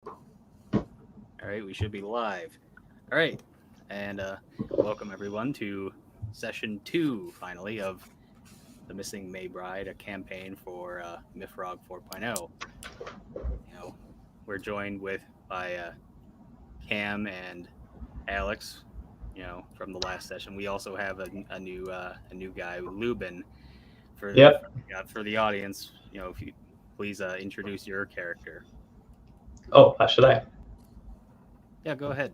All right, we should be live. All right, and welcome everyone to session two, finally, of the Missing May Bride, a campaign for MYFAROG 4.0. You know, we're joined with by Cam and Alex. From the last session, we also have a new guy, Lubin. For Yep. for the audience, if you please introduce your character. Oh, should I? Yeah, go ahead.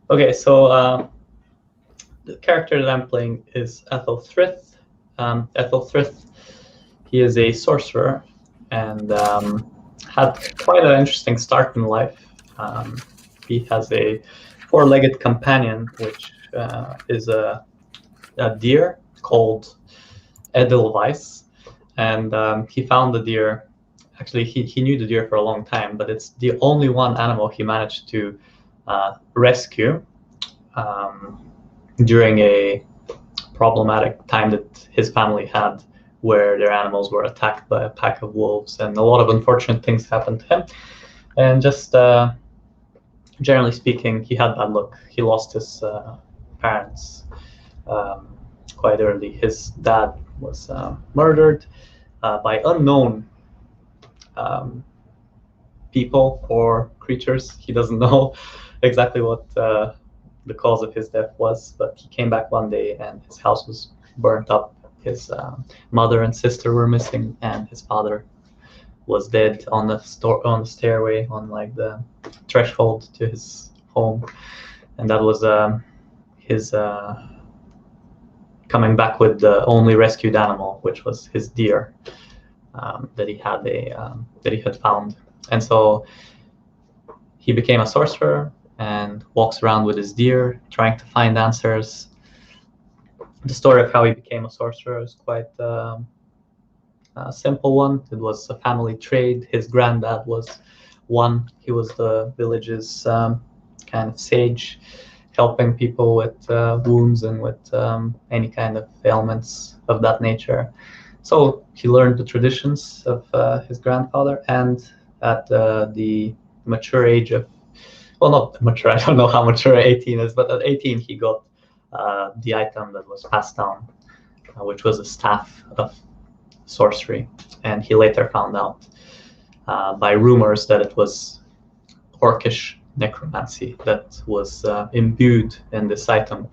Okay, so the character that I'm playing is Ethelthrith. Ethelthrith, he is a sorcerer and had quite an interesting start in life. He has a four-legged companion, which is a deer called Edelweiss, and he found the deer. Actually, he knew the deer for a long time, but it's the only one animal he managed to rescue um, during a problematic time that his family had, where their animals were attacked by a pack of wolves, and a lot of unfortunate things happened to him. And just generally speaking, he had bad luck. He lost his parents um, quite early. His dad was murdered by unknown um, people or creatures. He doesn't know exactly what the cause of his death was, but he came back one day and his house was burnt up. His mother and sister were missing, and his father was dead on the stairway on like the threshold to his home, and that was his coming back with the only rescued animal, which was his deer that he had found, and so he became a sorcerer and walks around with his deer, trying to find answers. The story of how he became a sorcerer is quite a simple one. It was a family trade. His granddad was one. He was the village's kind of sage, helping people with wounds and with any kind of ailments of that nature. So he learned the traditions of his grandfather, and at the mature age of, well, not mature, I don't know how mature 18 is, but at 18 he got the item that was passed down, which was a staff of sorcery. And he later found out by rumors that it was orcish necromancy that was imbued in this item.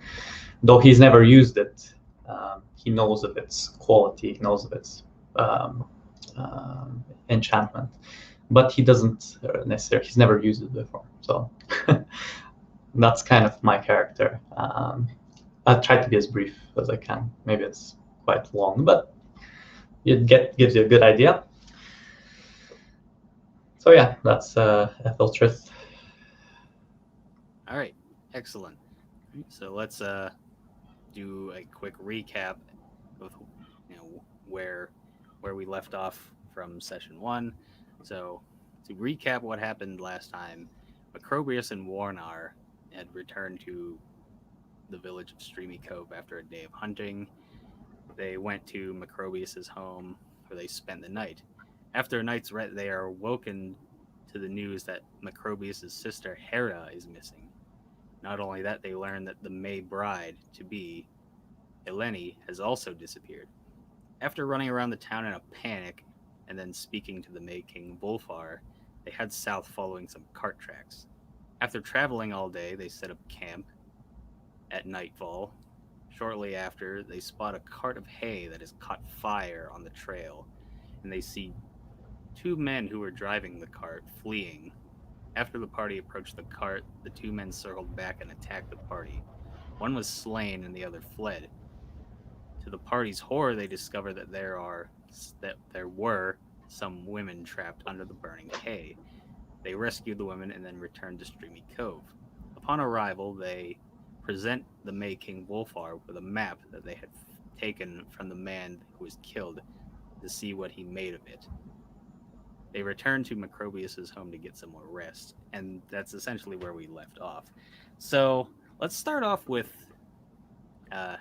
Though he's never used it, he knows of its quality, he knows of its um, enchantment, but he doesn't necessarily, he's never used it before. So that's kind of my character. I tried to be as brief as I can. Maybe it's quite long, but gives you a good idea. So yeah, that's Etheltrith. All right, excellent. So let's do a quick recap of where we left off from session one. So to recap what happened last time, Macrobius and Warnar had returned to the village of Streamy Cove after a day of hunting. They went to Macrobius's home where they spent the night. After a night's rest, they are awoken to the news that Macrobius's sister Hera is missing. Not only that, they learn that the May bride to be, Eleni, has also disappeared. After running around the town in a panic and then speaking to the May King Volfar, they head south following some cart tracks. After traveling all day, they set up camp at nightfall. Shortly after, they spot a cart of hay that has caught fire on the trail, and they see two men who were driving the cart fleeing. After the party approached the cart, the two men circled back and attacked the party. One was slain and the other fled. To the party's horror, they discover that there were some women trapped under the burning hay. They rescued the women and then returned to Streamy Cove. Upon arrival, they present the May King Wolfar with a map that they had taken from the man who was killed to see what he made of it. They return to Macrobius's home to get some more rest, and that's essentially where we left off. So let's start off with uh,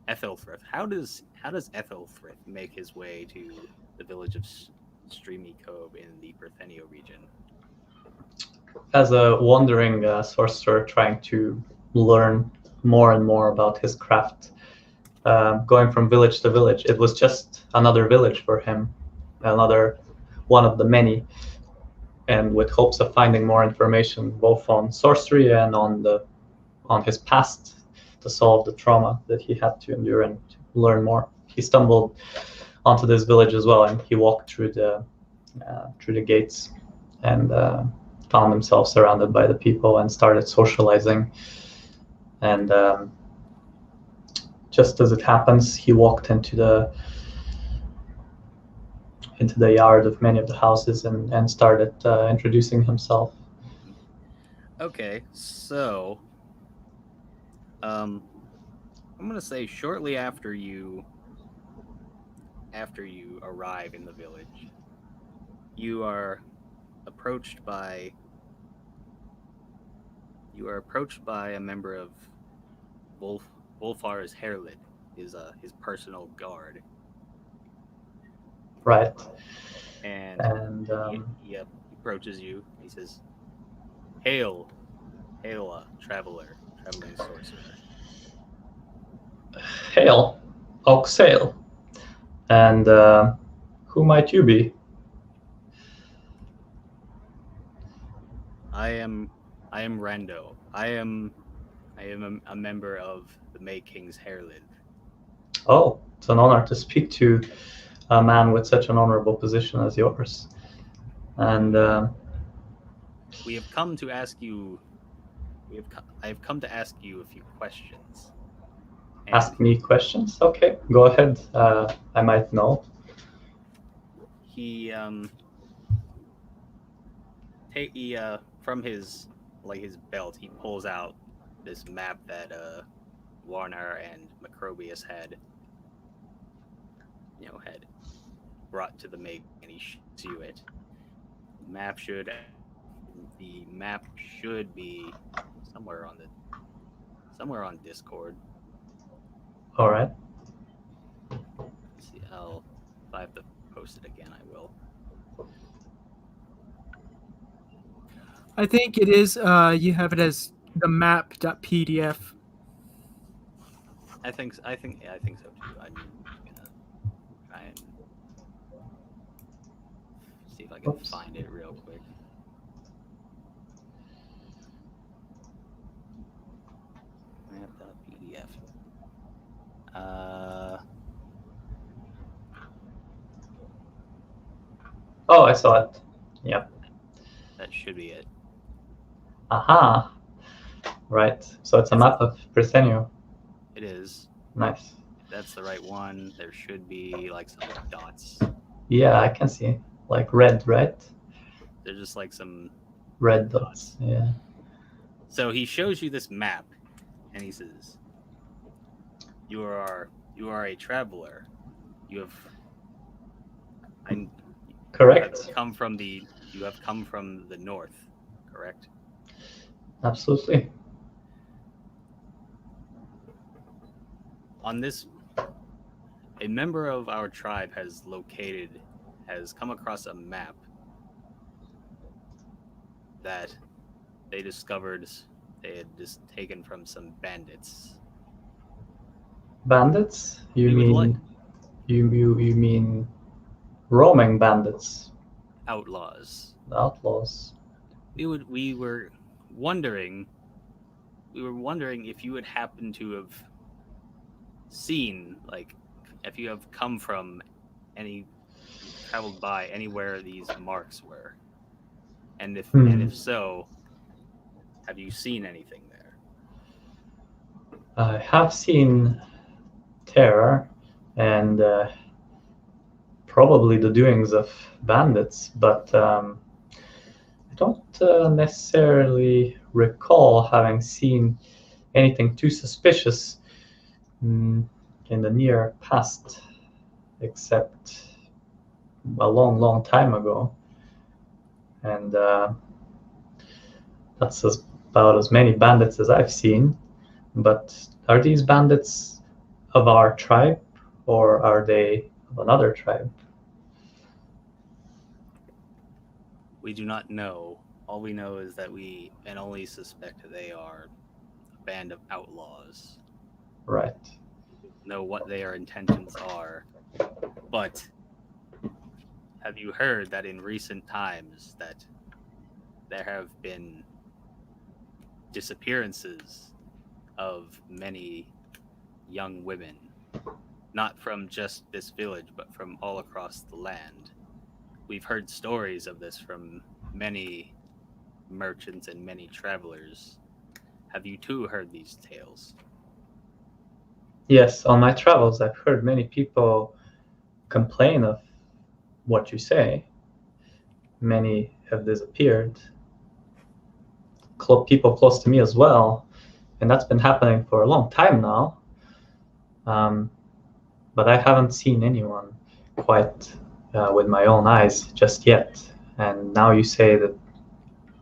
Ethelthrith. How does Ethelthrith make his way to the village of Streamy Cove in the Parthenio region? as a wandering sorcerer trying to learn more and more about his craft, going from village to village, it was just another village for him, another one of the many, and with hopes of finding more information both on sorcery and on his past to solve the trauma that he had to endure and to learn more. He stumbled onto this village as well, and he walked through the gates and found himself surrounded by the people and started socializing. And just as it happens, he walked into the yard of many of the houses and started introducing himself. Okay, so I'm gonna say shortly after you arrive in the village, you are approached by a member of Wolfar's Herlid, his personal guard. Right. And he approaches you. He says, "Hail, traveling sorcerer." Hail, Oxale. And who might you be? I am Rando. I am a member of the May King's Herlid. Oh, it's an honor to speak to a man with such an honorable position as yours. And we have come to ask you. I have come to ask you a few questions. And ask me questions? Okay, go ahead. I might know. He from his belt, he pulls out this map that Warner and Macrobius had brought to the make, and he shows you it. The map should be somewhere on Discord. All right. Let's see, if I have to post it again, I will. I think it is. You have it as the map.pdf. I think so too. I'm gonna try and see if I can find it real quick. Map.pdf. Oh, I saw it. Yep. That should be it. Aha. Right. So it's a map of Britannio. It is. Nice. If that's the right one, there should be like some dots. Yeah, I can see. Like red, right? They're just like some red dots. Yeah. So he shows you this map, and he says, "You are a traveler. You have correct. You have come from the north, correct?" Absolutely. On this, a member of our tribe has come across a map that they discovered they had just taken from some bandits. Bandits? You mean roaming bandits? Outlaws. Outlaws. We were wondering if you would happen to have seen, like, if you have come from traveled by anywhere these marks were, and if so, have you seen anything there? I have seen terror and probably the doings of bandits, but I don't necessarily recall having seen anything too suspicious in the near past, except a long, long time ago. And that's about as many bandits as I've seen. But are these bandits of our tribe, or are they of another tribe? We do not know. All we know is that we can only suspect they are a band of outlaws. Right. Know what their intentions are, but have you heard that in recent times that there have been disappearances of many young women, not from just this village, but from all across the land? We've heard stories of this from many merchants and many travelers. Have you too heard these tales? Yes, on my travels, I've heard many people complain of what you say. Many have disappeared. People close to me as well, and that's been happening for a long time now. But I haven't seen anyone quite with my own eyes just yet. And now you say that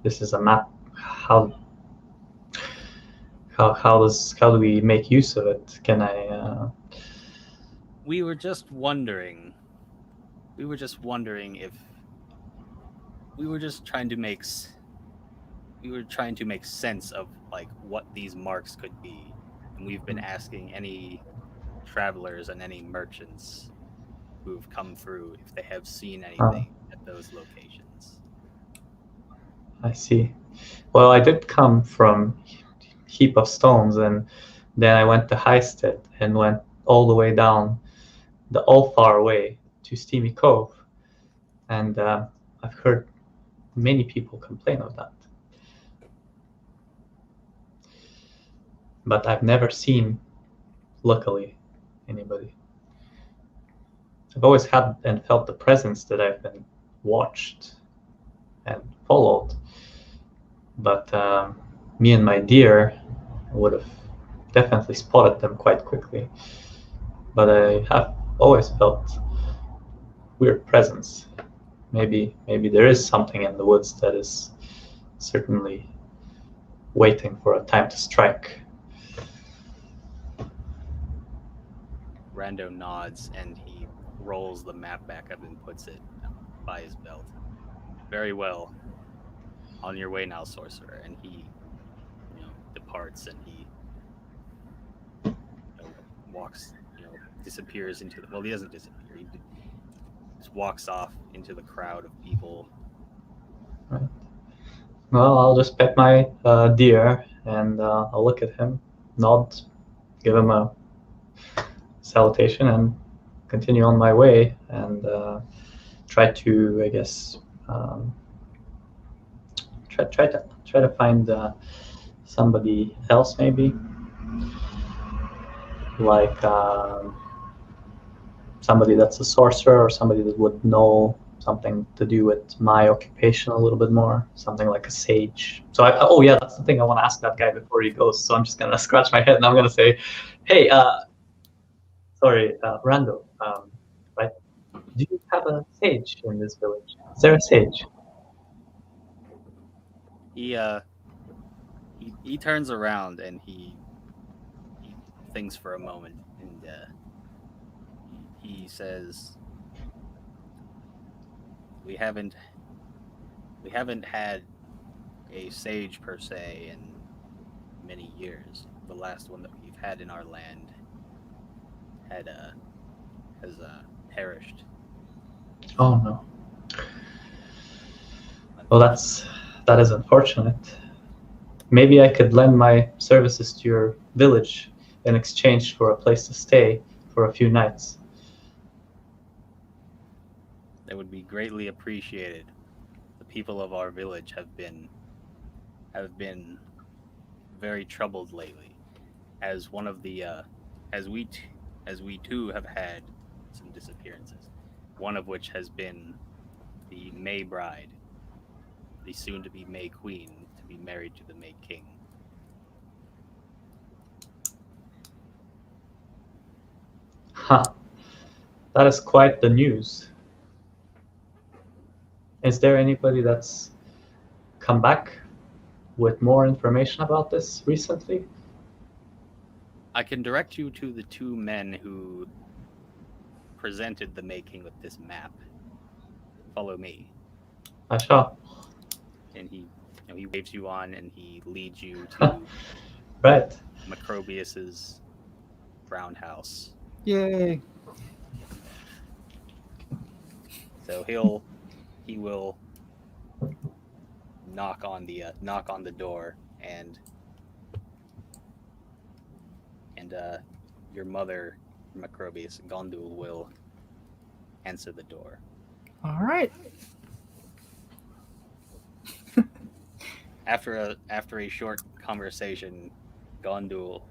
this is a map. How do we make use of it? Can I? We were just wondering. We were just wondering if we were just trying to make. We were trying to make sense of like what these marks could be, and we've been asking any travelers and any merchants who've come through if they have seen anything at those locations. I see. Well, I did come from Heap of Stones, and then I went to Highstead and went all the way down the Ulfar way to Steamy Cove, and I've heard many people complain of that. But I've never seen, luckily, anybody. I've always had and felt the presence that I've been watched and followed. But me and my deer would have definitely spotted them quite quickly. But I have always felt weird presence. Maybe there is something in the woods that is certainly waiting for a time to strike. Rando nods and he rolls the map back up and puts it by his belt. Very well. On your way now, sorcerer. And he, departs and he walks, disappears into the. Well, he doesn't disappear. He just walks off into the crowd of people. Right. Well, I'll just pet my deer and I'll look at him, nod, give him a salutation, and continue on my way and try to, I guess, try to find somebody else, maybe like somebody that's a sorcerer or somebody that would know something to do with my occupation a little bit more, something like a sage. So oh yeah, that's the thing I want to ask that guy before he goes. So I'm just gonna scratch my head and I'm gonna say, hey, sorry, Rando, right? Do you have a sage in this village? Is there a sage? He turns around and he thinks for a moment and he says, we haven't had a sage per se in many years. The last one that we've had in our land has perished. Oh no. Well, that is unfortunate. Maybe I could lend my services to your village in exchange for a place to stay for a few nights. That would be greatly appreciated. The people of our village have been very troubled lately, as one of the as we too have had some disappearances. One of which has been the May Bride, the soon-to-be May Queen, to be married to the May King. Huh. That is quite the news. Is there anybody that's come back with more information about this recently? I can direct you to the two men who presented the May King with this map. Follow me. I shall. And he he waves you on and he leads you to Right. Macrobius's roundhouse. Yay. So he will knock on the door, and your mother, Macrobius Gondul, will answer the door. All right. After a short conversation, Gondul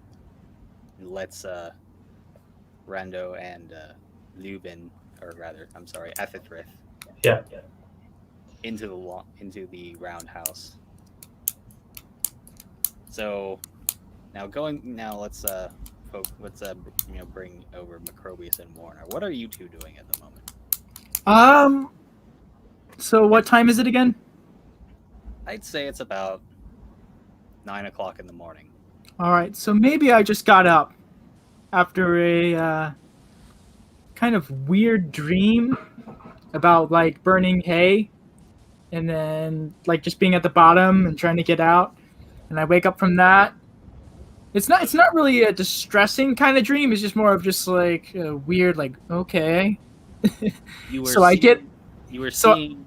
lets Rando and Lubin, or rather, I'm sorry, Ethithrith, Yeah. into the roundhouse. So now let's bring over Macrobius and Warner. What are you two doing at the moment? So what time is it again? I'd say it's about 9 o'clock in the morning. All right. So maybe I just got up after a kind of weird dream about like burning hay and then like just being at the bottom and trying to get out. And I wake up from that. It's not really a distressing kind of dream. It's just more of just like a weird like okay. You were So I get You were so- seeing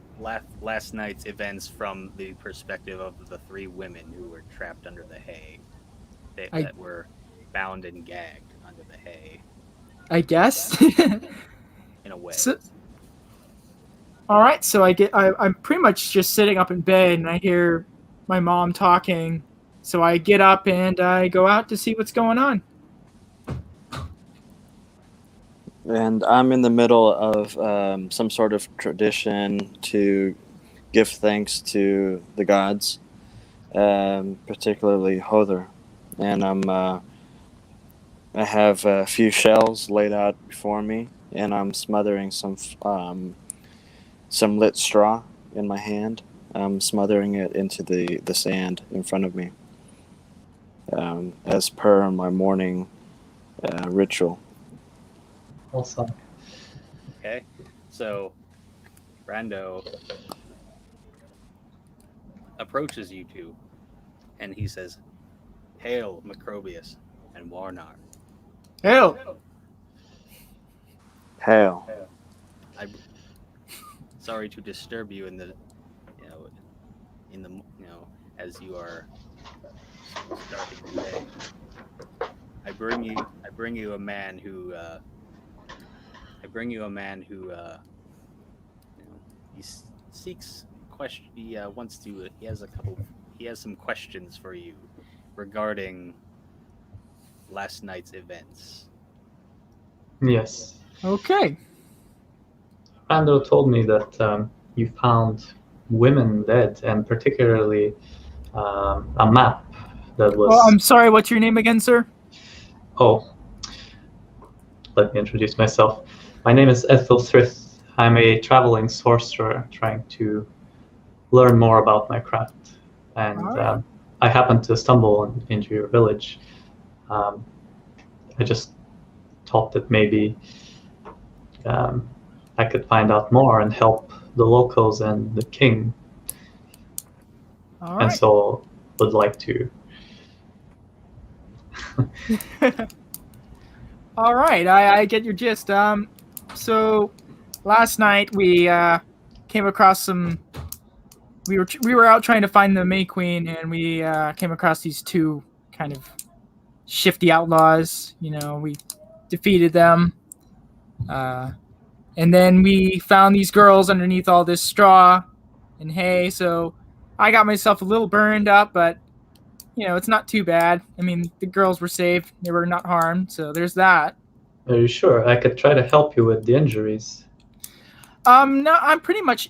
last night's events from the perspective of the three women who were trapped under the hay, that were bound and gagged under the hay, I guess. in a way. So, all right, so I'm pretty much just sitting up in bed and I hear my mom talking. So I get up and I go out to see what's going on. And I'm in the middle of some sort of tradition to give thanks to the gods, particularly Hodor. And I have a few shells laid out before me, and I'm smothering some lit straw in my hand. I'm smothering it into the sand in front of me, as per my morning ritual. Awesome. Okay, so Rando approaches you two, and he says, "Hail, Macrobius and Warnar. Hell, Hail. I'm sorry to disturb you as you are starting the day. I bring you a man who he seeks question. He has some questions for you regarding last night's events." Yes. okay. Rando told me that you found women dead, and particularly a map that was. Oh, I'm sorry. What's your name again, sir? Oh, let me introduce myself. My name is Ethel. I'm a traveling sorcerer trying to learn more about my craft, and Alright. I happened to stumble into your village. I just thought that maybe I could find out more and help the locals and the king, All and right. so would like to. All right. I get your gist. So last night we came across some. We were out trying to find the May Queen, and we came across these two kind of shifty outlaws. You know, we defeated them, and then we found these girls underneath all this straw and hay. So I got myself a little burned up, but you know, it's not too bad. I mean, the girls were saved; they were not harmed. So there's that. Are you sure? I could try to help you with the injuries. No, I'm pretty much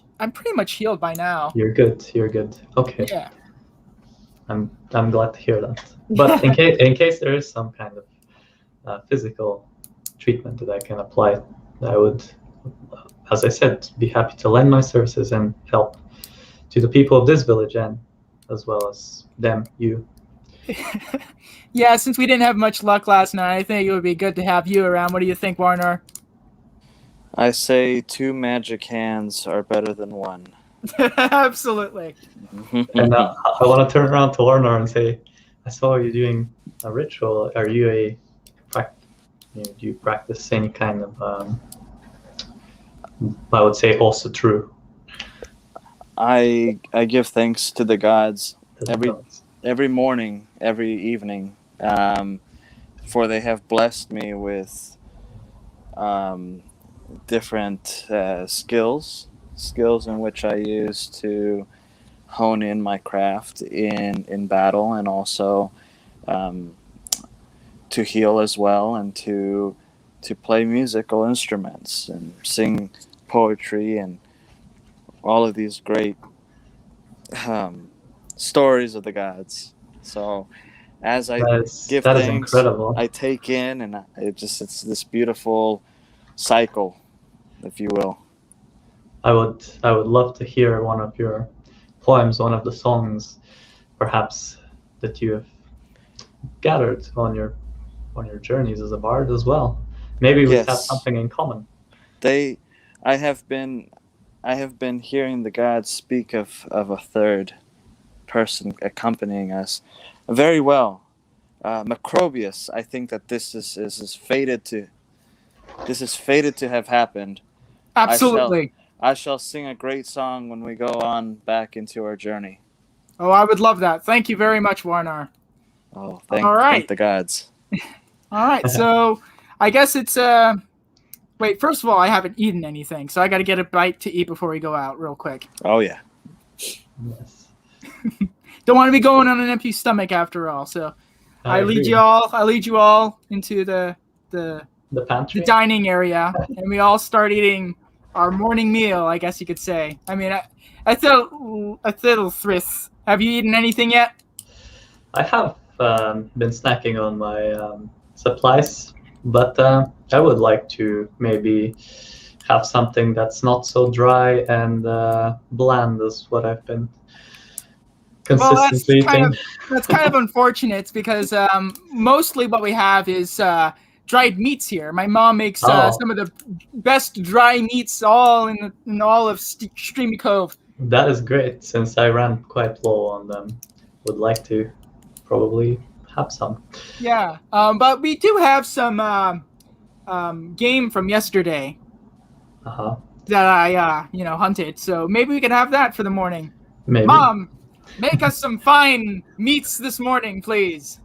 healed by now. You're good. You're good. Okay. Yeah. I'm glad to hear that. But in case there is some kind of physical treatment that I can apply, I would, as I said, be happy to lend my services and help to the people of this village, and as well as you. Yeah, since we didn't have much luck last night, I think it would be good to have you around. What do you think, Warner? I say 2 magic hands are better than 1. Absolutely. And I want to turn around to Warner and say, I saw you doing a ritual. Are you do you practice any kind of, I would say, also true? I give thanks to the gods to the gods? every morning, every evening, for they have blessed me with different skills in which I use to hone in my craft in battle, and also to heal as well, and to play musical instruments and sing poetry and all of these great stories of the gods. So as I give that is thanks, incredible. I take in, and it's this beautiful cycle, if you will. I would love to hear one of your poems, one of the songs, perhaps, that you have gathered on your journeys as a bard as well. Maybe we have something in common. I have been hearing the gods speak of a third person accompanying us very well. Macrobius, I think that this is fated to have happened. Absolutely. I shall sing a great song when we go on back into our journey. Oh, I would love that. Thank you very much, Warnar. Oh, thank the gods. All right, so I guess it's wait, first of all, I haven't eaten anything, so I got to get a bite to eat before we go out real quick. Oh yeah. Yes. Don't want to be going on an empty stomach after all. So I lead you all into the pantry, the dining area, and we all start eating our morning meal, I guess you could say. I mean, Thrith, have you eaten anything yet? I have been snacking on my supplies, but I would like to maybe have something that's not so dry and bland as what I've been consistently eating. That's kind of unfortunate because mostly what we have is dried meats here. My mom makes some of the best dry meats all in all of Streamy Cove. That is great, since I ran quite low on them. Would like to probably have some. Yeah, but we do have some game from yesterday that I hunted. So maybe we could have that for the morning. Maybe. Mom, make us some fine meats this morning, please.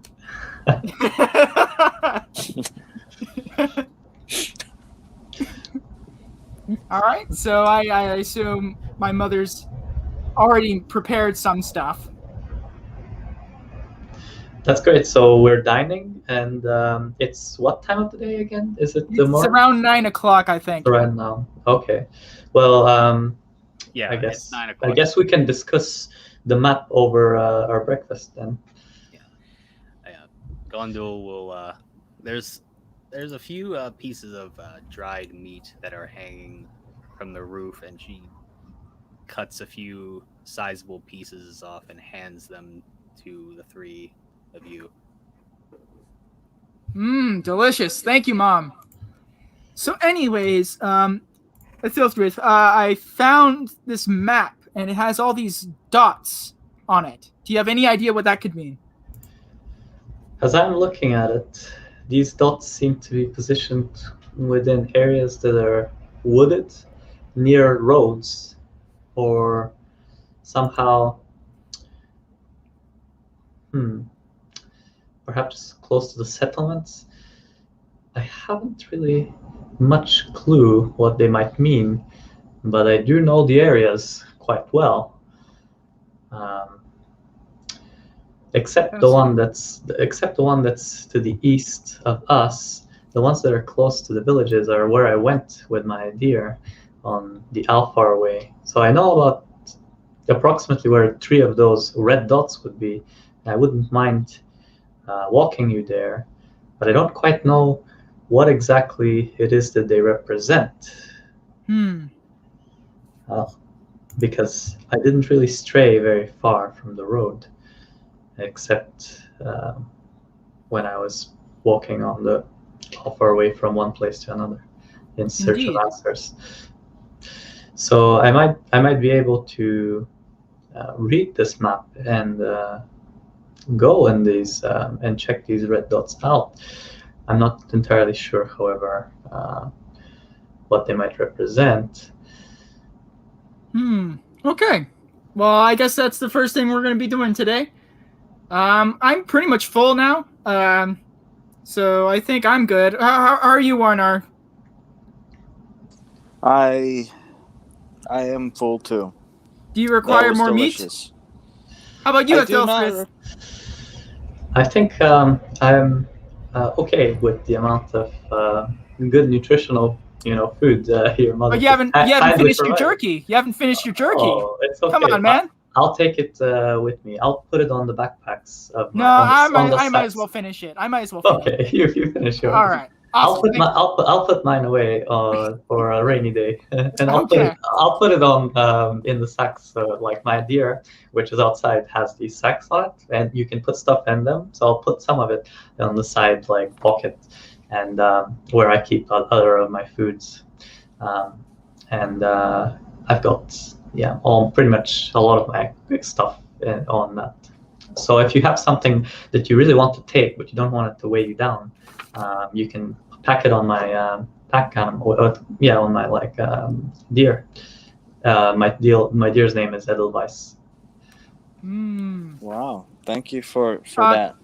All right, so I assume my mother's already prepared some stuff. That's great. So we're dining, and it's what time of the day again? Is it the morning? It's around 9 o'clock, I think. Right now. Okay. Well, yeah, I guess it's 9 o'clock. I guess we can discuss the map over our breakfast then. Yeah. Gondul will. There's a few pieces of dried meat that are hanging from the roof, and she cuts a few sizable pieces off and hands them to the three of you. Delicious. Thank you, Mom. So anyways, I found this map, and it has all these dots on it. Do you have any idea what that could mean? As I'm looking at it, these dots seem to be positioned within areas that are wooded, near roads, or somehow perhaps close to the settlements. I haven't really much clue what they might mean, but I do know the areas quite well. Except the one that's to the east of us. The ones that are close to the villages are where I went with my deer on the Alfar way. So I know about approximately where 3 of those red dots would be. I wouldn't mind walking you there, but I don't quite know what exactly it is that they represent. Because I didn't really stray very far from the road, except when I was walking on the Alfar way from one place to another in search of answers. So I might be able to read this map and go in these and check these red dots out. I'm not entirely sure, however, what they might represent. Okay. Well, I guess that's the first thing we're going to be doing today. I'm pretty much full now. So I think I'm good. How are you, Warnar? I am full too. Do you That require was more delicious. meat? How about you, I do not. Athilfrith? I think I'm okay with the amount of good nutritional, food your mother Oh, you haven't kindly finished your provided. jerky. You haven't finished your jerky. Oh, it's okay. Come on, man. I'll take it with me. I'll put it on the backpacks of No, my, I on the might as sacks. well finish it. I might as well finish it. Okay, you finish yours. All right. I'll Awesome. I'll put mine away for a rainy day, and Okay. I'll put it on in the sacks. Like my deer, which is outside, has these sacks on it, and you can put stuff in them. So I'll put some of it on the side, like pocket, and where I keep other of my foods. And I've got all pretty much a lot of my big stuff on that. So if you have something that you really want to take but you don't want it to weigh you down, you can pack it on my pack animal. On my deer. My deer's name is Edelweiss. Wow! Thank you for Uh, that.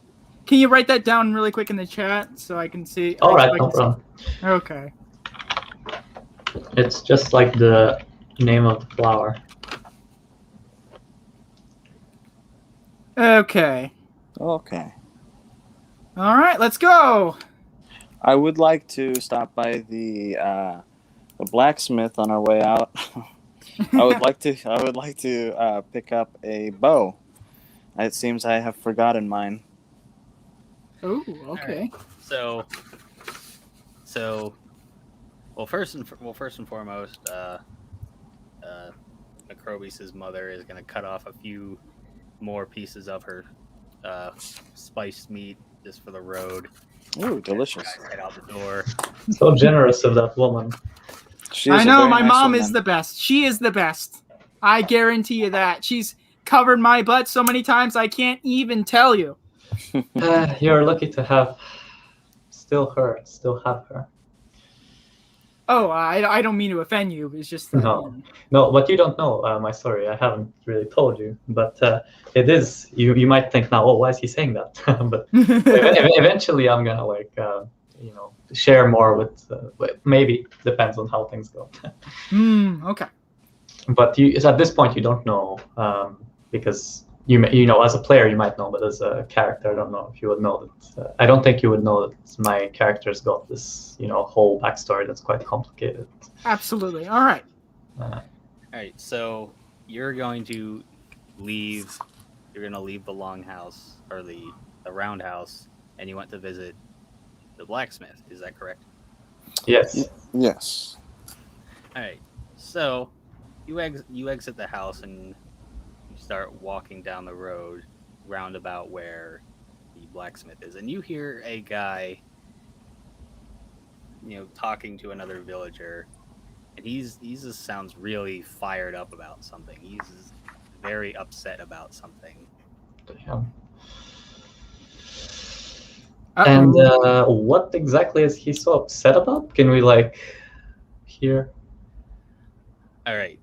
Can you write that down really quick in the chat so I can see? All right, so I no can see- problem. Okay. It's just like the name of the flower. Okay. Okay. All right, let's go. I would like to stop by the blacksmith on our way out. I would like to pick up a bow. It seems I have forgotten mine. Oh, okay. So, well, first and foremost, Macrobius's mother is going to cut off a few more pieces of her spiced meat just for the road. Ooh, delicious. Guys head out the door. So generous of that woman. She is I a know very my nice mom woman. is the best. She is the best. I guarantee you that. She's covered my butt so many times I can't even tell you. You're lucky to have still have her. Oh, I don't mean to offend you. It's just that, No, what you don't know, my story, I haven't really told you, but it is, you might think now, oh, why is he saying that? But eventually I'm gonna share more with, maybe, depends on how things go. Okay. But at this point you don't know, because as a player you might know, but as a character I don't know if you would know that. I don't think you would know that my character's got this whole backstory that's quite complicated. Absolutely. All right. All right, so you're going to leave the longhouse or the roundhouse, and you went to visit the blacksmith. Is that correct? Yes. Yes. All right, so you exit the house and you start walking down the road roundabout where the blacksmith is, and you hear a guy talking to another villager, and he just sounds really fired up about something. He's very upset about something. Damn. And what exactly is he so upset about? Can we hear? All right,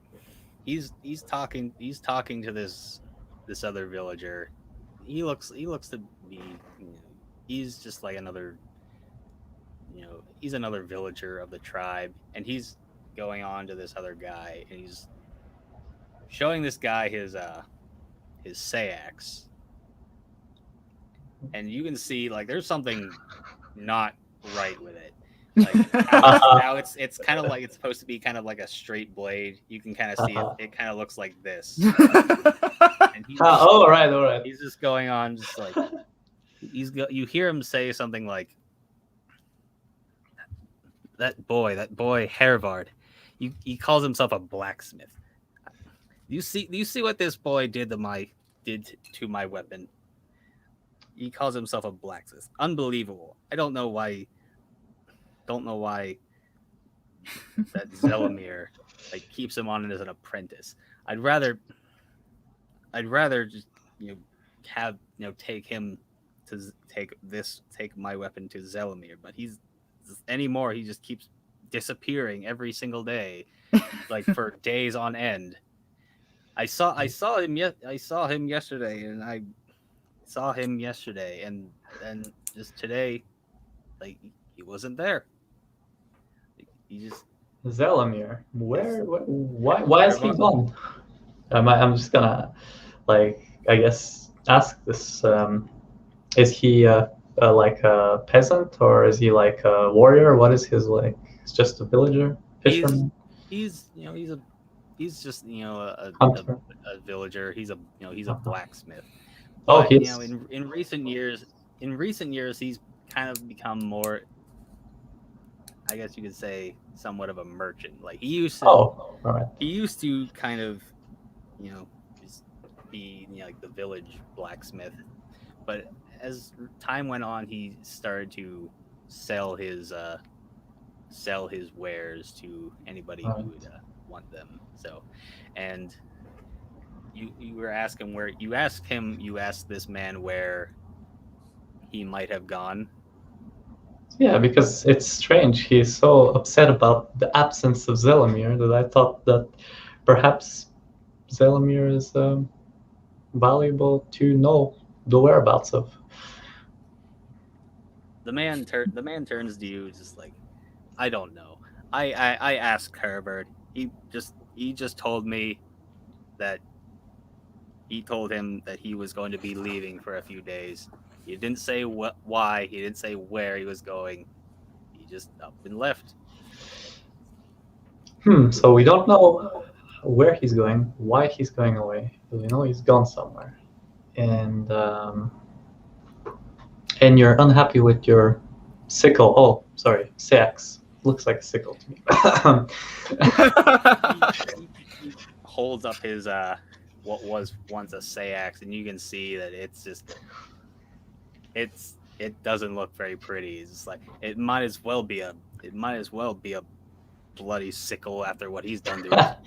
he's talking to this other villager. He looks to be he's just like another he's another villager of the tribe, and he's going on to this other guy, and he's showing this guy his sayax, and you can see there's something not right with it. Now it's kind of like it's supposed to be kind of like a straight blade. You can kind of see it kind of looks like this. And all right. He's just going on, just like you hear him say something like, that boy Hervard, he calls himself a blacksmith. Do you see what this boy did to my weapon? He calls himself a blacksmith. Unbelievable. I don't know why that Zelamir like keeps him on as an apprentice. I'd rather just have take him to take my weapon to Zelamir, but he just keeps disappearing every single day, like for days on end. I saw him yesterday, and I saw him yesterday, and then just today, like he wasn't there. He just Zelamir, why is he gone? I'm just gonna, like, I guess, ask this. Is he like a peasant, or is he like a warrior? What is his like? He's just a villager, fisherman, he's just hunter. a villager. He's a blacksmith. Oh, But he's in recent years, he's kind of become more, I guess you could say, somewhat of a merchant. Like he all right. used to kind of just be like the village blacksmith, but as time went on, he started to sell his wares to anybody who would want them. So, and you were asking where you asked this man where he might have gone. Yeah, because it's strange. He's so upset about the absence of Zelamir that I thought that perhaps Zelamir is valuable to know the whereabouts of. The man turns to you just like, I don't know. I asked Herbert. He just told me that he told him that he was going to be leaving for a few days. He didn't say why. He didn't say where he was going. He just up and left. So we don't know where he's going, why he's going away. We know he's gone somewhere, and you're unhappy with your sickle. Oh, sorry, seax. Looks like a sickle to me. He holds up his what was once a Sayax, and you can see that it doesn't look very pretty. It's just like it might as well be a bloody sickle after what he's done to it.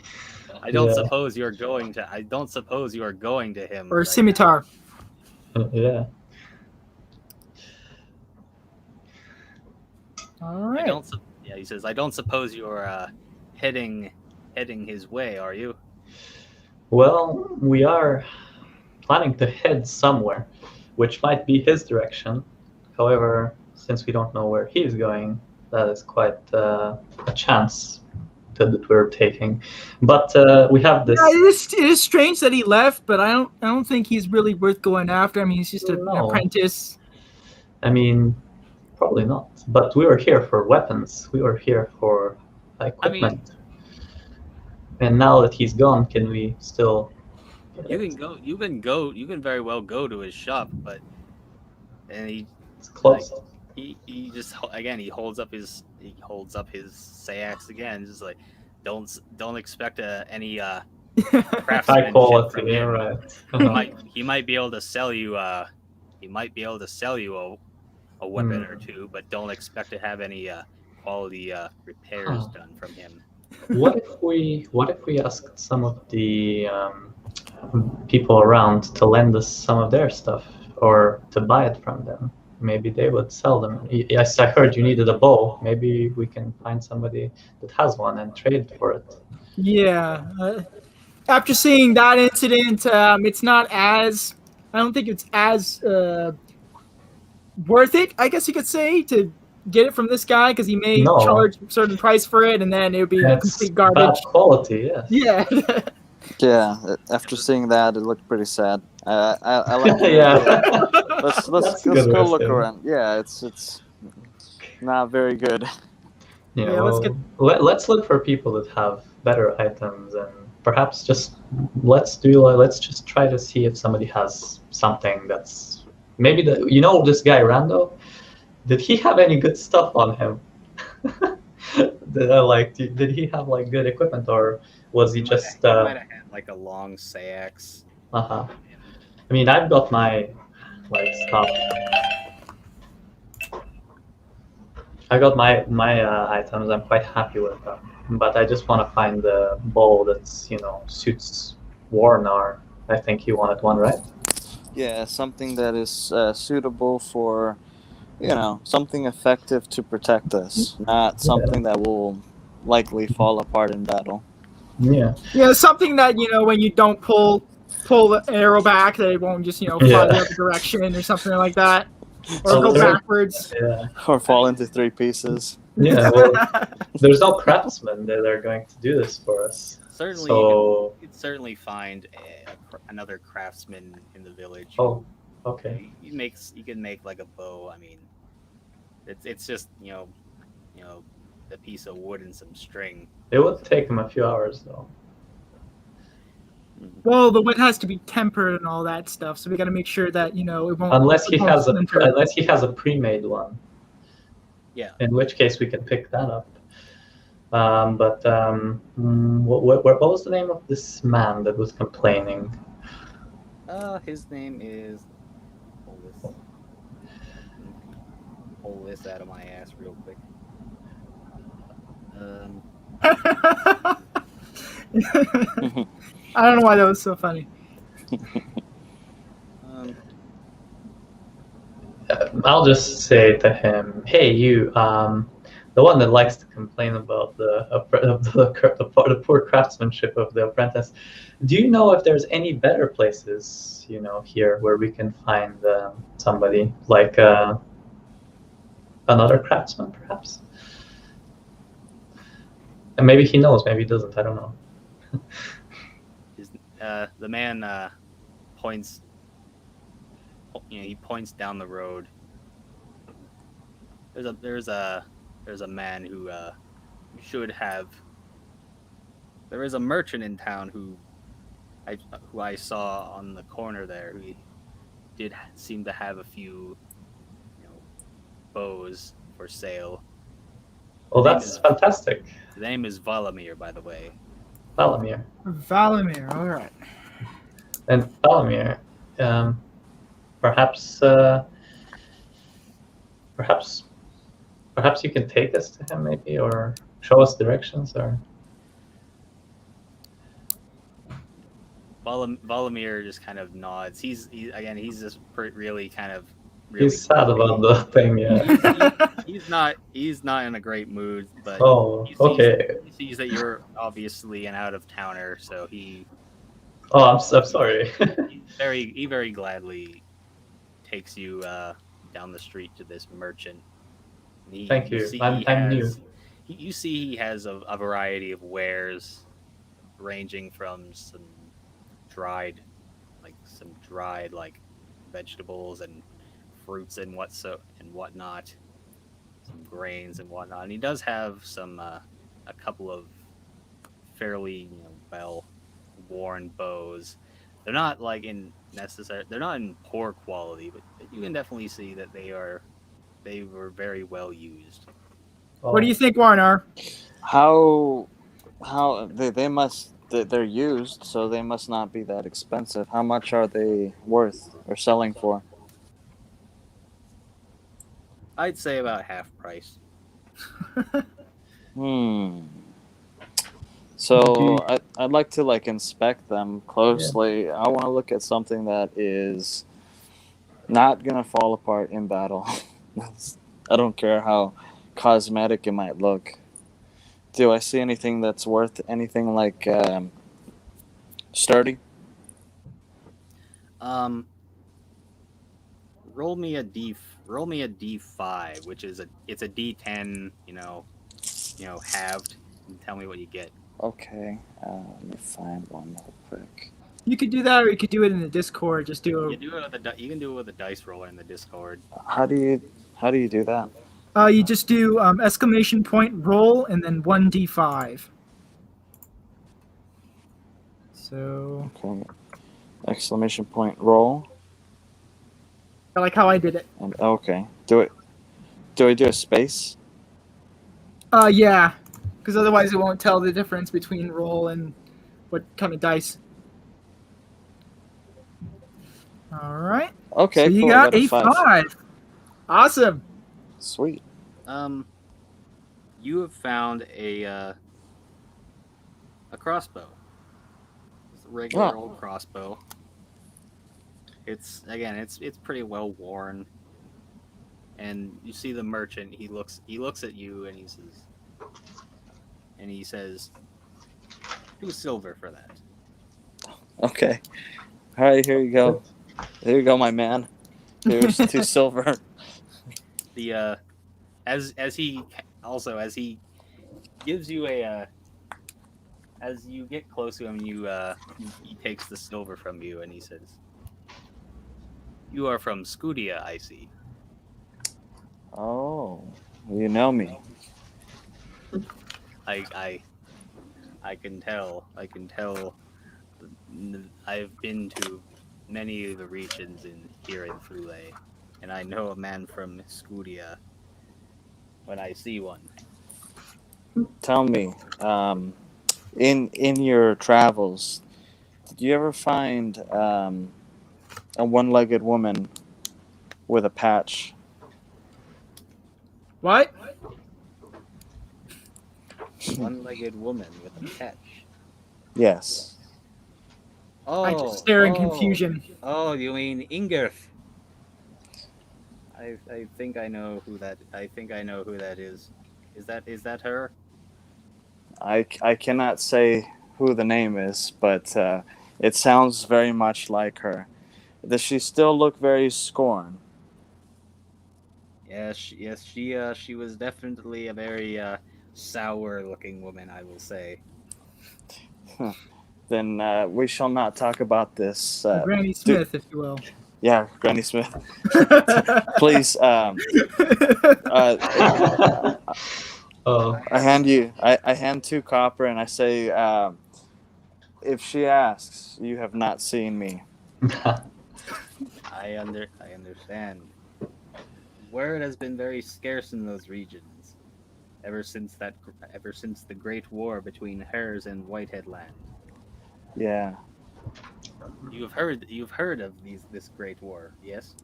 I don't suppose you are going to him. Or right scimitar. Yeah. All now. right. He says, I don't suppose you're heading his way, are you? Well, we are planning to head somewhere, which might be his direction. However, since we don't know where he's going, that is quite a chance that we're taking. But we have this. Yeah, it is strange that he left, but I don't think he's really worth going after. I mean, he's just an apprentice. I mean, probably not. But we were here for weapons. We were here for equipment. And now that he's gone, can we still? You can very well go to his shop, but it's closed. He just again he holds up his Sayax again, just like don't expect any craftsmanship High quality, from him. Right. He might be able to sell you a weapon or two, but don't expect to have any quality repairs done from him. What if we asked some of the people around to lend us some of their stuff, or to buy it from them? Maybe they would sell them. Yes, I heard you needed a bow. Maybe we can find somebody that has one and trade for it. Yeah. After seeing that incident, it's not as. I don't think it's as worth it, I guess you could say, to get it from this guy, because he may charge a certain price for it, and then it would be complete garbage. Bad quality, yeah. Yeah, after seeing that, it looked pretty sad. I like it. Yeah. Let's go look around. Yeah, it's not very good. Yeah, let's look for people that have better items, and perhaps let's just try to see if somebody has something that's maybe this guy Rando. Did he have any good stuff on him? Did he have good equipment, or was he just? He might have had a long Sayax. I mean, I've got my stuff. I got my items. I'm quite happy with them, but I just want to find the bow that's suits Warnar. I think you wanted one, right? Yeah, something that is suitable for, something effective to protect us, not something that will likely fall apart in battle. Yeah. Yeah, something that when you don't pull the arrow back, they won't just fly Yeah. the other direction or something like that, or So go there- backwards. Yeah. Or fall into 3 pieces. Yeah. Well, there's no craftsmen that are going to do this for us. Certainly, So. you could certainly find another craftsman in the village. Oh. Okay. You can make like a bow. I mean, it's just a piece of wood and some string. It would take him a few hours though. Well, the wood has to be tempered and all that stuff, so we got to make sure that it won't. Unless he it won't has splinter. a pre-made one. Yeah. In which case we can pick that up. What was the name of this man that was complaining? His name is. Pull this out of my ass real quick. I don't know why that was so funny. I'll just say to him, "Hey, you, the one that likes to complain about the poor craftsmanship of the apprentice. Do you know if there's any better places, here where we can find somebody like another craftsman, perhaps? And maybe he knows, maybe he doesn't. I don't know." The man points. He points down the road. There's a man who should have. There is a merchant in town who I saw on the corner there. Who did seem to have a few bows for sale. Oh, that's fantastic. The name is Valamir, by the way. Valamir. Valamir, all right. And Valamir, perhaps you can take us to him, maybe, or show us directions, or. Valamir just kind of nods. He's just really kind of. He's sad about the thing, yeah. He's not in a great mood, but okay. He sees that you're obviously an out of towner, so he. Oh, I'm sorry. he very gladly takes you down the street to this merchant. Thank you. I'm new. You see, he has a variety of wares, ranging from some dried vegetables and fruits and whatnot, some grains and whatnot. And he does have some a couple of fairly well worn bows. They're not they're not in poor quality, but you can definitely see that they were very well used. What do you think, Warnar? How they're used, so they must not be that expensive. How much are they worth or selling for? I'd say about half price. So I'd like to inspect them closely. Yeah. I want to look at something that is not gonna fall apart in battle. I don't care how cosmetic it might look. Do I see anything that's worth anything sturdy? Roll me a D5, which is it's a D10, halved. And tell me what you get. Okay, let me find one real quick. You could do that, or you could do it in the Discord. Just do You can do it with a dice roller in the Discord. How do you do that? You just do exclamation point roll and then 1d5. So. Okay. Exclamation point roll. I like how I did it. And okay, do I do a space? Yeah, because otherwise it won't tell the difference between roll and what kind of dice. All right. Okay. So you cool. got a 5. Awesome. Sweet. you have found a crossbow. It's a regular old crossbow. It's pretty well worn, and you see the merchant. He looks at you, and he says, 2 silver for that. Okay. All right, here you go. Here you go, my man. Here's 2 silver. The as he gives you as you get close to him, he takes the silver from you, and he says, "You are from Scudia, I see." Oh, you know me. I can tell. I've been to many of the regions here in Thule, and I know a man from Scudia when I see one. Tell me, in your travels, did you ever find a one-legged woman with a patch? What? One-legged woman with a patch. Yes. Oh, I just stare in confusion. Oh, you mean Ingirth? I think I know who that. I think I know who that is. Is that her? I cannot say who the name is, but it sounds very much like her. Does she still look very scorned? Yes, she was definitely a very sour-looking woman, I will say. Then we shall not talk about this. Granny Smith, if you will. Yeah, Granny Smith. Please. Oh, I hand 2 copper and I say, if she asks, you have not seen me. I understand. Word has been very scarce in those regions, ever since the Great War between Hers and Whitehead Land. Yeah. You've heard of this Great War, yes?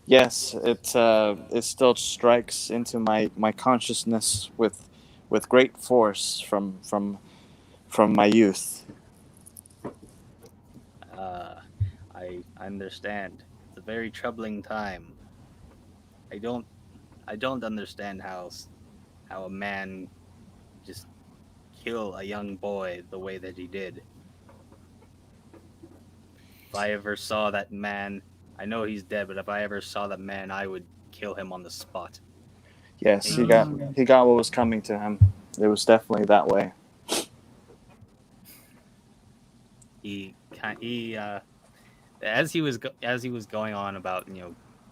Yes, it still strikes into my consciousness with great force from my youth. I understand. It's a very troubling time. I don't understand how a man just kill a young boy the way that he did. If I ever saw that man, I know he's dead, but if I ever saw that man, I would kill him on the spot. Yes, he got what was coming to him. It was definitely that way. As he was going on about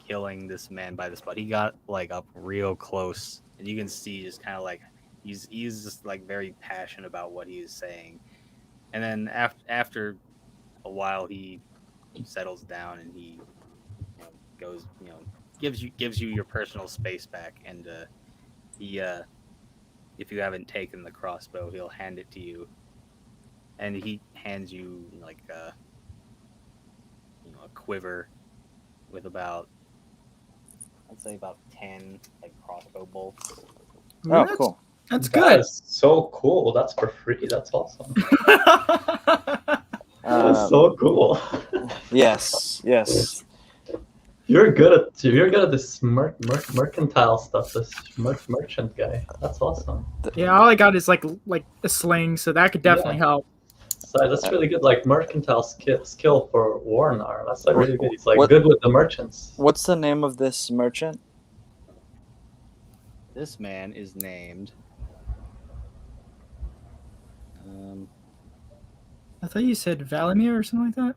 killing this man by the spot, he got like up real close, and you can see just kind of like he's just like very passionate about what he is saying. And then after a while, he settles down, and he goes, gives you your personal space back, and he if you haven't taken the crossbow, he'll hand it to you, and he hands you like a quiver with I'd say about 10 like crossbow bolts. Oh, cool. That's that good. is so cool. That's for free. That's awesome. That's That's so cool. Yes. You're good at this mercantile stuff. This merchant guy. That's awesome. Yeah, all I got is like a sling, so that could definitely help. So that's really good. Like mercantile skill for Warnar. That's like really good. He's like What- good with the merchants. What's the name of this merchant? This man is named. I thought you said Valimir or something like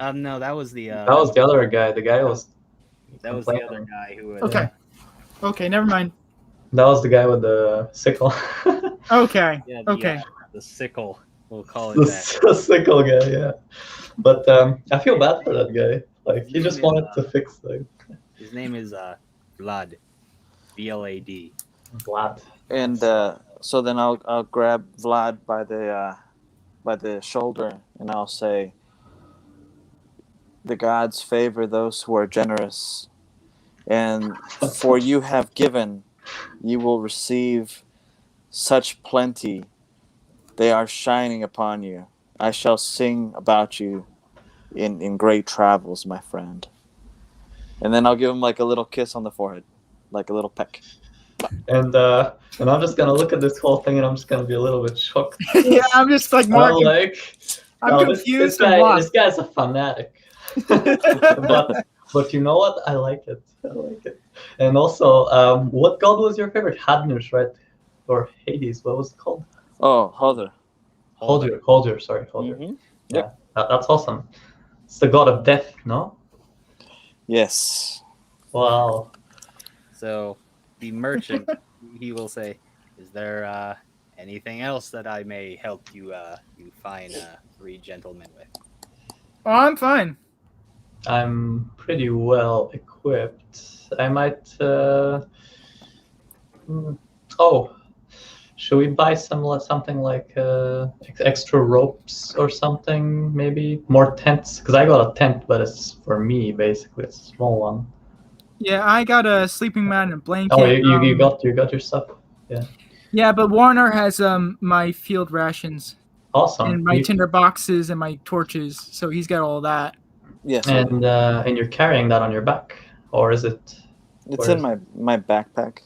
that. No, that was the. That was the other guy. The guy was. That was the other guy who. Okay. Okay, never mind. That was the guy with the sickle. Okay. Yeah, Okay. the sickle. We'll call it that. The sickle guy, yeah. But I feel bad for that guy. Like he just wanted to fix things. His name is Vlad. Vlad. Vlad. And so then I'll grab Vlad by the shoulder and I'll say, "The gods favor those who are generous, and for you have given, you will receive such plenty. They are shining upon you. I shall sing about you in great travels, my friend. And then I'll give him like a little kiss on the forehead, like a little peck. And I'm just gonna look at this whole thing, and I'm just gonna be a little bit shocked. Yeah, I'm just like I'm Mark. like, I'm no, confused and this guy's a fanatic. But you know what? I like it. I like it. And also, what god was your favorite? Hadnus, right? Or Hades? What was it called? Oh, Hodder. Holder. Sorry, Holder. Mhm. Yeah, that's awesome. It's the god of death, no? Yes. Wow. So the merchant, he will say, "Is there anything else that I may help you you fine three gentlemen with?" Oh, I'm fine. I'm pretty well equipped. I might. Oh, should we buy something like extra ropes or something? Maybe more tents, because I got a tent, but it's for me basically. It's a small one. Yeah, I got a sleeping mat and a blanket. Oh, you got your stuff. Yeah, but Warner has my field rations Awesome. and my tinder boxes and my torches, so he's got all that. Yes. And you're carrying that on your back, or is it? It's in my backpack.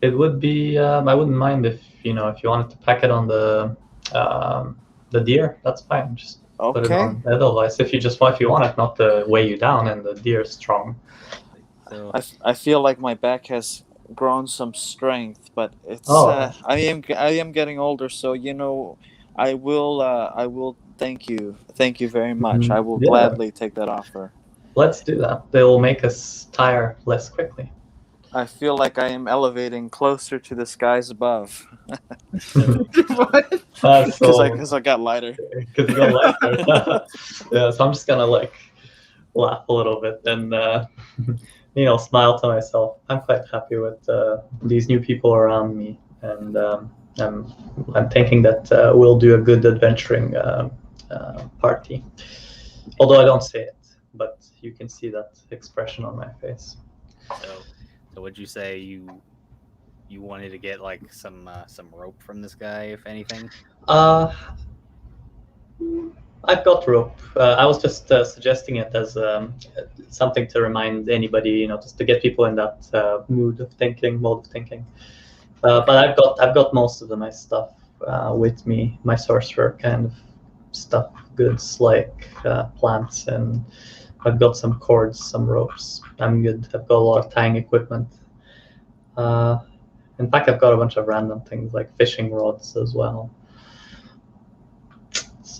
It would be. I wouldn't mind if you wanted to pack it on the deer. That's fine. Just put it Okay. on. Otherwise, if you want it not to weigh you down, and the deer is strong. So I feel like my back has grown some strength, but it's Oh. I am getting older, so I will thank you very much. I will Yeah. gladly take that offer. Let's do that. They will make us tire less quickly. I feel like I am elevating closer to the skies above What? because I got lighter. Because you got lighter. Yeah, so I'm just gonna laugh a little bit and smile to myself. I'm quite happy with these new people around me, and I'm thinking that we'll do a good adventuring party. Although I don't say it, but you can see that expression on my face. So would you say you wanted to get like some rope from this guy, if anything? I've got rope. I was just suggesting it as something to remind anybody, just to get people in that mode of thinking. But I've got most of the nice stuff with me. My sorcerer kind of stuff, goods like plants, and I've got some cords, some ropes. I'm good. I've got a lot of tying equipment. In fact, I've got a bunch of random things like fishing rods as well.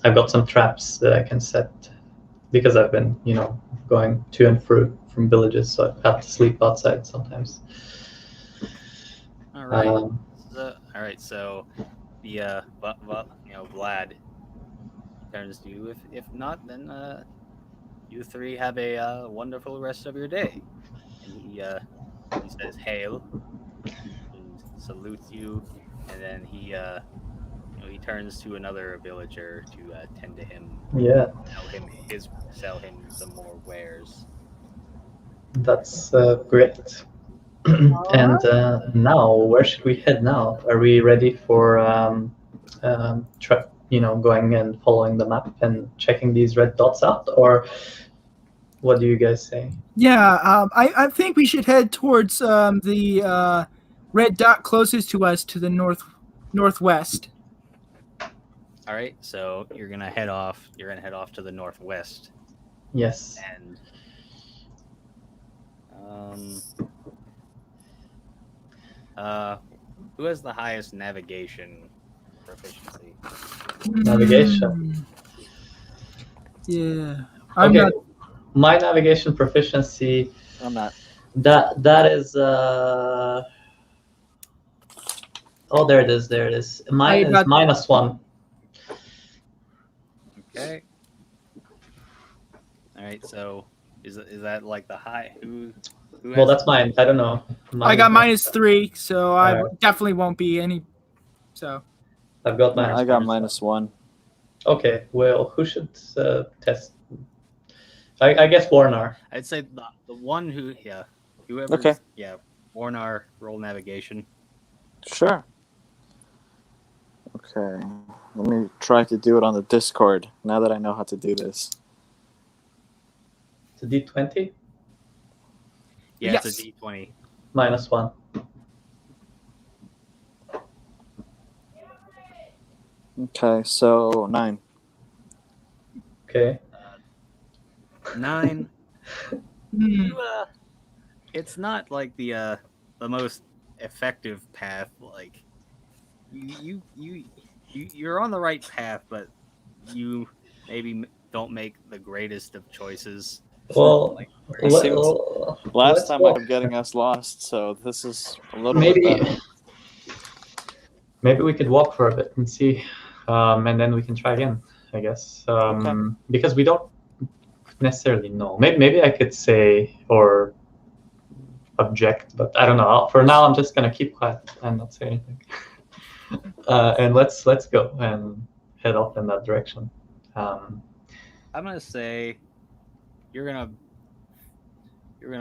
I've got some traps that I can set because I've been, going to and fro from villages, so I've had to sleep outside sometimes. All right. So the Vlad turns to you. If not, then you three have a wonderful rest of your day. And he says hail and salutes you, and then he turns to another villager to tend to him. Yeah, Sell him some more wares. that's great. And now, where should we head now? Are we ready for going and following the map and checking these red dots out, or what do you guys say? Yeah, I think we should head towards the red dot closest to us to the northwest. All right, so you're gonna head off. You're gonna head off to the northwest. Yes. And who has the highest navigation proficiency? Navigation. Yeah. Okay. My navigation proficiency. I'm not. That is. Oh, there it is. Mine is -1. Okay. All right. So, is that like the high? Who Well, that's mine. I don't know. I got -3, so I definitely won't be any. So. I've got I got -1. Okay. Well, who should test? I guess Warnar. I'd say the one who whoever. Okay. Yeah, Warnar, roll navigation. Sure. Okay. Let me try to do it on the Discord now that I know how to do this. It's a D20 Yeah, Yes. it's a D20. -1. Okay, so 9. Okay. 9. Hmm. You, it's not like the most effective path. Like you're on the right path, but you maybe don't make the greatest of choices. Well, Like Last let's time walk. I'm getting us lost, so this is a little Maybe bit better. maybe we could walk for a bit and see, and then we can try again, I guess. Okay. Because we don't necessarily know. Maybe I could say or object, but I don't know. For now, I'm just gonna keep quiet and not say anything. And let's go and head off in that direction. I'm gonna say you're gonna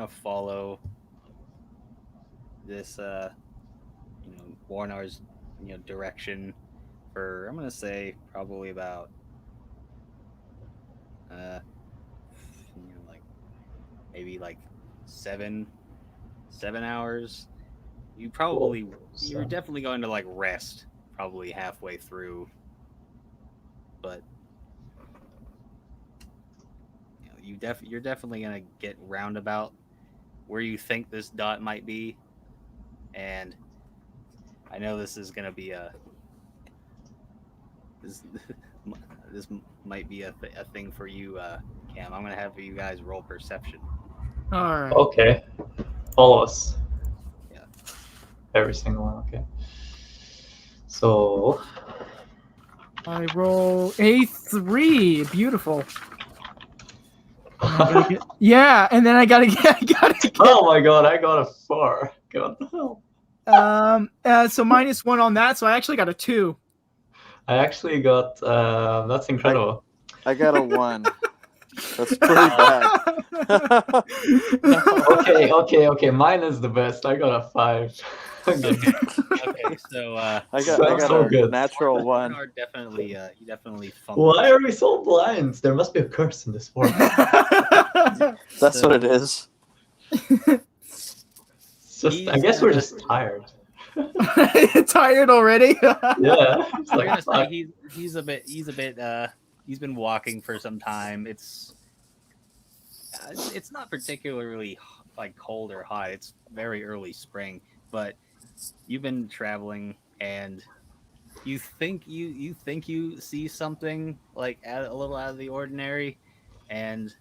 follow this Warnar's direction for, I'm gonna say, probably about like maybe like 7 hours. You're definitely going to like rest probably halfway through, but you're definitely gonna get roundabout where you think this dot might be, and I know this is gonna be this this might be a thing for you, Cam. I'm gonna have you guys roll perception. All right. Okay. All of us. Yeah. Every single one. Okay. So I roll a 3. Beautiful. Yeah, and then I gotta get. oh my god, I got a 4. God the hell. So -1 on that, so I actually got a 2. I actually got that's incredible. I got a 1. That's pretty bad. Okay. Mine is the best. I got a 5. Okay, so I got so a good. natural 1. you definitely fumbled. Why are we so blind? There must be a curse in this world. That's what it is. It's just, I guess we're just tired. Tired already? Yeah. It's I'm like, gonna fuck. say he's a bit he's been walking for some time. It's not particularly like cold or hot. It's very early spring, but you've been traveling and you think you see something like a little out of the ordinary, and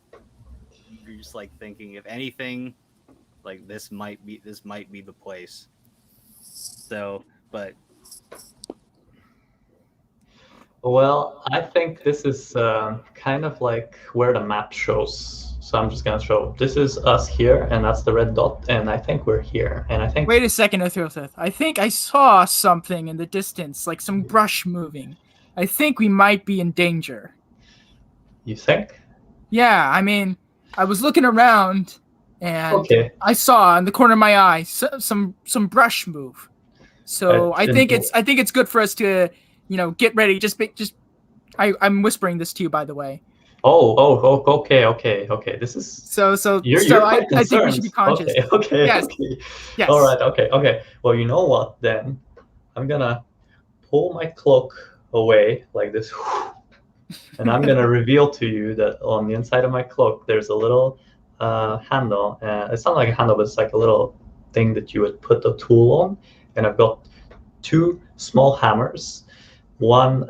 you're just like thinking, if anything, like this might be the place. So, but Well, I think this is kind of like where the map shows. So I'm just gonna show. This is us here, and that's the red dot, and I think we're here. And I think Wait a second, Othilthith. I think I saw something in the distance, like some brush moving. I think we might be in danger. you think? Yeah, I mean, I was looking around, and Okay. I saw in the corner of my eye some I I think didn't- it's good for us to, get ready. I'm whispering this to you, by the way. Okay. This is So you're quite I think we should be concerned. conscious. Okay. Yes. Yes. All right. Okay. Well, you know what? Then I'm gonna pull my cloak away like this, and I'm gonna reveal to you that on the inside of my cloak there's a little handle. It's not like a handle, but it's like a little thing that you would put a tool on. And I've got 2 small hammers. One,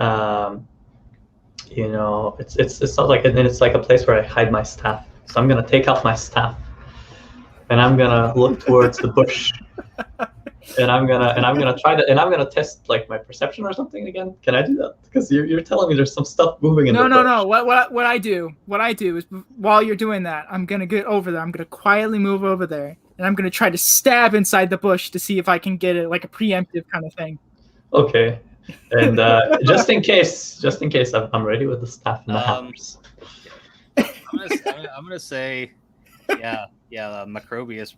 it's not like, and it's like a place where I hide my staff. So I'm gonna take out my staff, and I'm gonna look towards the bush, and I'm gonna try to, and I'm gonna test like my perception or something again. Can I do that? Because you're telling me there's some stuff moving in the bush. No. What I do is, while you're doing that, I'm gonna get over there. I'm gonna quietly move over there, and I'm gonna try to stab inside the bush to see if I can get it, like a preemptive kind of thing. Okay. And just in case, I'm ready with the staff and the hammers. I'm gonna say, Macrobius,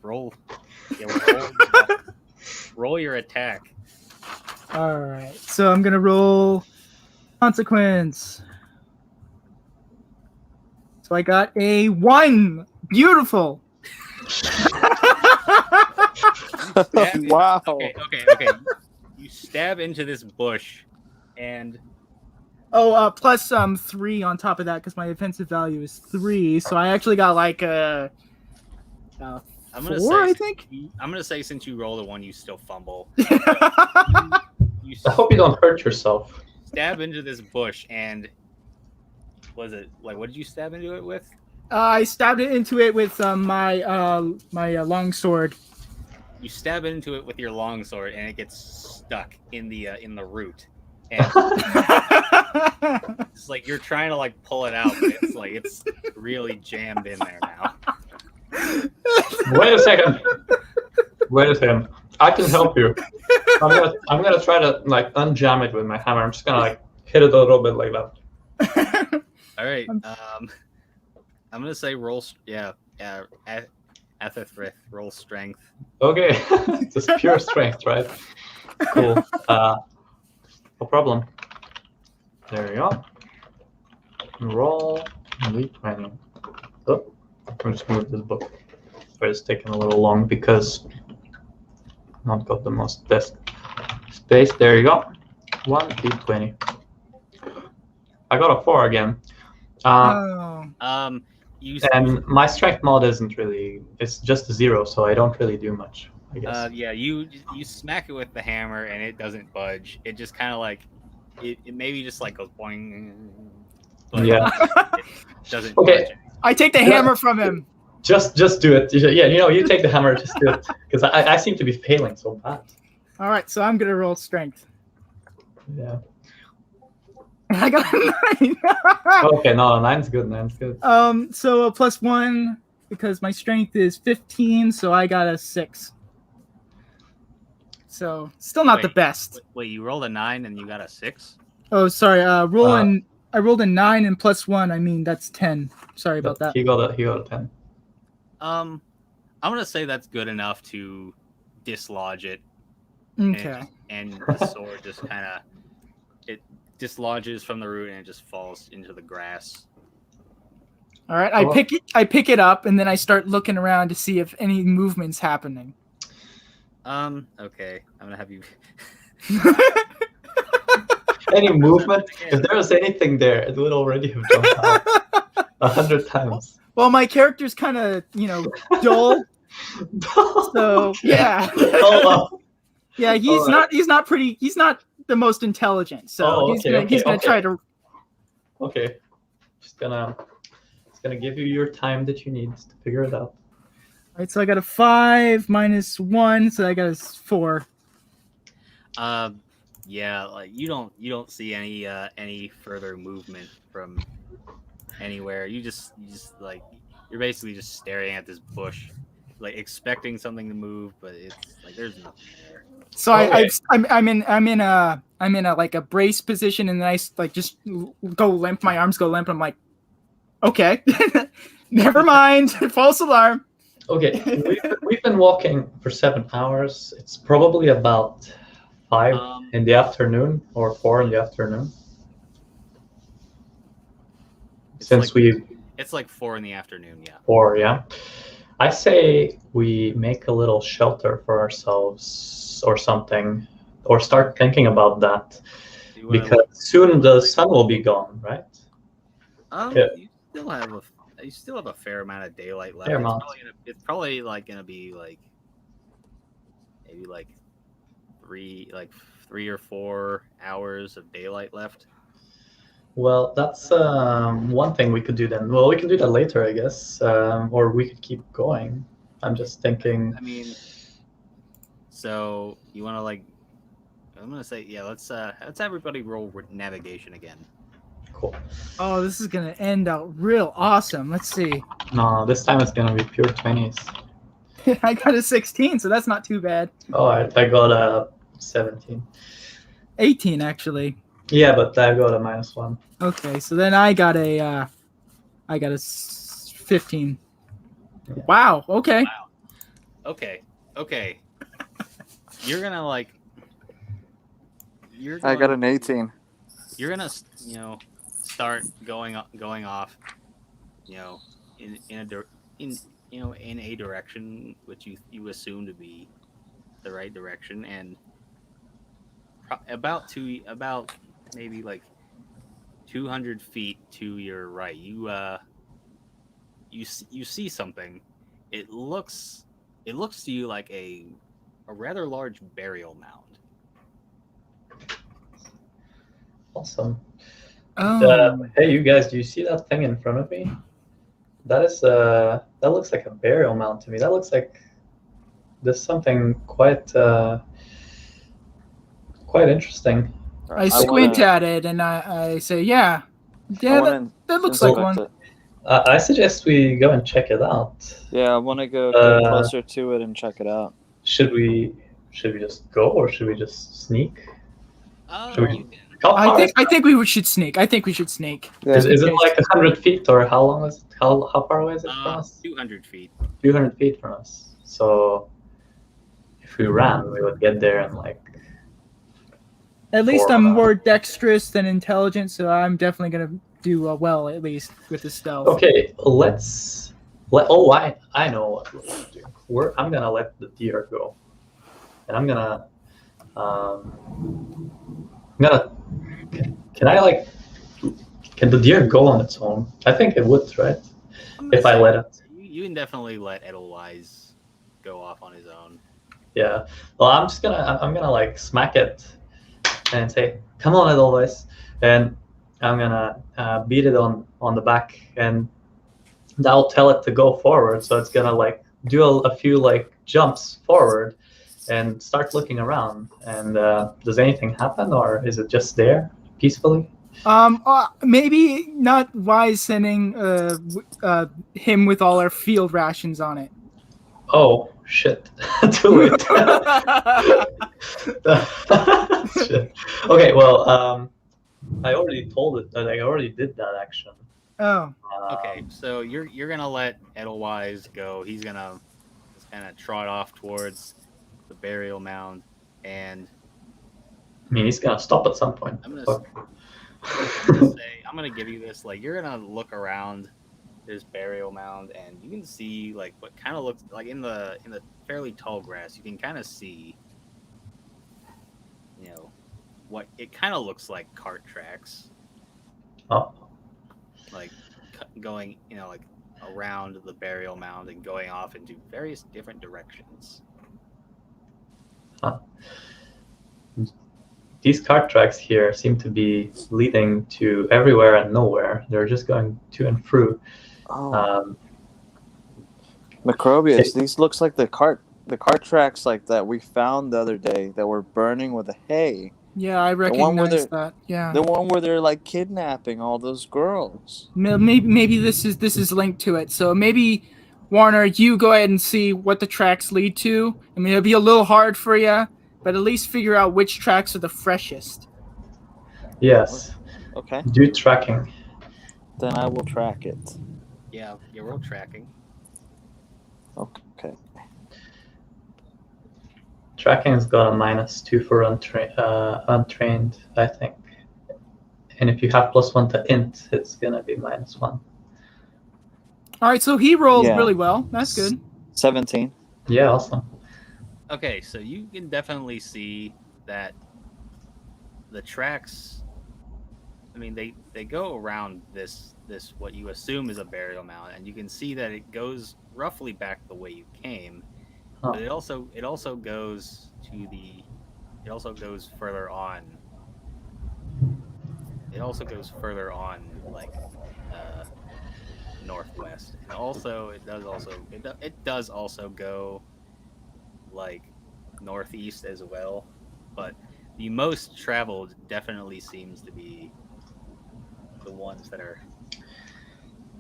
roll your attack. All right. So I'm gonna roll consequence. So I got a 1. Beautiful. Wow. Okay. You stab into this bush, and Oh, plus 3 on top of that because my offensive value is 3. So I actually got like a I'm 4, gonna say, I think. I'm gonna say since you rolled a 1, you still fumble. You I hope you don't hurt yourself. stab into this bush, and was it like what did you stab into it with? I stabbed it into it with my long sword. You stab into it with your longsword, and it gets stuck in the root. And it's like you're trying to like pull it out, but it's really jammed in there now. Wait a second. I can help you. I'm gonna try to like unjam it with my hammer. I'm just gonna like hit it a little bit like that. All right. I'm gonna say roll. Athethrith, roll strength. Okay, just pure strength, right? Cool. No problem. There you go. Roll d20. Oh, I'm just move this book. But it's taking a little long because not got the most desk space. There you go. 1d20. I got a 4 again. And my strength mod isn't really. It's just a 0, so I don't really do much. I guess. Yeah, you smack it with the hammer and it doesn't budge. It just kind of like it maybe just like goes boing. But Yeah. It doesn't. Okay. Budge. I take the hammer from him. Just do it. Yeah, you take the hammer. Just do it because I seem to be failing so bad. All right, so I'm gonna roll strength. Yeah. I got a 9. Okay, no, 9's good. 9's good. So a +1 because my strength is 15, so I got a 6. So still not the best. Wait, you rolled a 9 and you got a 6? Oh, sorry. I rolled a 9 and +1. I mean that's 10. Sorry about that. He got a 10. I'm gonna say that's good enough to dislodge it. Okay. And the sword just kind of dislodges from the root and it just falls into the grass. All right, I pick it up and then I start looking around to see if any movement's happening. Okay, I'm gonna have you. Any movement? If there was anything there, it would already have jumped out 100 times. Well, my character's kind of dull. So yeah. Yeah, he's not the most intelligent, so he's gonna try to. Okay, just gonna give you your time that you need to figure it out. All right, so I got a 5 minus 1, so I got a 4. Yeah, like you don't see any further movement from anywhere. You just like you're basically just staring at this bush, like expecting something to move, but it's like there's nothing there. So I'm in a like a brace position, and then I like just go limp. My arms go limp. I'm like, okay, never mind. False alarm. Okay, we've been walking for 7 hours. It's probably about 5 in the afternoon or 4 in the afternoon. It's like 4 in the afternoon. Yeah. 4, yeah. I say we make a little shelter for ourselves or something, or start thinking about that, because soon the sun will be gone, right? Yeah. You still have a fair amount of daylight left. It's probably like gonna be like maybe like 3 or 4 hours of daylight left. Well, that's one thing we could do then. Well, we can do that later, I guess, or we could keep going. I'm just thinking. I mean, so you want to like? I'm gonna say yeah. Let's everybody roll navigation again. Cool. Oh, this is gonna end out real awesome. Let's see. No, this time it's gonna be pure 20s. I got a 16, so that's not too bad. Oh, I got a 17. 18 actually. Yeah, but I got a -1. Okay, so then I got a 15. Yeah. Wow. Okay. Wow. Okay. You're gonna like. you're I got going an 18. you're gonna start going off, in a in a direction which you assume to be the right direction, and about maybe like 200 feet to your right, you see something. It looks to you like a rather large burial mound. Awesome. Oh, Hey, you guys, do you see that thing in front of me? That looks like a burial mound to me. That looks like there's something quite interesting. I squint at it and I say, yeah, that looks like one. It. I suggest we go and check it out. Yeah, I want to go closer to it and check it out. Should we just go, or should we just sneak? Should we? I think we should sneak. I think we should sneak. Yeah. Is it like 100 feet, or how long is it? How far away is it from us? 200 feet. 200 feet from us. So if we ran, we would get there in like. At least I'm more dexterous than intelligent, so I'm definitely gonna do well, at least with the stealth. Okay, I know what we're gonna do. I'm gonna let the deer go, and I'm gonna can the deer go on its own? I think it would, right? If I let it. You can definitely let Edelweiss go off on his own. Yeah. Well, I'm gonna like smack it and say, "Come on, Edelweiss," and I'm gonna beat it on the back, and that'll tell it to go forward. So it's gonna like do a few like jumps forward and start looking around. And does anything happen, or is it just there peacefully? Maybe not wise sending him with all our field rations on it. Oh shit! Do it. Shit. Okay, well, I already told it that I already did that action. Oh. Okay, so you're gonna let Edelweiss go. He's gonna just kind of trot off towards the burial mound, and I mean, he's gonna stop at some point. I'm gonna Fuck. I'm gonna give you this. Like, you're gonna look around this burial mound, and you can see like what kind of looks like in the fairly tall grass. You can kind of see, what it kind of looks like cart tracks. Oh. Like going, like around the burial mound and going off into various different directions. Huh. These cart tracks here seem to be leading to everywhere and nowhere. They're just going to and through. Oh. Macrobius, these looks like the cart tracks like that we found the other day that were burning with the hay. Yeah, I recognize that. Yeah. The one where they're like kidnapping all those girls. Maybe this is linked to it. So maybe, Warner, you go ahead and see what the tracks lead to. I mean, it'll be a little hard for you, but at least figure out which tracks are the freshest. Yes. Okay. Do tracking. Then I will track it. Yeah, road tracking. Okay. Tracking's got a -2 for untrained, I think. And if you have +1 to int, it's gonna be -1. All right, so he rolled really well. That's good. 17. Yeah, awesome. Okay, so you can definitely see that the tracks, I mean, they go around this what you assume is a burial mound, and you can see that it goes roughly back the way you came, but it also goes further on. It also goes further on, like northwest, and also it does also go like northeast as well, but the most traveled definitely seems to be the ones that are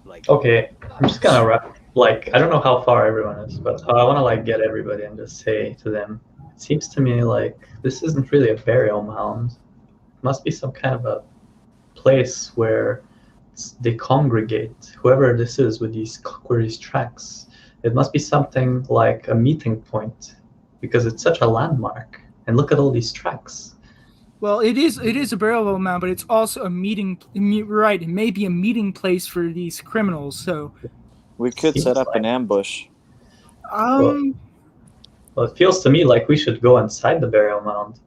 like. Okay, I'm just gonna wrap. Like, I don't know how far everyone is, but I want to like get everybody and just say to them, it seems to me like this isn't really a burial mound. It must be some kind of a place where they congregate. Whoever this is with these tracks, it must be something like a meeting point, because it's such a landmark. And look at all these tracks. Well, it is a burial mound, but it's also a meeting. Right, it may be a meeting place for these criminals. So, We could Seems set up like- an ambush. Well, it feels to me like we should go inside the burial mound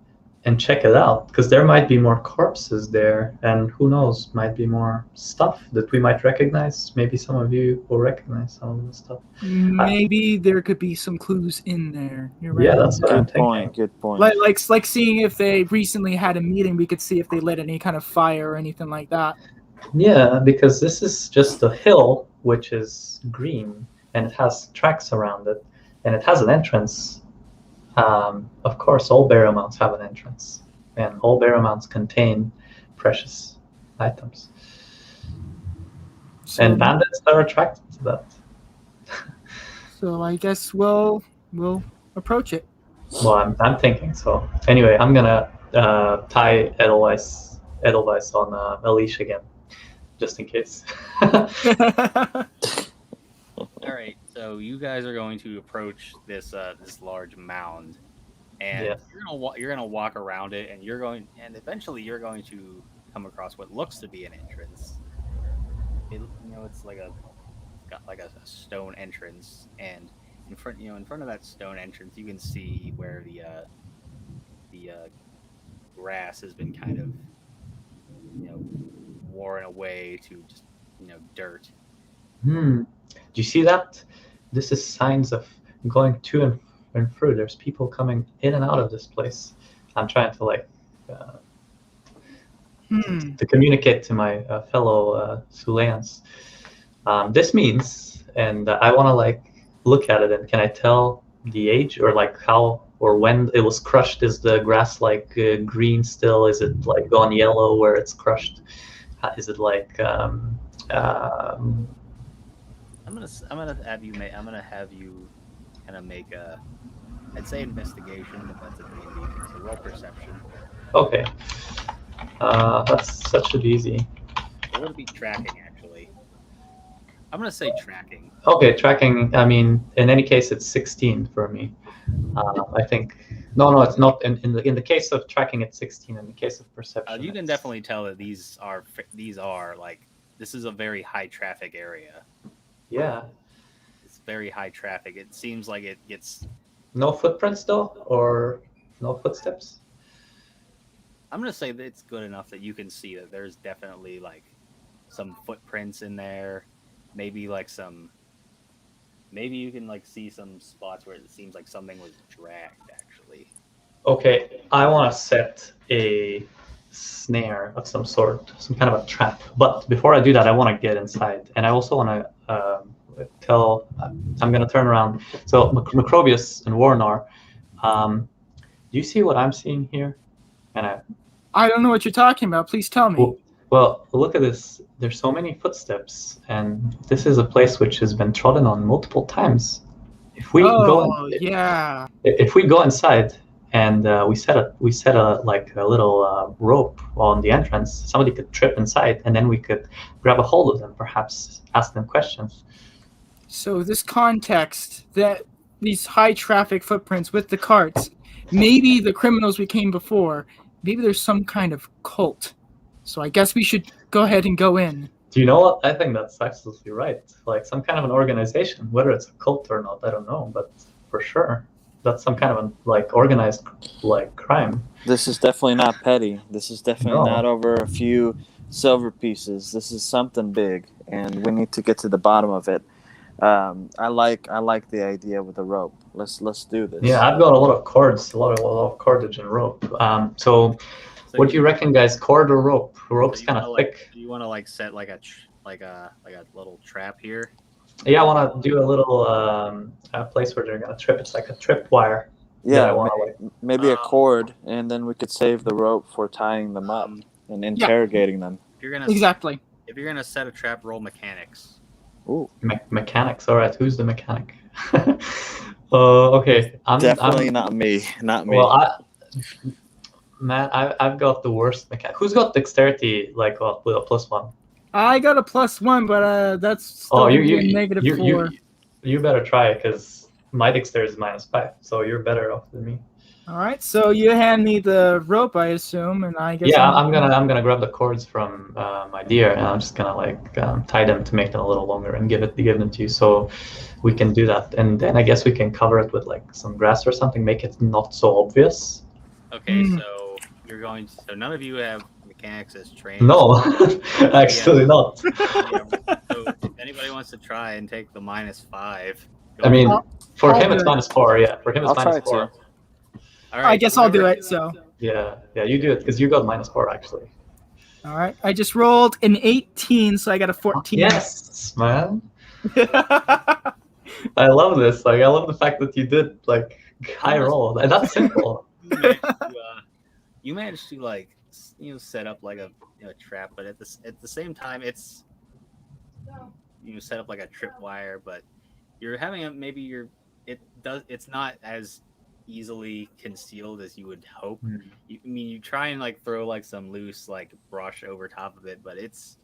and check it out, because there might be more corpses there, and who knows, might be more stuff that we might recognize. Maybe some of you will recognize some of the stuff. maybe there could be some clues in there. You're right. Yeah, that's what I'm Good thinking. point. Good point. Like seeing if they recently had a meeting. We could see if they lit any kind of fire or anything like that. Yeah, because this is just a hill which is green and it has tracks around it and it has an entrance. Of course, all burial mounds have an entrance, and all burial mounds contain precious items. So, And bandits are attracted to that. so I guess we'll approach it. Well, I'm thinking so. Anyway, I'm gonna tie Edelweiss on a leash again, just in case. All right, so you guys are going to approach this this large mound, and Yes. you're gonna walk around it, and eventually you're going to come across what looks to be an entrance. It's got like a stone entrance, and in front of that stone entrance, you can see where the grass has been kind of worn away to just dirt. Do you see that? This is signs of going to and through. There's people coming in and out of this place. I'm trying to to communicate to my fellow Suleans. This means, and I want to look at it, and can I tell the age or how or when it was crushed? Is the grass green still? Is it gone yellow where it's crushed? Is it I'm gonna have you kind of make I'd say investigation, but that's a D&D. So roll perception. Okay. That should be easy. It would be tracking, actually. I'm gonna say tracking. Okay, tracking. I mean, in any case, it's 16 for me. I think. No, it's not. In the case of tracking, it's 16. In the case of perception, You can definitely tell that these are this is a very high traffic area. Yeah. It's very high traffic. It seems like it gets. No footprints though, or no footsteps. I'm gonna say that it's good enough that you can see that there's definitely some footprints in there. Maybe maybe you can see some spots where it seems like something was dragged actually. Okay, I want to set a snare of some sort, some kind of a trap. But before I do that, I want to get inside, and I also want to tell. I'm going to turn around. So Macrobius and Warnar, do you see what I'm seeing here? And I don't know what you're talking about. Please tell me. Well, look at this. There's so many footsteps, and this is a place which has been trodden on multiple times. If we if we go inside and we set a little rope on the entrance, somebody could trip inside, and then we could grab a hold of them, perhaps ask them questions. So this context, that these high traffic footprints with the carts, maybe the criminals we came before, maybe there's some kind of cult. So I guess we should go ahead and go in. Do you know what? I think that's absolutely right. Some kind of an organization, whether it's a cult or not, I don't know, but for sure, that's some kind of organized crime. This is definitely not petty. This is definitely not over a few silver pieces. This is something big, and we need to get to the bottom of it. I like the idea with the rope. Let's do this. Yeah, I've got a lot of cords, a lot of cordage and rope. So what do you reckon, guys? Cord or rope? Rope's kind of thick. Do you want to set a little trap here? Yeah, I want to do a little a place where they're gonna trip. It's like a trip wire. Yeah, maybe a cord, and then we could save the rope for tying them up and interrogating them. If you're gonna set a trap, roll mechanics. Ooh, mechanics. All right, who's the mechanic? Okay, definitely not me. Not me. Well, I've got the worst mechanic. Who's got dexterity with a +1? I got a +1, but that's still a -4. You better try it, because my dexterity is -5, so you're better off than me. All right, so you hand me the rope, I assume, and I guess Yeah, I'm gonna grab the cords from my deer, and I'm just gonna like tie them to make them a little longer and give them to you, so we can do that. And then I guess we can cover it with like some grass or something, make it not so obvious. Okay, Hmm. so you're going. So none of you have mechanics as trained. No, actually not. Yeah, so if anybody wants to try and take the -5, go I mean, for it. for I'll him do it's it. -4. Yeah, for him it's I'll try it -4. too. All I right, guess I'll do whoever- it. So, Yeah, you do it because you got -4 actually. all right, I just rolled an 18, so I got a 14. Yes, man. I love this. Like, I love the fact that you did like high roll. That's simple. You managed to like set up like a trap, but at the same time it's set up like a tripwire, but you're having it's not as easily concealed as you would hope. You try and like throw like some loose like brush over top of it, but it's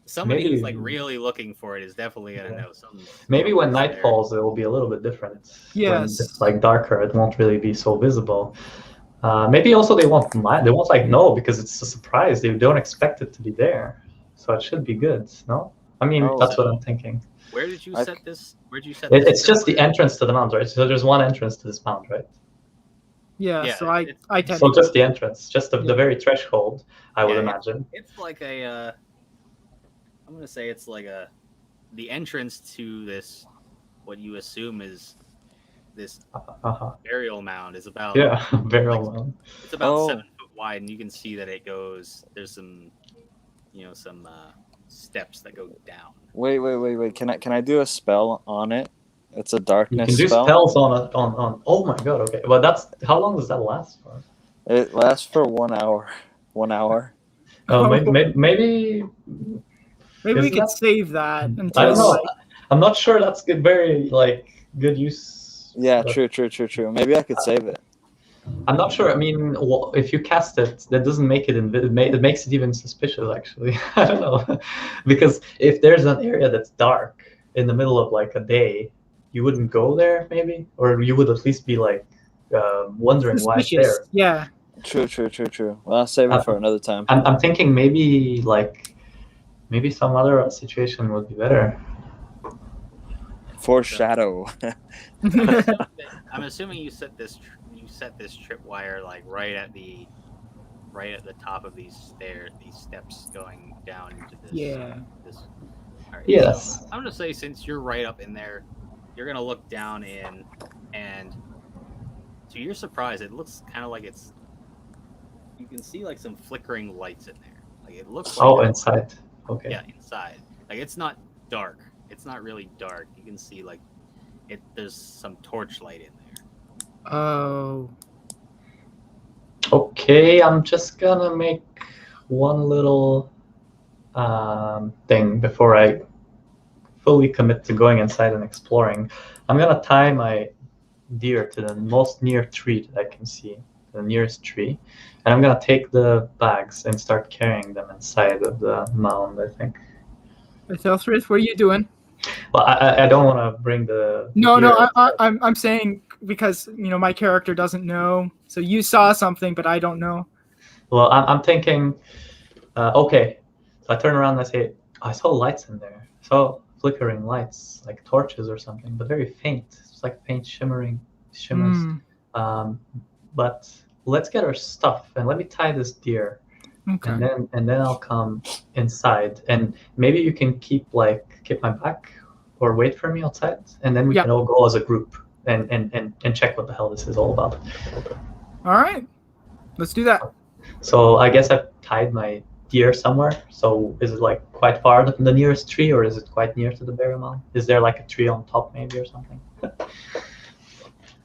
somebody who's like really looking for it is definitely gonna know something. Maybe when night falls, it will be a little bit different. Yes. When it's like darker, it won't really be so visible. Maybe also they won't like know because it's a surprise. They don't expect it to be there, so it should be good. No, I mean that's what I'm thinking. Where did you set this? Where'd you set It's just the entrance to the mound, right? So there's one entrance to this mound, right? Yeah, so I So just the entrance, just the very threshold, I would imagine. It's like a I'm gonna say it's like the entrance to this, what you assume is this burial mound is about burial mound. It's about 7 foot wide, and you can see that it goes. There's some, some steps that go down. Wait. Can I do a spell on it? It's a darkness You can do spell. spells on. Oh my god! Okay, well how long does that last for? It lasts for 1 hour. 1 hour. Oh, maybe. Maybe we could save that until. I don't know. I'm not sure that's good. Very good use. Yeah, true. Maybe I could save it. I'm not sure. I mean, if you cast it, that doesn't make it it makes it even suspicious. Actually, I don't know, because if there's an area that's dark in the middle of like a day, you wouldn't go there, maybe, or you would at least be like wondering why it's there. Yeah. True. Well, I'll save it for another time. I'm thinking maybe some other situation would be better. Foreshadow. I'm assuming you set this tripwire like right at the top of these steps going down into this. Yeah. All right, yes. So I'm gonna say since you're right up in there, you're gonna look down in, and to your surprise, it looks kind of like you can see like some flickering lights in there. Like it looks like inside. Okay. Yeah, inside. Like it's not dark. It's not really dark. You can see like there's some torchlight in there. Oh. Okay, I'm just gonna make one little thing before I fully commit to going inside and exploring. I'm gonna tie my deer to the most near tree that I can see, the nearest tree, and I'm gonna take the bags and start carrying them inside of the mound, I think. Ethelthryth, what are you doing? Well, I don't want to bring the. No, I'm saying because my character doesn't know. So you saw something, but I don't know. Well, I'm thinking. Okay, so I turn around and I say, I saw lights in there. I saw flickering lights, like torches or something, but very faint. It's like faint shimmers. But let's get our stuff and let me tie this deer. Okay. And then I'll come inside, and maybe you can keep my back or wait for me outside, and then we can all go as a group and check what the hell this is all about. All right, let's do that. So I guess I've tied my deer somewhere. So is it like quite far to the nearest tree, or is it quite near to the burial mound? Is there like a tree on top maybe or something?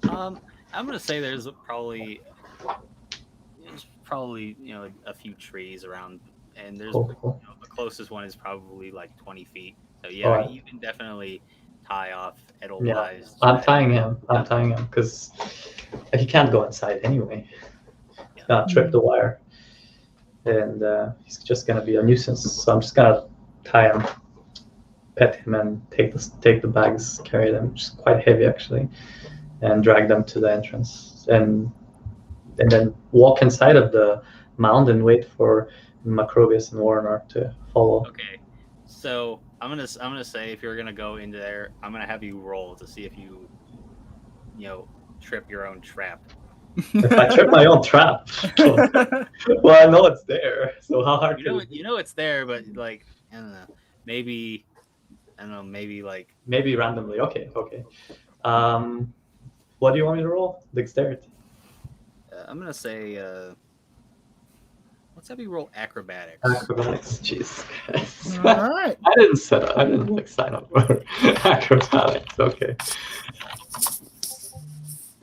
I'm gonna say there's probably a few trees around, and there's cool. The closest one is probably like 20 feet. So yeah, you can definitely tie off Edelweiss. I'm tying him because he can't go inside anyway. He's gonna trip the wire, and he's just gonna be a nuisance. So I'm just gonna tie him, pet him, and take the bags, carry them, which is quite heavy actually, and drag them to the entrance. And and then walk inside of the mound and wait for Macrobius and Warner to follow. Okay, so I'm gonna say if you're gonna go into there, I'm gonna have you roll to see if you trip your own trap. If I trip my own trap, well, I know it's there. So how hard? You know it's there, but like I don't know, maybe like maybe randomly. Okay. What do you want me to roll? Dexterity. I'm gonna say let's have you roll acrobatics. Acrobatics. Jeez. All right. I didn't sign up for acrobatics. Okay.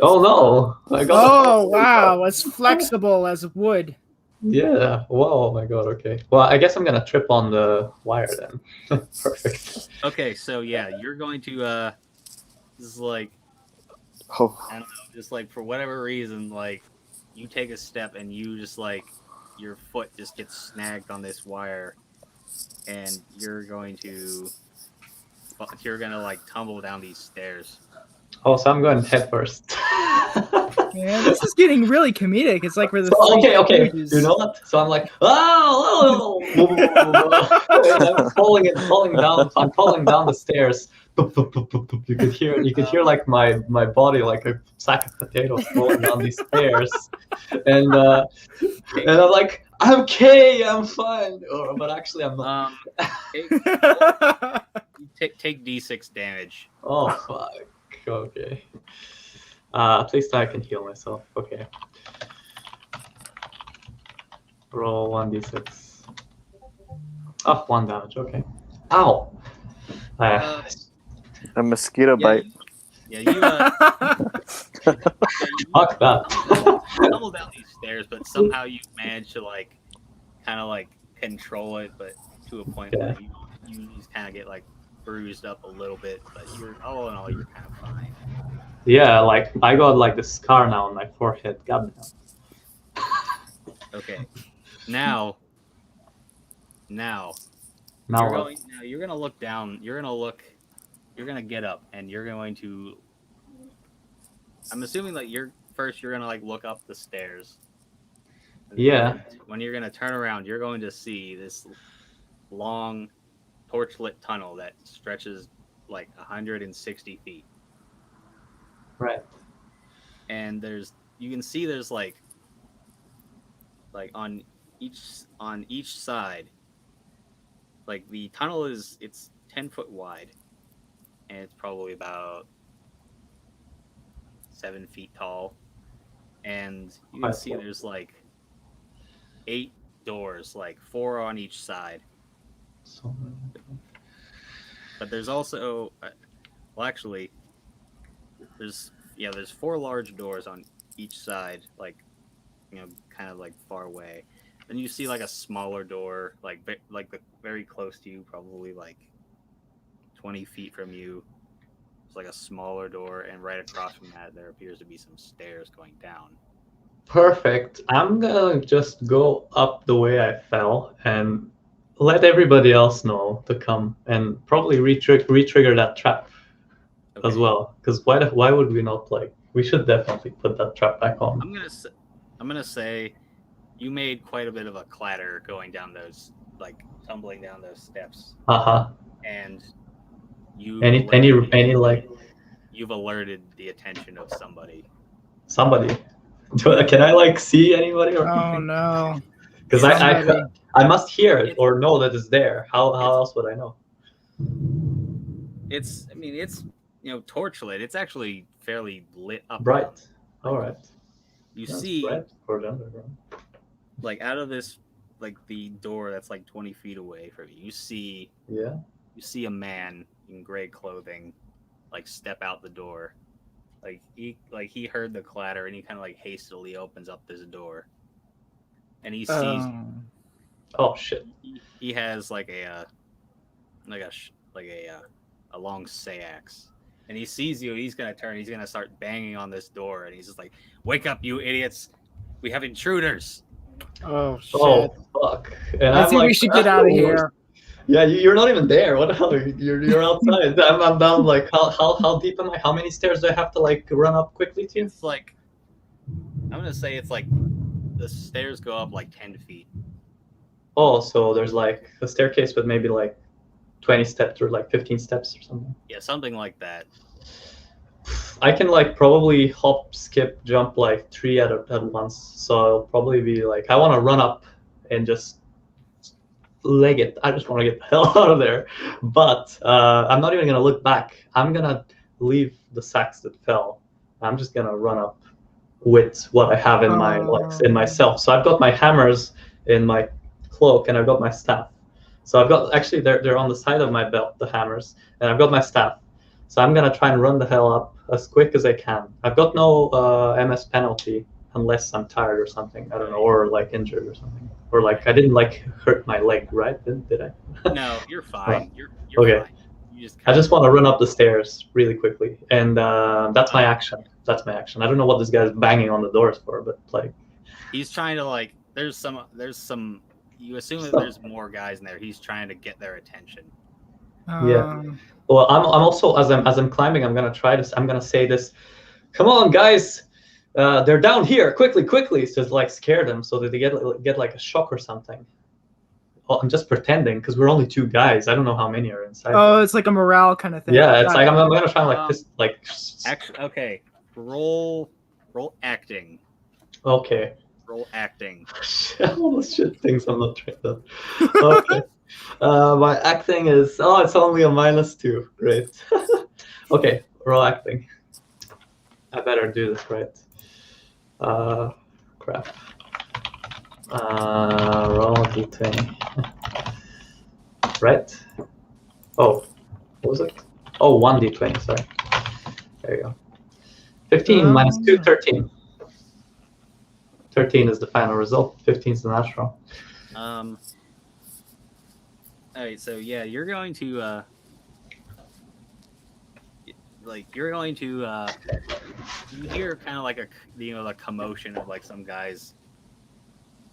Oh no! I got. Oh wow, as flexible as wood. Yeah. Wow. Oh my god. Okay. Well, I guess I'm gonna trip on the wire then. Perfect. Okay, so yeah, you're going to this is like Oh, I don't know, just like for whatever reason, like you take a step and you just like your foot just gets snagged on this wire, and you're gonna like tumble down these stairs. Oh, so I'm going head first. Yeah, this is getting really comedic. It's like we're the So, Three okay. Stooges. You know what? So I'm like, oh, I'm falling down. I'm falling down the stairs. You could hear like my body like a sack of potatoes falling down these stairs, and I'm like, I'm okay, I'm fine. But actually, I'm not. Take D6 damage. Oh fuck. Okay. At least I can heal myself. Okay. Roll 1d6. Oh, 1 damage. Okay. Ow. a mosquito bite. Yeah, you Fuck that. tumble down these stairs, but somehow you manage to like kind of like control it, but to a point where you just kind of get like bruised up a little bit, but you're all in all you're kind of fine. Yeah, like I got like the scar now on my forehead. Goddamn. Okay. Now you're gonna look down. You're gonna get up, and you're going to. I'm assuming that you're gonna like look up the stairs. Yeah. When you're gonna turn around, you're going to see this long, torchlit tunnel that stretches like 160 feet. Right. And you can see there's like on each side, like the tunnel it's 10 foot wide, and it's probably about 7 feet tall, and you can see there's like 8 doors, like 4 on each side. But there's also there's 4 large doors on each side, like kind of like far away. Then you see like a smaller door, very close to you, probably like 20 feet from you. It's like a smaller door, and right across from that, there appears to be some stairs going down. Perfect. I'm gonna just go up the way I fell and let everybody else know to come and probably re-trigger that trap as well. Because why would we not we should definitely put that trap back on. I'm gonna say you made quite a bit of a clatter going down those, like tumbling down those steps. And you've alerted the attention of somebody. Somebody. Can I see anybody? Oh no. Because I must hear it or know that it's there. How else would I know? It's torchlit. It's actually fairly lit up. Bright. All right. You see, like out of this, like the door that's like 20 feet away from you, you see a man in gray clothing, like step out the door. He heard the clatter, and he kind of like hastily opens up this door, and he sees. Oh shit! He has like a long sayax, and he sees you. He's gonna turn. He's gonna start banging on this door, and he's just like, "Wake up, you idiots! We have intruders!" Oh shit! Oh fuck! And I think we should get out of here. Yeah, you're not even there. What the hell? You're outside. I'm down. Like how deep am I? How many stairs do I have to run up quickly to? It's like I'm gonna say it's like the stairs go up like 10 feet. Oh, so there's like a staircase with maybe like 20 steps or like 15 steps or something. Yeah, something like that. I can like probably hop, skip, jump like 3 at once. So I'll probably be like, I want to run up and just leg it. I just want to get the hell out of there. But I'm not even gonna look back. I'm gonna leave the sacks that fell. I'm just gonna run up with what I have in my in myself. So I've got my hammers in my cloak, and I've got my staff. So I've got actually they're on the side of my belt, the hammers, and I've got my staff. So I'm gonna try and run the hell up as quick as I can. I've got no MS penalty unless I'm tired or something. I don't know, or like injured or something, or like I didn't like hurt my leg, right? Did I? No, you're fine. You're Okay. fine. You just I just want to run up the stairs really quickly, and that's my action. That's my action. I don't know what this guy's banging on the doors for, but like he's trying to like there's some you assume that Stuff. there's more guys in there. He's trying to get their attention. Yeah. Well, I'm also as I'm climbing, I'm gonna try this. I'm gonna say this. Come on, guys! They're down here! Quickly! So like scare them so that they get like a shock or something. Oh, I'm just pretending because we're only 2 guys. I don't know how many are inside. Oh, it's like a morale kind of thing. Yeah, it's Got like it. I'm gonna try and like this like. Actually, okay. Roll acting. Okay. Roll acting. All the shit things I'm not trained on. Okay. My acting is it's only a -2. Great. Okay, roll acting. I better do this right. Crap. Roll d20. Right? Oh, what was it? Oh, 1d20, sorry. There you go. 15 minus 2, 13. 13 is the final result. 15 is the natural. All right, so yeah, you're going to you hear kind of like a commotion of like some guys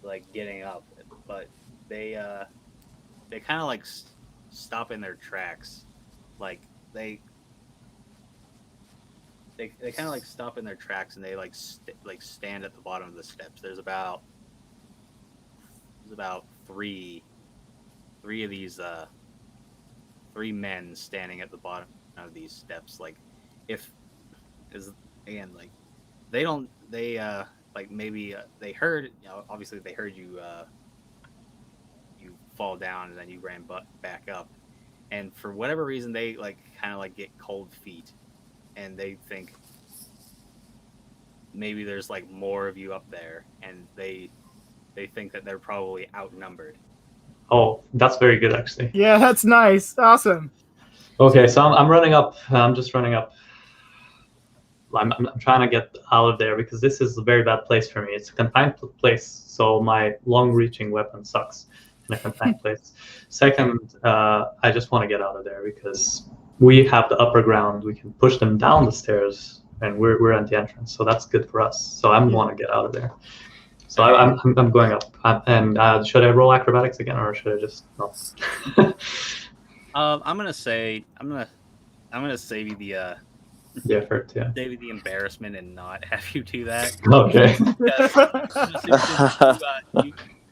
like getting up, but they kind of like stop in their tracks, like they kind of like stop in their tracks, and they like stand at the bottom of the steps. There's about 3 of these 3 men standing at the bottom of these steps. Like like maybe they heard, obviously they heard you you fall down, and then you ran back up, and for whatever reason they like kind of like get cold feet, and they think maybe there's like more of you up there, and they think that they're probably outnumbered. Oh, that's very good, actually. Yeah, that's nice. Awesome. Okay, so I'm running up. I'm just running up. I'm trying to get out of there because this is a very bad place for me. It's a confined place, so my long-reaching weapon sucks in a confined place. Second, I just want to get out of there because we have the upper ground. We can push them down the stairs, and we're at the entrance, so that's good for us. So I want to get out of there. So I'm going up. And should I roll acrobatics again, or should I just no? I'm gonna save you the effort. Yeah. save you the embarrassment and not have you do that. Okay.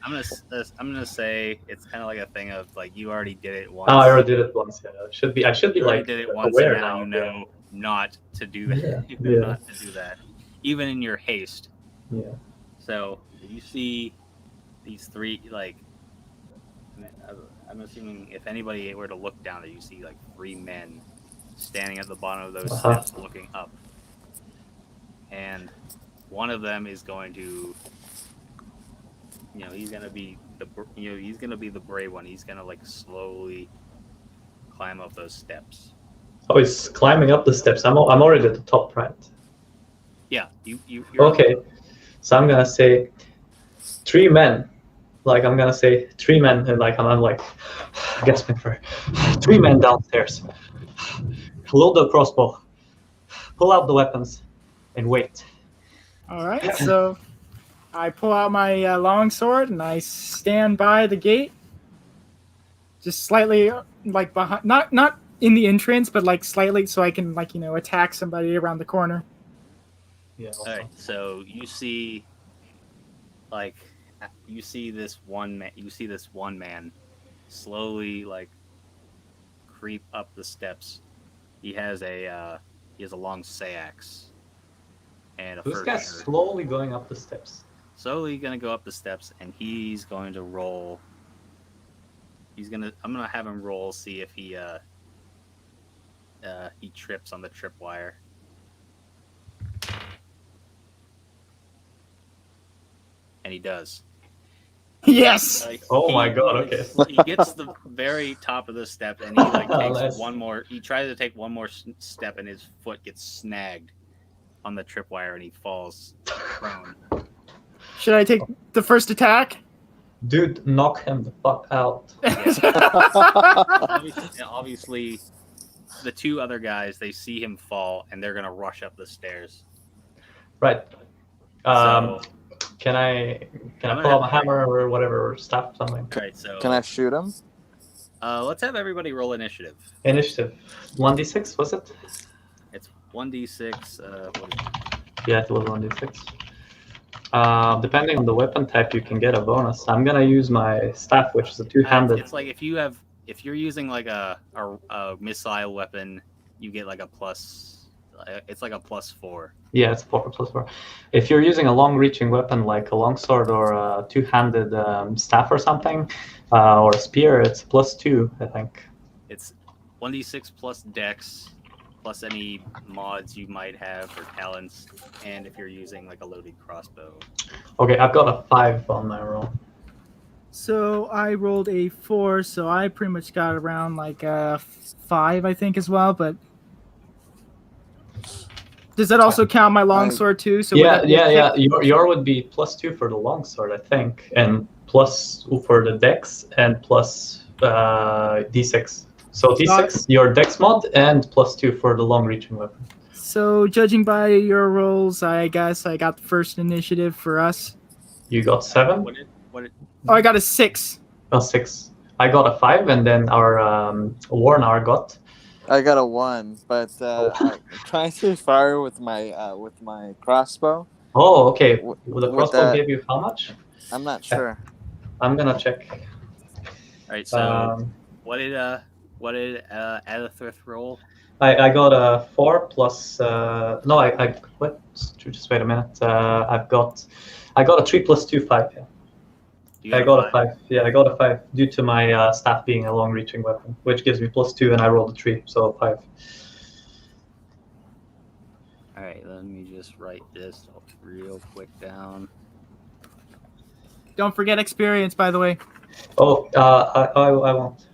I'm gonna say it's kind of like a thing of like you already did it once. Oh, I already did it once. Yeah, I should be You already like did it once, aware and now now. you know not to do that. Yeah, You know yeah. not to do that, even in your haste. Yeah. So you see these 3 like. I'm assuming if anybody were to look down there, you see like 3 men standing at the bottom of those steps, looking up, and one of them is going to, he's gonna be the brave one. He's gonna like slowly climb up those steps. Oh, he's climbing up the steps. I'm already at the top, right? Yeah, you're Okay, so I'm gonna say 3 men. Like I'm gonna say 3 men, and like I'm like gasping for 3 men downstairs. Load the crossbow, pull out the weapons, and wait. All right, so I pull out my long sword and I stand by the gate, just slightly like behind, not in the entrance, but like slightly, so I can attack somebody around the corner. Yeah. All right, so you see, this one man. You see this one man slowly creep up the steps. He has a long seax and a This fur guy's shirt. slowly going up the steps. Slowly gonna go up the steps, and he's going to roll. I'm gonna have him roll, see if he trips on the tripwire. And he does. Yes. Oh my God, okay. He gets the very top of the step, and he takes Nice. one more. He tries to take one more step, and his foot gets snagged on the tripwire, and he falls prone. Should I take the first attack? Dude, knock him the fuck out. Obviously, the two other guys, they see him fall, and they're gonna rush up the stairs. Right. So, Can I I'm pull gonna out my hammer or whatever, or staff, something? right. So, Can I shoot him? let's have everybody roll initiative. Initiative. 1d6, was it? It's 1d6. What is it? Yeah, it was 1d6. Depending on the weapon type, you can get a bonus. I'm gonna use my staff, which is a two-handed. It's like if you're using like a missile weapon, you get like a plus. It's like a +4. Yeah, it's +4. If you're using a long-reaching weapon like a longsword or a two-handed staff or something, or a spear, it's +2, I think. It's 1d6 plus dex, plus any mods you might have or talents, and if you're using like a loaded crossbow. Okay, I've got a 5 on my roll. So I rolled a 4, so I pretty much got around like a 5, I think, as well. But does that also count my longsword too? So Yeah. Your would be +2 for the longsword, I think, and plus for the dex, and plus d6. So d6, your dex mod, and +2 for the long-reaching weapon. So judging by your rolls, I guess I got the first initiative for us. You got 7? Oh, I got a 6. Oh, 6. I got a 5, and then our Warnar got. I got a 1, but I'm trying to fire with my crossbow. Oh, okay. The With crossbow that- gave you how much? I'm not sure. I'm gonna check. All right. So what did Alethrith roll? I got a 4 plus. No, I what? Just wait a minute. I got a 3 plus 2, 5. Yeah. I got a 5. Yeah, I got a 5 due to my staff being a long-reaching weapon, which gives me +2, and I rolled a 3, so 5. All right. Let me just write this real quick down. Don't forget experience, by the way. Oh, I won't.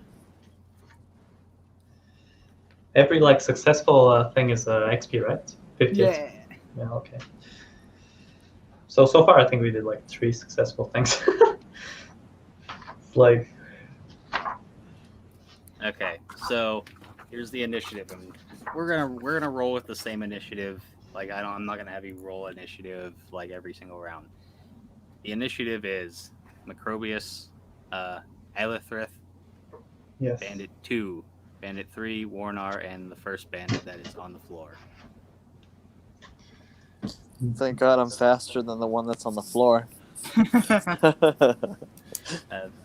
Every successful thing is XP, right? 50. Yeah. Yeah. Okay. So far, I think we did 3 successful things. Okay. So here's the initiative, and we're gonna roll with the same initiative. I'm not gonna have you roll initiative every single round. The initiative is Macrobius, Alethrith, Yes. Bandit 2, Bandit 3, Warnar, and the first bandit that is on the floor. Thank God I'm faster than the one that's on the floor.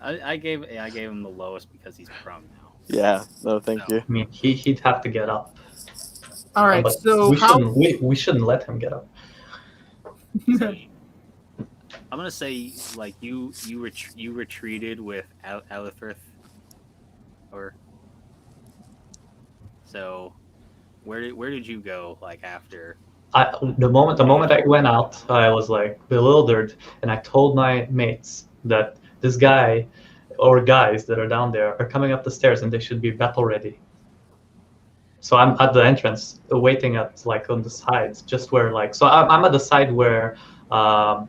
I gave him the lowest because he's prone now. Yeah, no, thank you. I mean, he'd have to get up. All right. But So we shouldn't let him get up. So, I'm gonna say you retreated with Alethrith, or so. Where did you go after? The moment I went out, I was bewildered, and I told my mates that this guy or guys that are down there are coming up the stairs, and they should be battle ready. So I'm at the entrance, waiting at on the sides, just where So I'm at the side where. I'm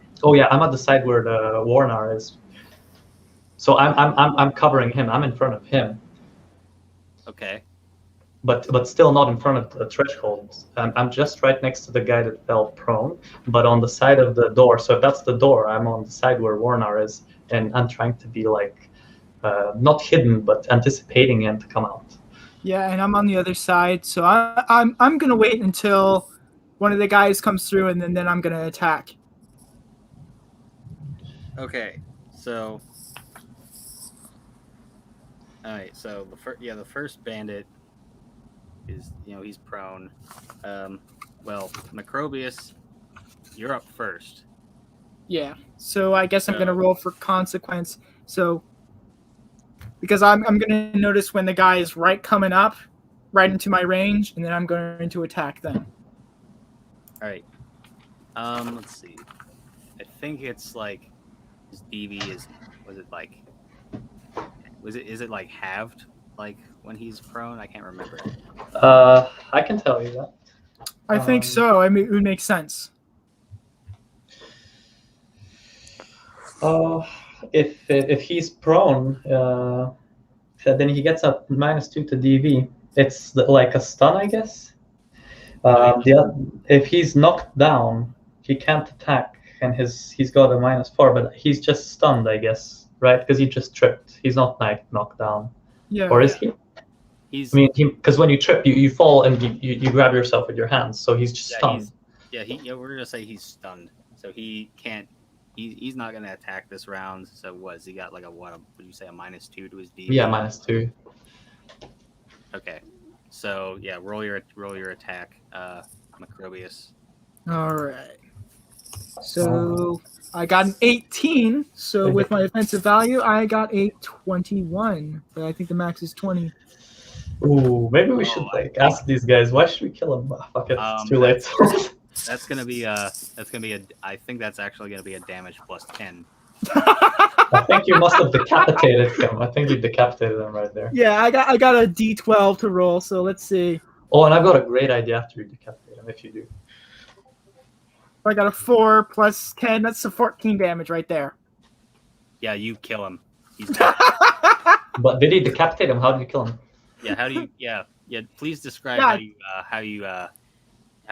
at the side where the Warnar is. So I'm covering him. I'm in front of him. Okay. But still not in front of the threshold. I'm just right next to the guy that fell prone, but on the side of the door. So if that's the door, I'm on the side where Warnar is, and I'm trying to be not hidden, but anticipating him to come out. yeah, and I'm on the other side, so I'm gonna wait until one of the guys comes through, and then I'm gonna attack. Okay, so all right, so the first bandit is he's prone. Well, Macrobius, you're up first. Yeah. So I guess I'm gonna So- roll for consequence. So because I'm gonna notice when the guy is coming up, right into my range, and then I'm going to attack them. All right. Let's see. I think it's like his DV is is it like halved like when he's prone? I can't remember. I can tell you that. I think so. I mean, it would make sense. If he's prone, then he gets a -2 to DV. It's like a stun, I guess. If he's knocked down, he can't attack, and he's got a -4, but he's just stunned, I guess, right? Because he just tripped. He's not knocked down, Yeah. or is he? He's I mean, because when you trip, you fall and you grab yourself with your hands, so he's just stunned. we're gonna say he's stunned, so he can't. He's not gonna attack this round. So he got like would you say a -2 to his DV? Yeah, -2. Okay, so yeah, roll your attack, Macrobius. All right. So I got an 18. So with my offensive value, I got a 21. But I think the max is 20. Ooh, maybe we should ask these guys, why should we kill him? Fuck it, it's too late. That's gonna be I think that's actually gonna be a damage plus 10. I think you must have decapitated him. I think you decapitated him right there. Yeah, I got a D12 to roll. So let's see. Oh, and I've got a great idea after you decapitate him, if you do. I got a 4 plus 10. That's a 14 damage right there. Yeah, you kill him. He's dead. But did he decapitate him? How did you kill him? Yeah, how do you? Yeah. Please describe how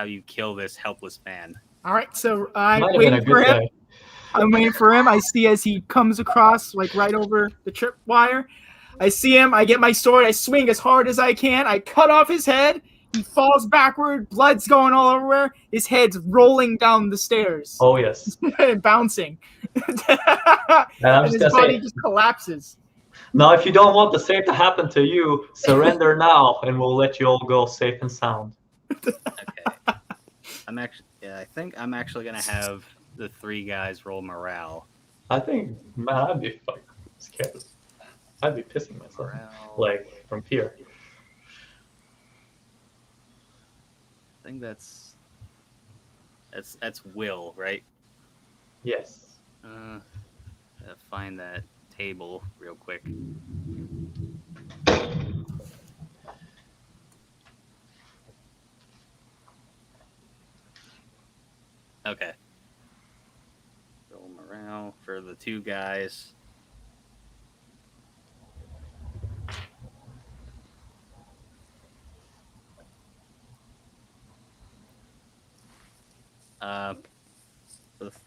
you kill this helpless man. All right, so I'm Might have been a waiting for good him. guy. I'm waiting for him. I see as he comes across, like right over the trip wire. I see him. I get my sword. I swing as hard as I can. I cut off his head. He falls backward. Blood's going all everywhere. His head's rolling down the stairs. Oh, yes. Bouncing. And I'm and just his going to body say, just collapses. now, if you don't want the same to happen to you, surrender now, and we'll let you all go safe and sound. Okay. I think I'm actually gonna have the 3 guys roll morale. I think, man, I'd be fucking scared. I'd be pissing myself, Morale. like, from fear. I think that's will, right? Yes. Gotta find that table real quick. Okay. Roll morale for the 2 guys.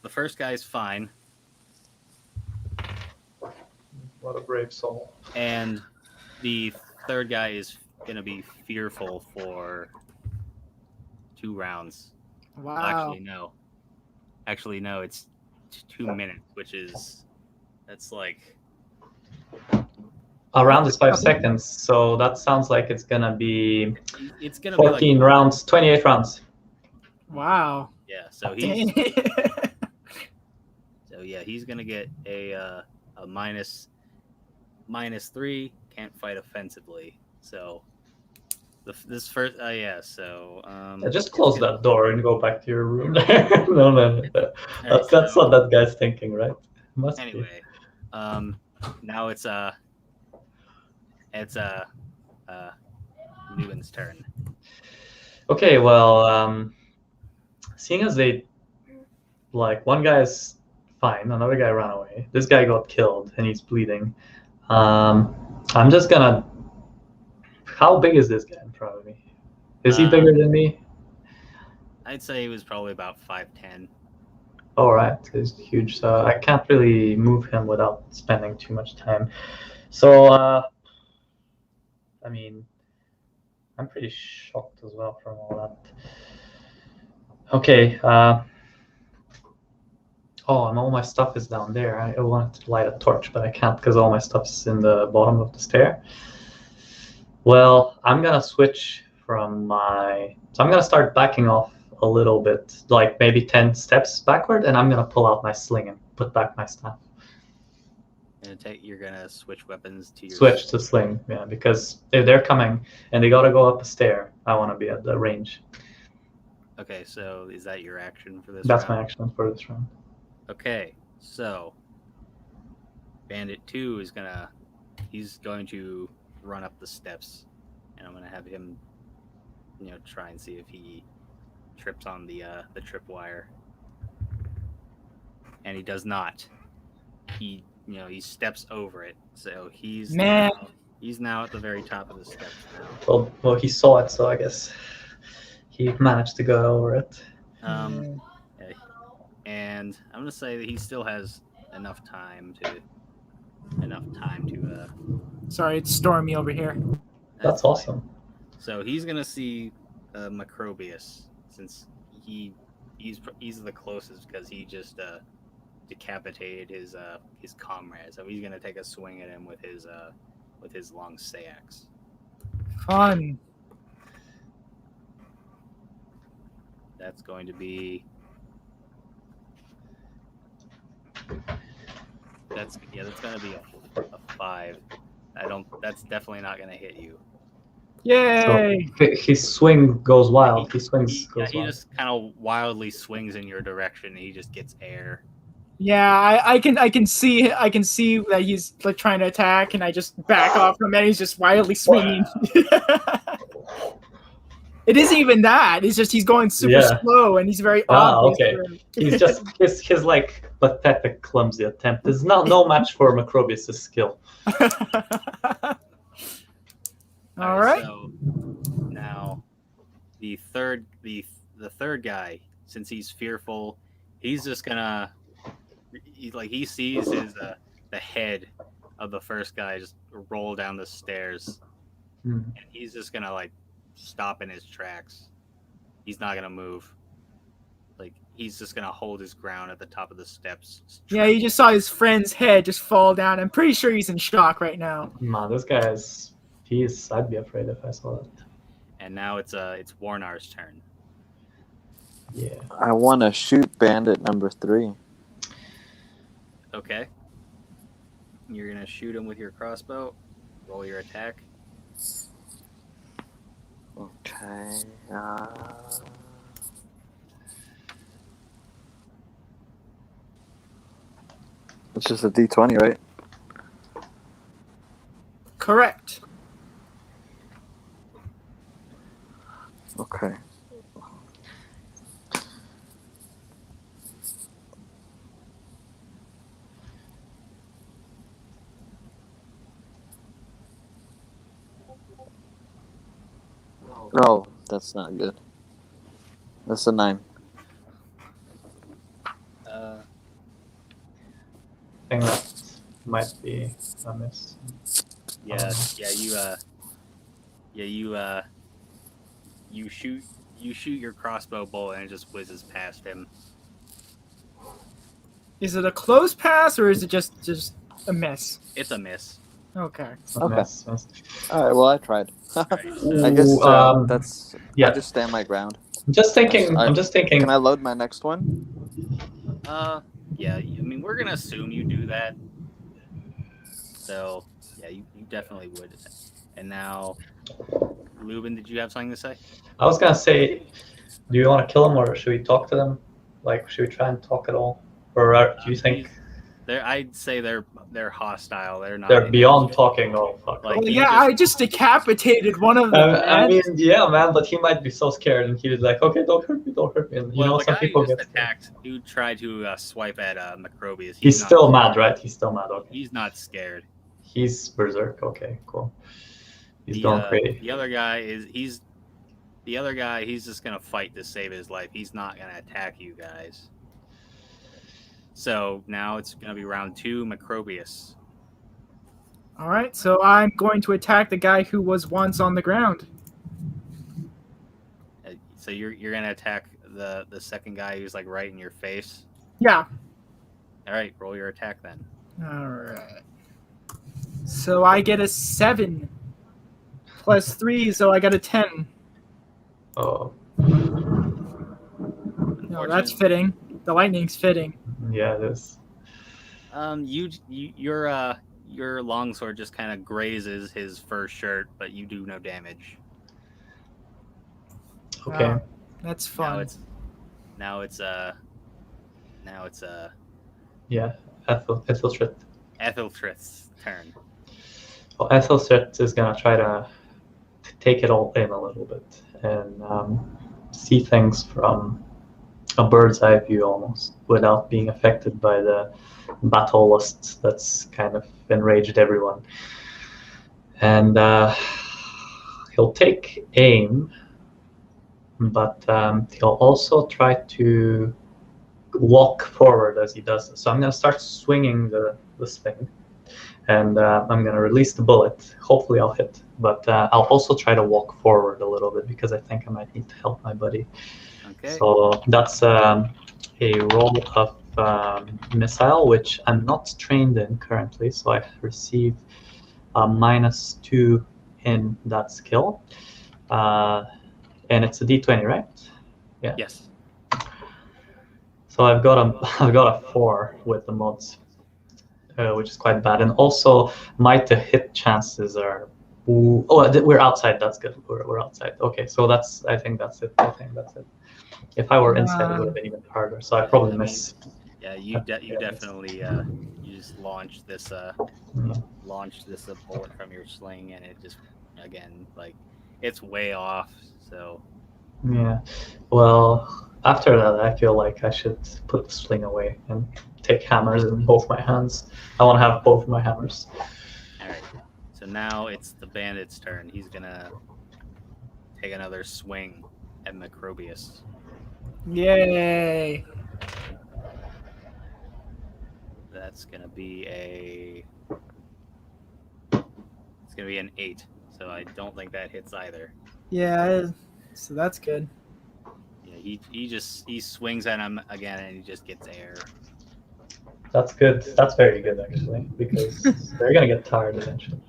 The first guy's fine, What a brave soul. and the 3rd guy is gonna be fearful for 2 rounds. Wow. Actually, no. It's 2 minutes, that's like A round is 5 seconds, so that sounds like it's gonna be it's gonna 14 be rounds, 28 rounds. Wow. yeah. So he's gonna get a -3. Can't fight offensively. So this first Just close that door and go back to your room. No. That's what that guy's thinking, right? Must be. Anyway, now it's Newman's turn. Okay, well, seeing as one guy's fine, another guy ran away. This guy got killed and he's bleeding. I'm just gonna. How big is this guy in front of me? Is he bigger than me? I'd say he was probably about 5'10". All right, he's huge, so I can't really move him without spending too much time. So, I mean, I'm pretty shocked as well from all that. Okay. Oh, and all my stuff is down there. I wanted to light a torch, but I can't because all my stuff's in the bottom of the stair. Well, I'm gonna switch from my. So I'm gonna start backing off a little bit, like maybe 10 steps backward, and I'm gonna pull out my sling and put back my staff. You're gonna switch weapons to your Switch to sling, yeah, because if they're coming and they gotta go up a stair, I want to be at the range. Okay, so is that your action for this That's round? my action for this round. Okay, so Bandit 2 he's going to run up the steps, and I'm gonna have him, try and see if he trips on the tripwire, and he does not. He steps over it, so he's Man. now at the very top of the steps now. Well, he saw it, so I guess he managed to go over it. And I'm gonna say that he still has enough time to. Sorry, it's stormy over here. That's awesome. So he's gonna see Macrobius, since he's the closest, because he just decapitated his comrade. So he's gonna take a swing at him with his long sayax. Fun. That's going to be. That's gonna be a 5. That's definitely not gonna hit you. Yay! So his swing goes wild. He swings. He just kind of wildly swings in your direction, and he just gets air. Yeah, I can see that he's like trying to attack, and I just back off from it. He's just wildly swinging. It isn't even that. It's just he's going super slow, and he's very obvious. Okay. He's just his like pathetic, clumsy attempt is no match for Macrobius' skill. All right. So now the third guy, since he's fearful, he's just gonna he sees the head of the first guy just roll down the stairs, and he's just gonna stop in his tracks. He's not gonna move. He's just gonna hold his ground at the top of the steps. Yeah, you just saw his friend's head just fall down. I'm pretty sure he's in shock right now. Man, this guy is. I'd be afraid if I saw that. And now it's Warnar's turn. Yeah. I want to shoot Bandit number 3. Okay. You're gonna shoot him with your crossbow. Roll your attack. Okay. It's just a D20, right? Correct. Okay. Oh, that's not good. That's a 9. I think that might be a miss. You shoot your crossbow bolt, and it just whizzes past him. Is it a close pass or is it just a miss? It's a miss. Okay. Okay. Miss. All right. Well, I tried. Right, I guess Ooh, that's. yeah. I just stand my ground. I'm just thinking. Can I load my next one? Yeah. I mean, we're gonna assume you do that. So yeah, you definitely would. And now, Lubin, did you have something to say? I was gonna say, do you want to kill them or should we talk to them? Should we try and talk at all, or do you think I'd say they're hostile. They're not. they're beyond talking? Oh fuck! Like, Well, yeah, I just decapitated one of them. I mean, yeah, man, but he might be so scared, and he was like, "Okay, don't hurt me, don't hurt me." And the some guy people who get just attacked, who tried to swipe at Macrobius. He's still mad, right? He's still mad. Okay. He's not scared. He's berserk. Okay, cool. He's going crazy. The other guy, he's just gonna fight to save his life. He's not gonna attack you guys. So now it's gonna be round 2, Macrobius. All right, so I'm going to attack the guy who was once on the ground. So you're gonna attack the second guy who's like right in your face? Yeah. All right, roll your attack then. All right. So I get a 7 plus 3, so I got a 10. Oh, No, that's fitting. The lightning's fitting. yeah, it is. Your longsword just kind of grazes his fur shirt, but you do no damage. Okay. That's fun. Now it's Yeah, Ethelthryth. Etheltrith's turn. Well, Ethelthryth is gonna try to take it all in a little bit and see things from a bird's eye view almost, without being affected by the battle lust that's kind of enraged everyone. And he'll take aim, but he'll also try to walk forward as he does this. So I'm going to start swinging the thing, and I'm going to release the bullet. Hopefully I'll hit, but I'll also try to walk forward a little bit because I think I might need to help my buddy. Okay. So that's a roll of missile, which I'm not trained in currently, so I receive a -2 in that skill. And it's a D20, right? Yeah. Yes. So I've got a 4 with the mods, which is quite bad. And also my to hit chances are. We're outside. That's good. We're outside. Okay, so I think that's it. If I were inside, it would have been even harder. So I probably miss. Yeah, you definitely you just launched this bullet from your sling, and it just again like it's way off. So Yeah. Well, after that, I feel like I should put the sling away and take hammers in both my hands. I want to have both of my hammers. all right. So now it's the bandit's turn. He's gonna take another swing at Macrobius. Yay! That's gonna be an 8. So I don't think that hits either. Yeah, so that's good. Yeah, he swings at him again, and he just gets air. That's good. That's very good actually, because they're gonna get tired eventually.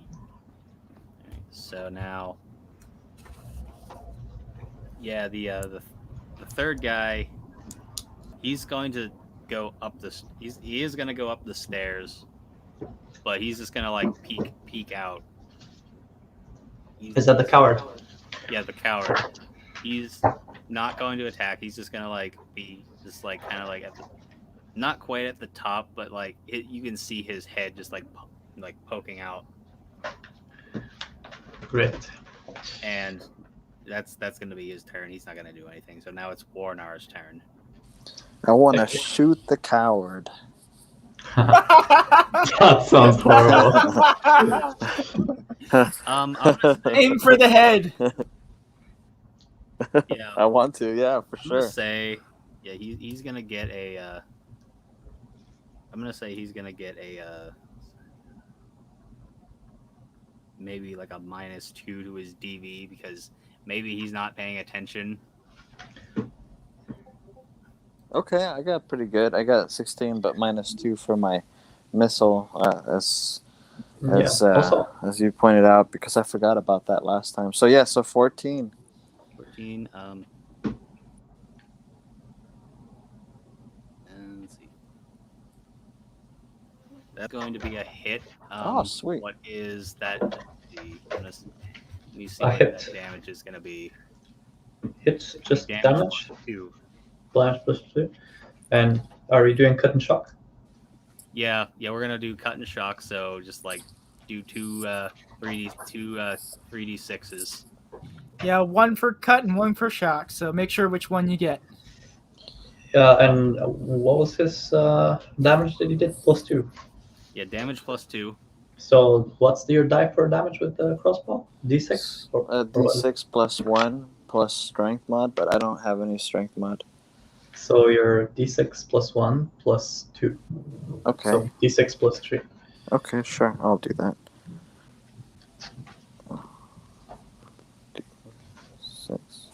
So now, yeah, the third guy, he's going to go up he is going to go up the stairs, but he's just going to like peek out. Is that the coward? Yeah, the coward. He's not going to attack. He's just going to like be just like kind of like not quite at the top, but like you can see his head just like poking out. Great. And that's going to be his turn. He's not going to do anything. So now it's Warnar's turn. I want to shoot the coward. That sounds horrible. Aim for the head. Yeah, I want to, yeah, for I'm gonna sure. say, yeah, he's gonna get a. I'm gonna say he's gonna get a. Maybe like a -2 to his DV because maybe he's not paying attention. Okay, I got pretty good. I got 16, but -2 for my missile, as you pointed out, because I forgot about that last time. So yeah, so 14. 14. And let's see. That's going to be a hit. Oh, sweet. What is that? Let me see A what hit. that damage is going to be. It's just damage. +2. +2. And are we doing cut and shock? Yeah, we're gonna do cut and shock. So just like do two 3d6s. Yeah, one for cut and one for shock. So make sure which one you get. And what was his damage that he did? +2. Yeah, damage +2. So what's your die for damage with the crossbow? D6? D6 +1 plus strength mod, but I don't have any strength mod. So your D6 +1 +2. Okay. So D6 +3. Okay, sure. I'll do that. D6.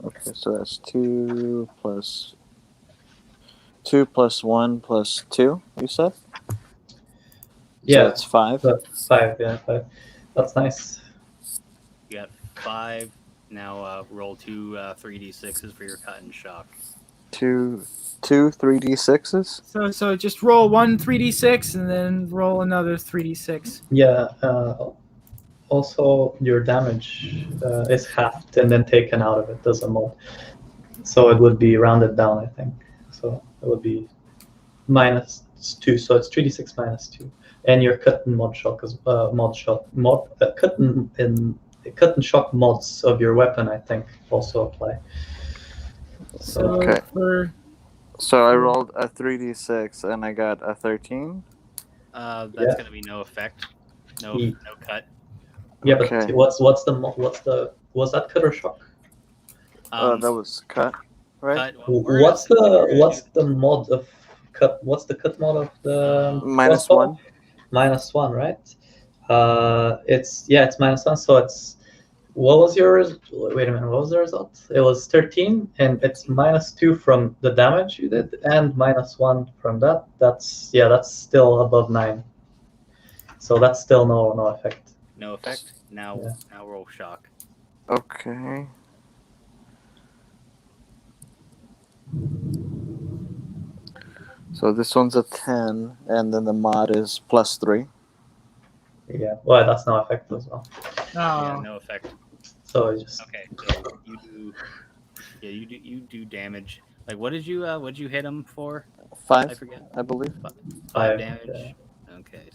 Okay. Okay, so that's 2 plus 1 plus 2. You said. Yeah, So that's 5. that's 5. Yeah, 5. That's nice. You got 5. Now roll 2 3d6s for your cut and shock. 2 3d6s. So just roll one 3d6 and then roll another 3d6. Yeah. Also, your damage is halved and then taken out of it as a mod. So it would be rounded down, I think. So it would be -2. So it's 3d6 -2. And your cut and cut and shock mods of your weapon, I think, also apply. So Okay. for So I rolled a 3d6 and I got a 13. That's Yeah. gonna be no effect. No Ye- no cut. Yeah, Okay. but was that cut or shock? That was cut, right? Cut. We're gonna What's see what you're the gonna what's do. the mod of cut? What's the cut mod of the -1. -1, right? It's -1. So it's what was yours? Wait a minute. What was the result? It was 13, and it's -2 from the damage you did, and -1 from that. That's still above 9. So that's still no effect. No effect. Now Yeah. now roll shock. Okay. So this one's a 10, and then the mod is +3. Yeah. Well, that's no effect as well. Yeah, oh, no effect. So it's just Okay, so you do. Yeah, you do damage. Like what did you hit him for? I 5, forget. I believe. 5 5, damage. yeah. Okay,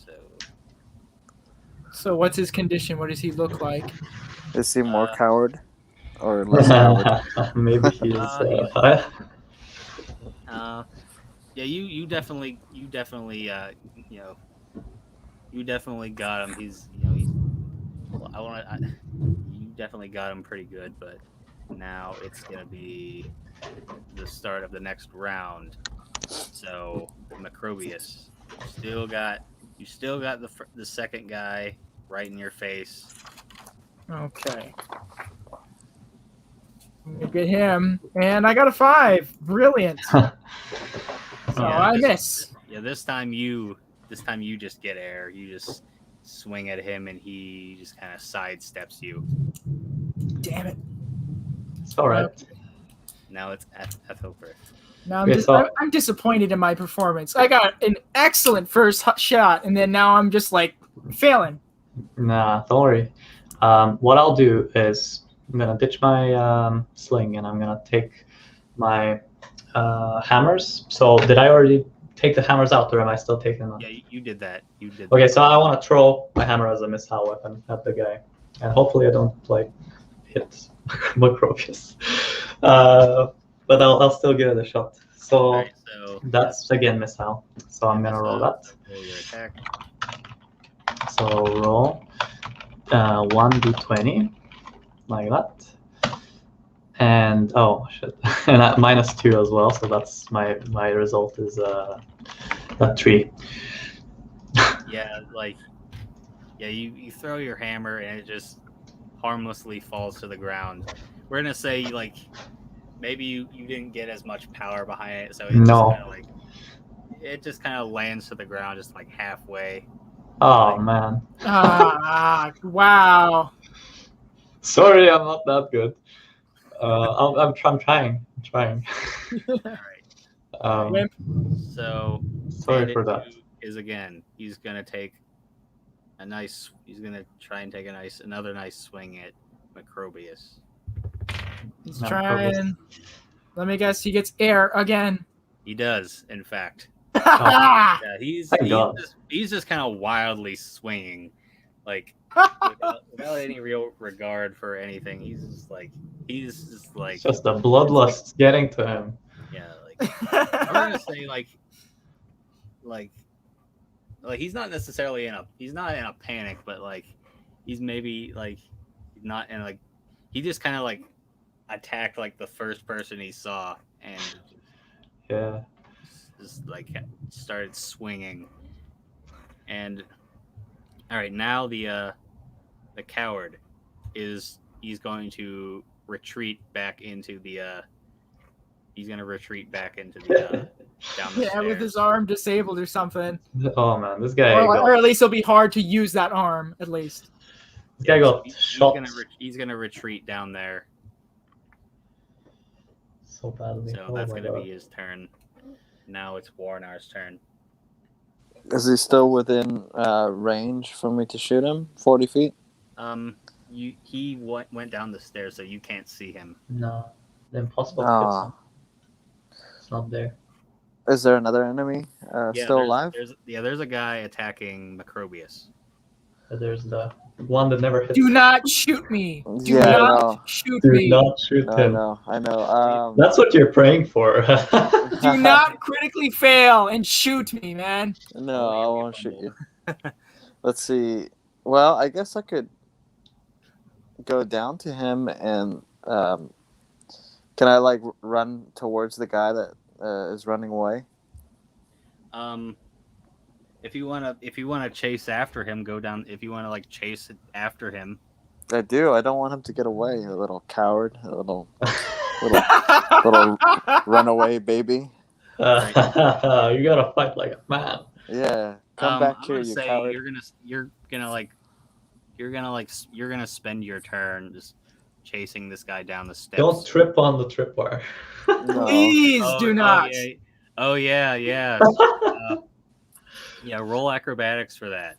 so what's his condition? What does he look like? Is he more Uh, coward or less coward? Maybe he is. yeah, you definitely you know you definitely got him. He's you definitely got him pretty good, but now it's gonna be the start of the next round. So Macrobius, you still got the second guy right in your face. Okay. Look at him, and I got a 5. Brilliant. So Yeah, I this- miss. Yeah, this time you just get air. You just swing at him, and he just kind of sidesteps you. Damn it. It's all right. Now it's Ethelbert. Now Okay, so- I'm disappointed in my performance. I got an excellent first shot, and then now I'm just like failing. Nah, don't worry. What I'll do is I'm gonna ditch my sling and I'm gonna take my hammers. So did I already take the hammers out, or am I still taking them? Yeah, you did that. You did. Okay, that. so I want to throw my hammer as a missile weapon at the guy, and hopefully I don't like hit Macrobius. But I'll still give it a shot. So All right, so that's again missile. So I'm gonna roll that. Roll your attack. So roll 1d20 like that, and oh shit, and at -2 as well. So that's my result is a 3. Yeah, you throw your hammer and it just harmlessly falls to the ground. We're gonna say maybe you didn't get as much power behind it, so it just kind of lands to the ground just like halfway. Oh man, Wow. sorry, I'm not that good. I'm trying. All right. Wimp. So Sorry for that. is again. He's gonna try and take another nice swing at Macrobius. He's No, trying. Let me guess. He gets air again. He does, in fact. Ah! Yeah, he's Thank God. just kind of wildly swinging, like without any real regard for anything. He's just like It's just the bloodlust getting to him. yeah, I'm gonna say like he's not necessarily in a panic, but he's maybe not in he just kind of attacked the first person he saw and Yeah. just started swinging. And all right, now the coward he's going to retreat back into the. He's gonna retreat back into the down the Yeah, stairs. with his arm disabled or something. Oh man, this guy Or at least it'll be hard to use that arm, at least. got He's shot he's gonna retreat down there. so badly. So that's gonna be his turn. Now it's Warnar's turn. Is he still within range for me to shoot him? 40 feet? He went down the stairs, so you can't see him. No, the impossible to hit Ah. him. It's not there. Is there another enemy still alive? There's a guy attacking Macrobius. There's the one that never hits. Do not shoot me. Do Yeah, not no. shoot Do me. not shoot I him. know, I know. That's what you're praying for. Do not critically fail and shoot me, man. No, I won't shoot you. Let's see. Well, I guess I could go down to him and can I like run towards the guy that is running away? If you wanna chase after him, go down. If you wanna like chase after him, I do. I don't want him to get away. A little coward. A little runaway baby. You gotta fight like a man. Yeah. Come back here, you coward. You're gonna spend your turn just chasing this guy down the steps. Don't trip on the tripwire. No. Please do not. Yeah. Yeah, roll acrobatics for that.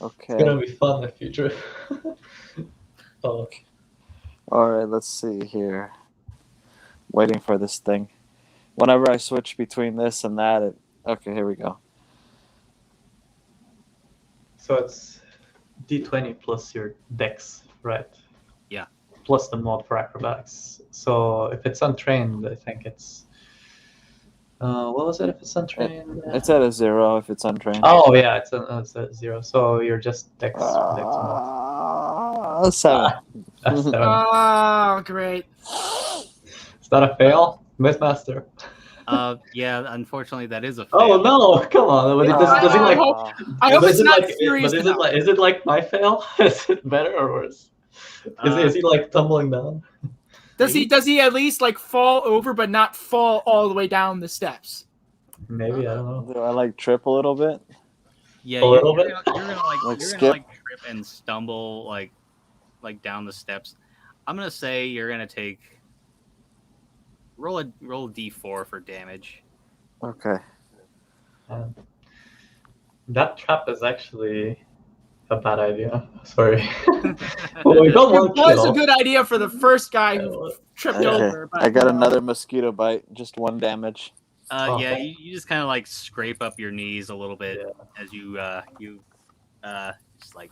Okay. It's gonna be fun if you trip. Oh, All right, let's see here. Waiting for this thing. Whenever I switch between this and that, okay, here we go. so it's D20 plus your dex, right? Yeah. Plus the mod for acrobatics. So if it's untrained, I think it's. What was it if it's untrained? It's at a 0 if it's untrained. Oh yeah, it's a 0. So you're just dex mod. 7. That's 7. Oh, great. Is that a fail, Mythmaster? Yeah, unfortunately that is a fail. Oh no! Come on. But does he like? I hope But it's not furious. Is it like my fail? Is it better or worse? Is he like tumbling down? Does he at least like fall over but not fall all the way down the steps? Maybe, I don't know. Do I like trip a little bit? Yeah, A little bit? You're gonna skip? trip and stumble like down the steps. I'm gonna say you're gonna take roll a d4 for damage. Okay. That trap is actually a bad idea. Sorry. Well, we got one It was kill. a good idea for the first guy who tripped Okay. over. But, I got another mosquito bite. Just 1 damage. Yeah, you just kind of like scrape up your knees a little bit Yeah. as you just like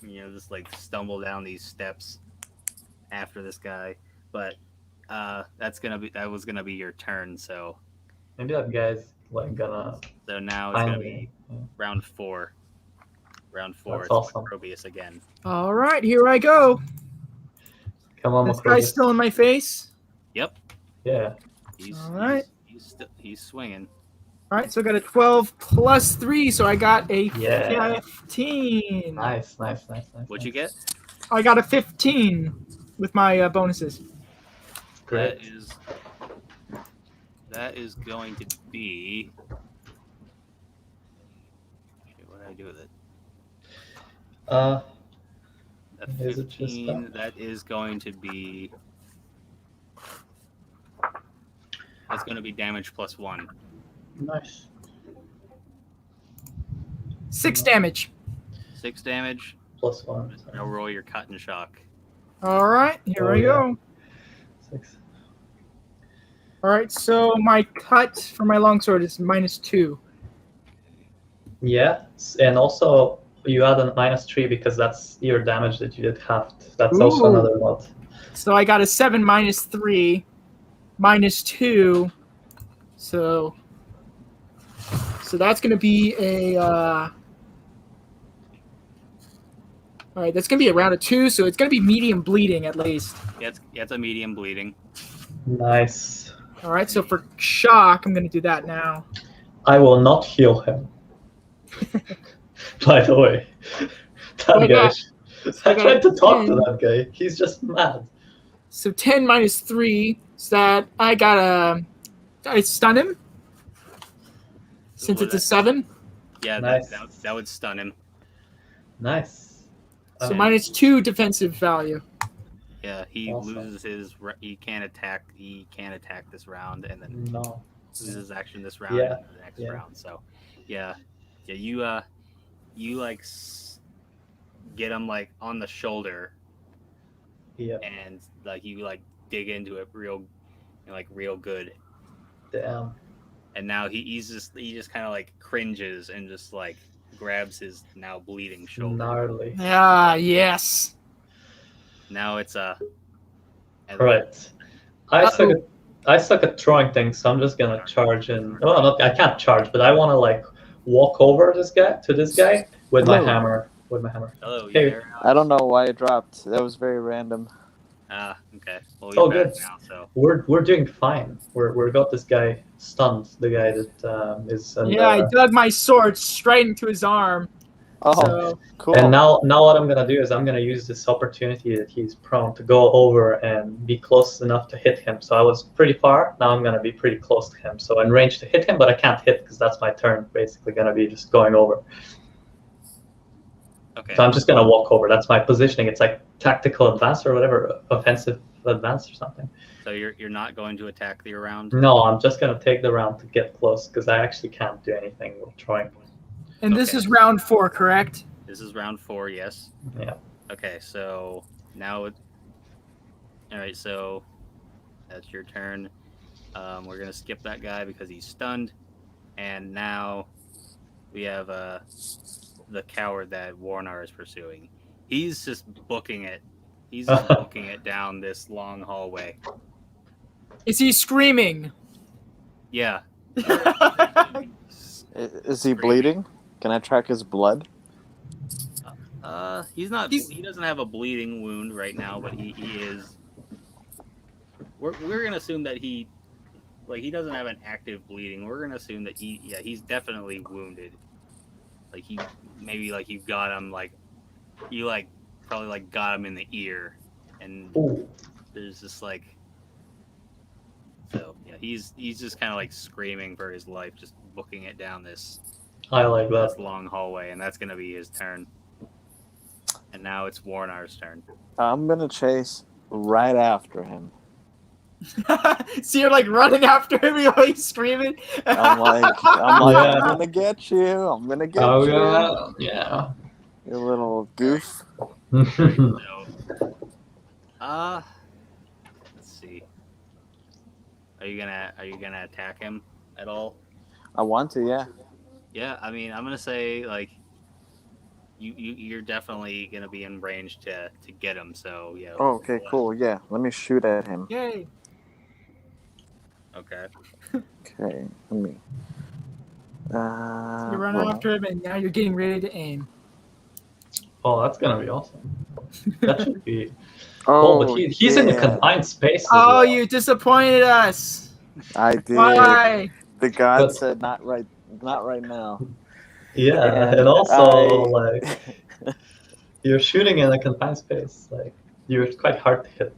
just like stumble down these steps after this guy. But that was gonna be your turn. So Maybe that guy's like gonna. now it's gonna be finally- round 4. Round 4. That's It's awesome. Macrobius again. all right, here I go. Come on, This guy's Macrobius. still in my face. Yep. Yeah. He's All right. He's swinging. All right, so I got a 12 plus 3, so I got a Yeah. 15. Nice. What'd you get? I got a 15 with my bonuses. Great. That is going to be. Shit, what did I do with it? A Is it just 15. That is going to be. That's going to be damage plus 1. Nice. 6 damage. 6 damage. Plus 1. Now roll your cut and shock. All right, here Oh, I go. 6. All right, so my cut for my longsword is -2. Yeah, and also you add a -3 because that's your damage that you did halved. That's also Ooh. another mod. So I got a 7 -3, -2. So that's going to be a. All right, that's going to be a round of 2, so it's going to be medium bleeding at least. Yeah, it's a medium bleeding. Nice. All right, so for shock, I'm going to do that now. I will not heal him. By the way, that I guy. got- I got tried to talk to 10. that guy. He's just mad. So 10 minus 3 is that I stun him since Well, it's a 7. Yeah, Nice. that would stun him. Nice. So minus 2 defensive value. Yeah, he Awesome. loses his. He can't attack. He can't attack this round, and then No. loses action this round Yeah, and the next yeah. round. So, yeah. You like get him like on the shoulder, Yeah. and like you like dig into it real good. Damn. And now he just kind of like cringes and just like grabs his now bleeding shoulder. Gnarly. Ah, yes. Now it's Right. I suck at throwing things, so I'm just gonna charge in. Well, not, I can't charge, but I want to like walk over this guy with my Oh. hammer. With my hammer. Hello, you Hey. there? I don't know why it dropped. That was very random. Okay. Well, It's you're all back good. now, so We're doing fine. We're got this guy stunned. The guy that is. And, Yeah, I dug my sword straight into his arm. Oh, So cool. And now what I'm gonna do is I'm gonna use this opportunity that he's prone to go over and be close enough to hit him. So I was pretty far. Now I'm gonna be pretty close to him. So in range to hit him, but I can't hit because that's my turn. Basically, gonna be just going over. okay. So I'm just gonna walk over. That's my positioning. It's like tactical advance or whatever, offensive advance or something. So you're not going to attack the round? No, I'm just gonna take the round to get close because I actually can't do anything with throwing. and this Okay. is round 4, correct? This is round 4, yes. Yeah. Okay, so now all right, so that's your turn. We're gonna skip that guy because he's stunned, and now we have the coward that Warnar is pursuing. He's just booking it. He's just booking it down this long hallway. Is he screaming? Yeah. Is he bleeding? Can I track his blood? He's not. He doesn't have a bleeding wound right now, but he is. We're gonna assume that he doesn't have an active bleeding. We're gonna assume that he's definitely wounded. Like you got him probably got him in the ear, and Ooh. there's just like. So yeah, he's just kind of like screaming for his life, just booking it down this I like that. long hallway, and that's gonna be his turn. And now it's Warnar's turn. I'm gonna chase right after him. So you're like running after him, you're like screaming. I'm like, Yeah. I'm gonna get you. I'm gonna get Oh you. yeah. You little goof. Yeah. So, let's see. Are you gonna attack him at all? I want to, yeah. Yeah, I mean, I'm gonna say like you're definitely gonna be in range to get him. So yeah. Oh, okay, cool. Yeah, let me shoot at him. Yay. Okay. Okay, let me. You run after him, and now you're getting ready to aim. Oh, that's gonna be awesome. That should be. Oh, but he's in a yeah. confined space. as Oh, well. you disappointed us. I did. Why? The god But- said not right now. Yeah, And and also I- like you're shooting in a confined space. Like you're quite hard to hit.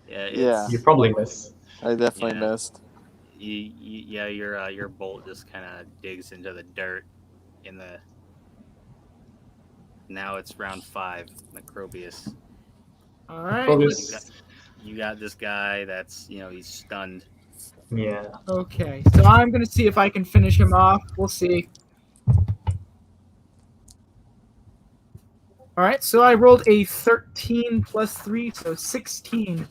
Yeah. Yeah. You probably miss. I definitely Yeah. missed. Your bolt just kind of digs into the dirt in the. Now it's round 5, Macrobius. All right. Probius- You got this guy that's he's stunned. Yeah. Okay, so I'm gonna see if I can finish him off. We'll see. All right, so I rolled a 13 plus 3, so 16.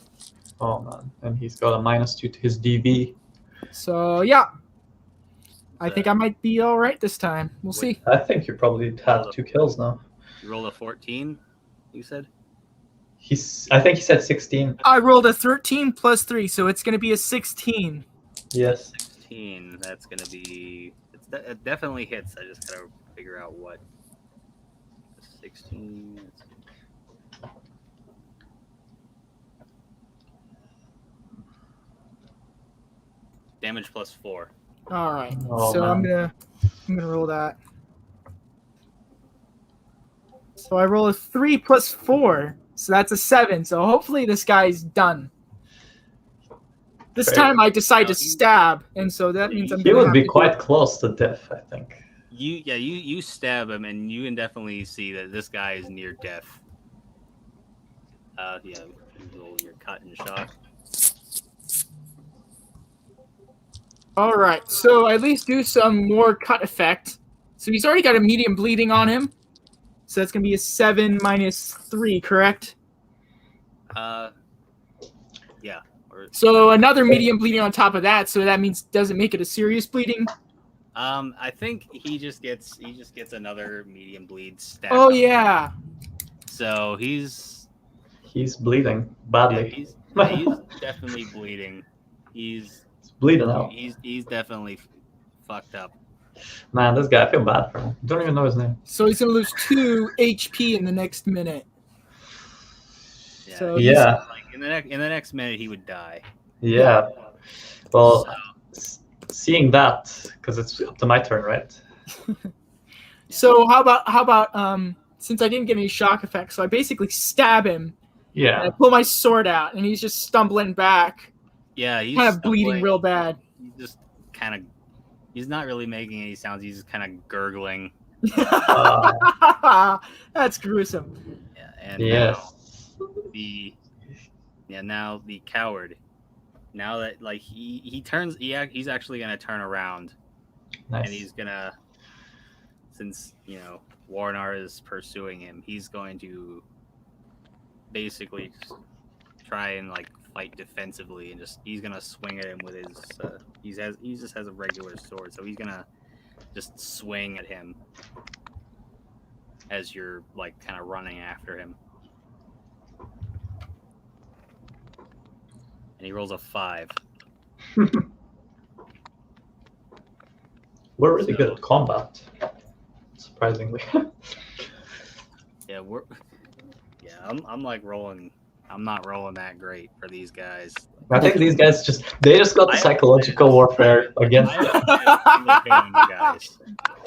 Oh man, and he's got a -2 to his DV. So yeah, I think I might be all right this time. We'll see. I think you probably have 2 kills now. You rolled a 14. You said. I think he said 16. I rolled a 13 plus 3, so it's gonna be a 16. Yes. 16. That's gonna be. It definitely hits. I just gotta figure out what. 16. Damage plus 4. All right, Oh, so I'm man. gonna roll that. So I roll a 3 plus 4, So that's a 7. So hopefully this guy's done. This Fair. time I decide to stab, and so that means I'm He gonna would have be to quite close to death, I think. You stab him, and you can definitely see that this guy is near death. Yeah, you roll your cut and shock. All right, so at least do some more cut effect. So he's already got a medium bleeding on him. So that's gonna be a 7 minus 3, correct? Yeah. Or, So another medium bleeding on top of that. So that means doesn't make it a serious bleeding. I think he just gets another medium bleed stab. Oh yeah. So he's bleeding yeah, badly. he's definitely bleeding. He's bleeding out. He's definitely fucked up. Man, this guy, I feel bad for him. Don't even know his name. So he's gonna lose 2 HP in the next minute. Yeah. So Yeah. Like in the next minute he would die. Yeah. Well, seeing that, because it's up to my turn, right? So how about since I didn't get any shock effects, so I basically stab him. Yeah. And I pull my sword out, and he's just stumbling back, Yeah, he's kind of bleeding stumbling. real bad. He's just kind of. He's not really making any sounds. He's just kind of gurgling. That's gruesome. Yeah, and Yes. now the coward. Now that like he's actually gonna turn around, Nice. and he's gonna, since Warnar is pursuing him, he's going to basically try and like fight defensively, and he's gonna swing at him with his he just has a regular sword, so he's gonna just swing at him as you're like kind of running after him. And he rolls a 5. We're really good at combat, surprisingly. Yeah, I'm like rolling. I'm not rolling that great for these guys. I think these guys just got the psychological warfare against them. Guys.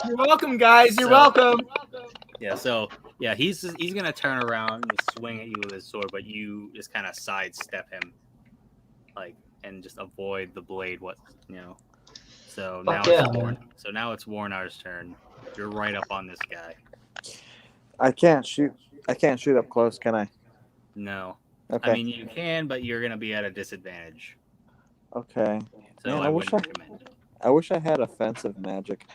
You're welcome, guys. You're welcome. Yeah, so yeah, he's gonna turn around and swing at you with his sword, but you just kind of sidestep him, like, and just avoid the blade. So now it's Warnar's turn. You're right up on this guy. I can't shoot up close, can I? No. Okay. I mean, you can, but you're gonna be at a disadvantage. Okay. So Man, I wouldn't recommend it. I wish I had offensive magic.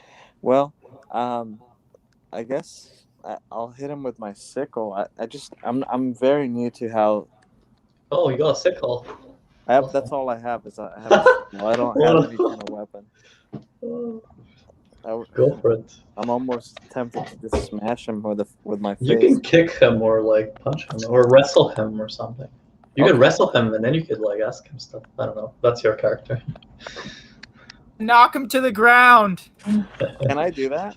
Well, I guess I'll hit him with my sickle. I'm very new to how. Oh, you got a sickle. That's all I have. I have a sickle. I don't have any kind of weapon. Go for it. I'm almost tempted to just smash him with my face. You can kick him or like punch him or wrestle him or something. You could wrestle him and then you could like ask him stuff. I don't know. That's your character. Knock him to the ground. Can I do that?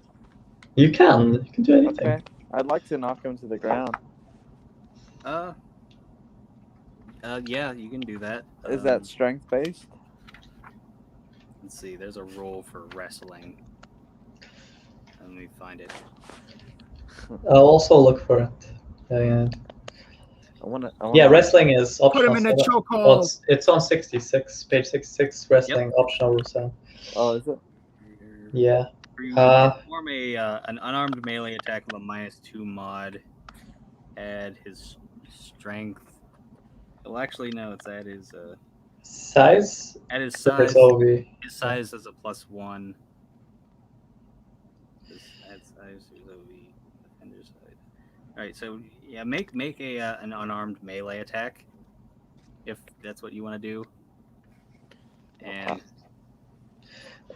You can. You can do anything. Okay. I'd like to knock him to the ground. Yeah, you can do that. Is that strength based? Let's see. There's a roll for wrestling. Let me find it. I'll also look for it. Yeah. I wanna Wrestling is optional. Put him in a so chokehold. it's on 66, page 66. Wrestling optional. So. Oh, is it? Yeah. You perform an unarmed melee attack with a -2 mod. Add his strength. Well, actually, no. It's add his Size. At his size. His size is a +1. Add size is OV. Defender side. All right. So yeah, make an unarmed melee attack, if that's what you want to do. And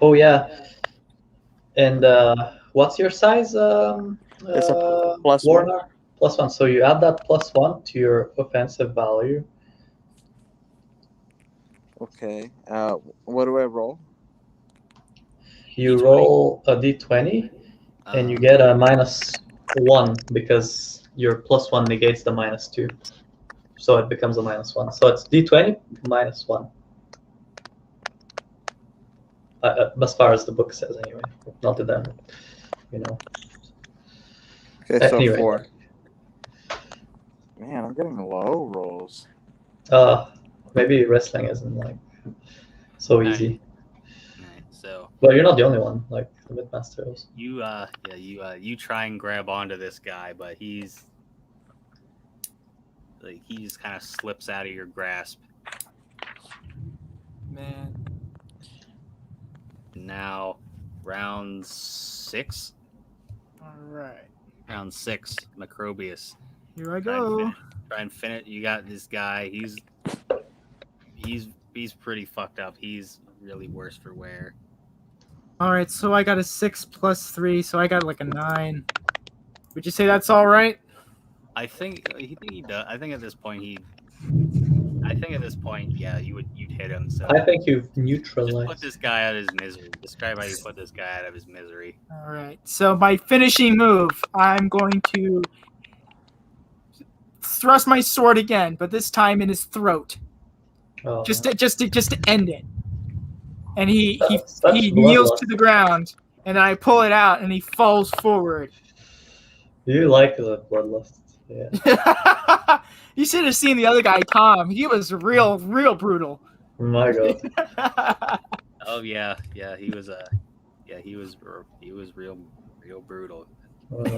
oh yeah. And what's your size? It's a +1. Warner? +1. So you add that +1 to your offensive value. Okay. What do I roll? You D20. roll a d20, and you get a -1 because your +1 negates the -2, so it becomes a -1. So it's d20 -1. As far as the book says, anyway. Not the them, Okay, so anyway. 4. Man, I'm getting low rolls. Maybe wrestling isn't like so easy. Alright, so But you're not the only one. Like the Midmaster is. you try and grab onto this guy, but he just kind of slips out of your grasp. Man. Now, round 6. All right. Round 6, Macrobius. Here I go. Try and finish. You got this guy. He's pretty fucked up. He's really worse for wear. All right, so I got a 6 plus 3, so I got like a 9. Would you say that's all right? I think he does. I think at this point, yeah, you'd hit him. So I think you've just neutralized. put this guy out of his misery. Describe how you put this guy out of his misery. All right. So my finishing move, I'm going to thrust my sword again, but this time in his throat, Oh, just to end it. And he Such kneels bloodlust. to the ground, and I pull it out, and he falls forward. You like the bloodlust. Yeah. You should have seen the other guy, Tom. He was real brutal. My God. Oh yeah, he was real brutal.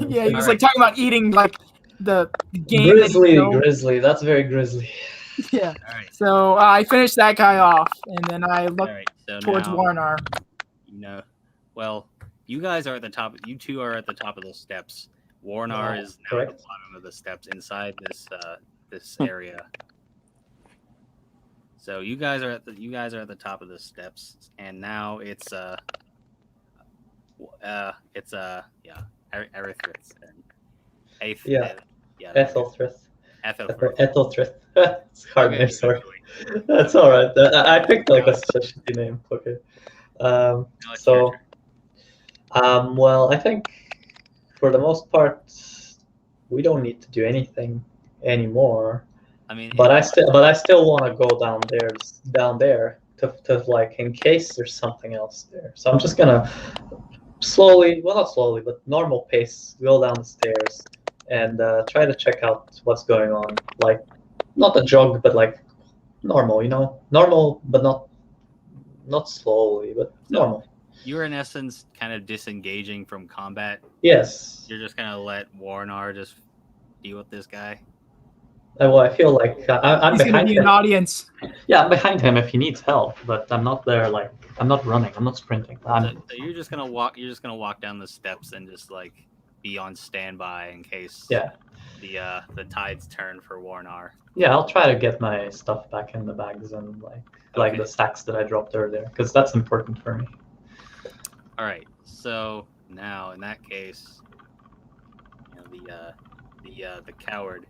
Yeah, he was All like talking about eating like the game. Grizzly. That's very grisly. Yeah. All right. So I finished that guy off, and then I All looked right. So towards now, Warnar. Well, you guys are at the top. You two are at the top of the steps. Warnar is now at the correct. bottom of the steps inside this area. So you guys are at the top of the steps, and now it's Aerithrit's turn. Yeah. Yeah. Ethelthrith. Ethelfrith. Ethelthrith. It's a hard Okay, name, sorry. actually. That's all right. I picked like a shitty name. Okay. Now it's your turn. Well, I think for the most part, we don't need to do anything anymore. I mean, But I still want to go down there to like in case there's something else there. So I'm just gonna slowly, well not slowly, but normal pace, go down the stairs and try to check out what's going on. Like not a jog, but like normal, normal, but not slowly, but normal. You're in essence kind of disengaging from combat. Yes. You're just gonna let Warnar just deal with this guy. Well, I feel like I'm He's gonna behind be him. an audience. Yeah, I'm behind him if he needs help, but I'm not there. Like I'm not running. I'm not sprinting. So you're just gonna walk. You're just gonna walk down the steps and just like be on standby in case. Yeah. The tides turn for Warnar. Yeah, I'll try to get my stuff back in the bags and like the sacks that I dropped earlier, because that's important for me. All right. So now, in that case, the coward,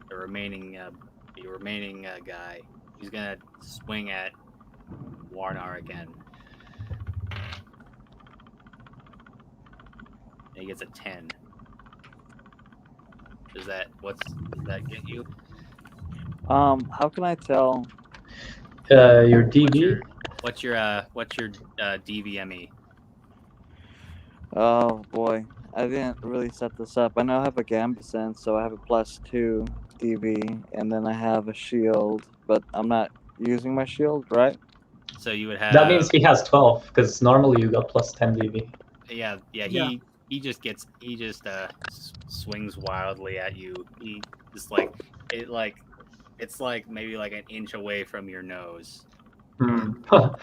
the remaining guy, he's gonna swing at Warnar again. And he gets a 10. Does that get you? How can I tell? Your DB. What's your DVME? Oh boy, I didn't really set this up. I know I have a Gambit Sense, so I have a +2 DV, and then I have a shield, but I'm not using my shield, right? So you would have. That means he has 12, because normally you got +10 DV. Yeah. He just swings wildly at you. He just it's like maybe like an inch away from your nose, but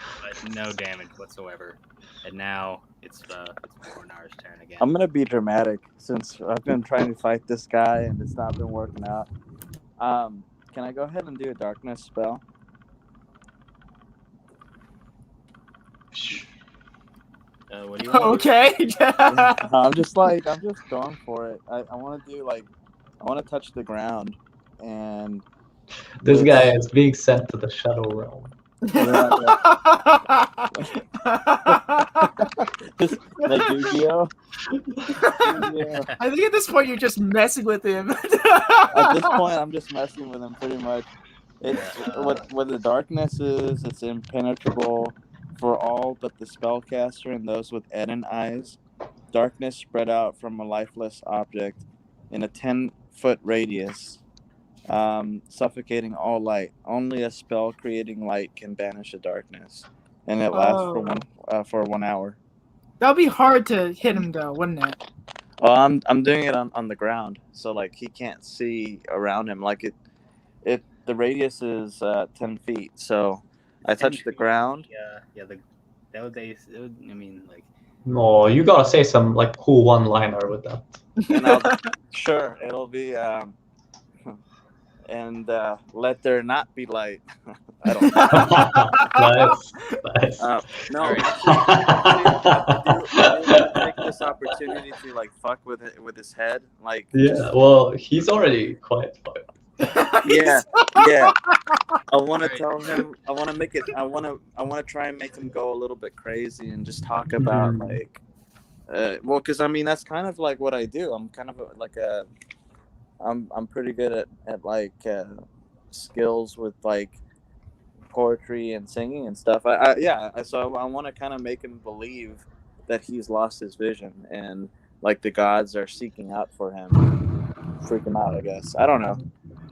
no damage whatsoever. And now it's Warnar's turn again. I'm gonna be dramatic since I've been trying to fight this guy and it's not been working out. Can I go ahead and do a darkness spell? What do you want? Okay. I'm just going for it. I want to touch the ground, and This guy is being sent to the Shadow Realm. Like Yu-Gi-Oh. I think at this point you're just messing with him. At this point, I'm just messing with him pretty much. It's what the darkness is. It's impenetrable for all but the spellcaster and those with Eden eyes. Darkness spread out from a lifeless object in a 10-foot radius Suffocating all light. Only a spell creating light can banish the darkness, and it lasts for 1 hour. That'll be hard to hit him though, wouldn't it? Well, I'm doing it on the ground, so like he can't see around him. Like the radius is 10 feet, so I touch the ground. That would they. It would, I mean, like. No, you gotta say some like cool one-liner with that. And sure, it'll be and let there not be light. I don't know. Nice. No, All right. I do take this opportunity to like fuck with it with his head, like Yeah, well, he's already quite fucked. yeah. I want to Alright. tell him. I want to make it. I want to try and make him go a little bit crazy and just talk about like, well, because I mean that's kind of like what I do. I'm kind of like a. I'm pretty good at like skills with like poetry and singing and stuff. So I want to kind of make him believe that he's lost his vision and like the gods are seeking out for him, freak him out. I guess I don't know.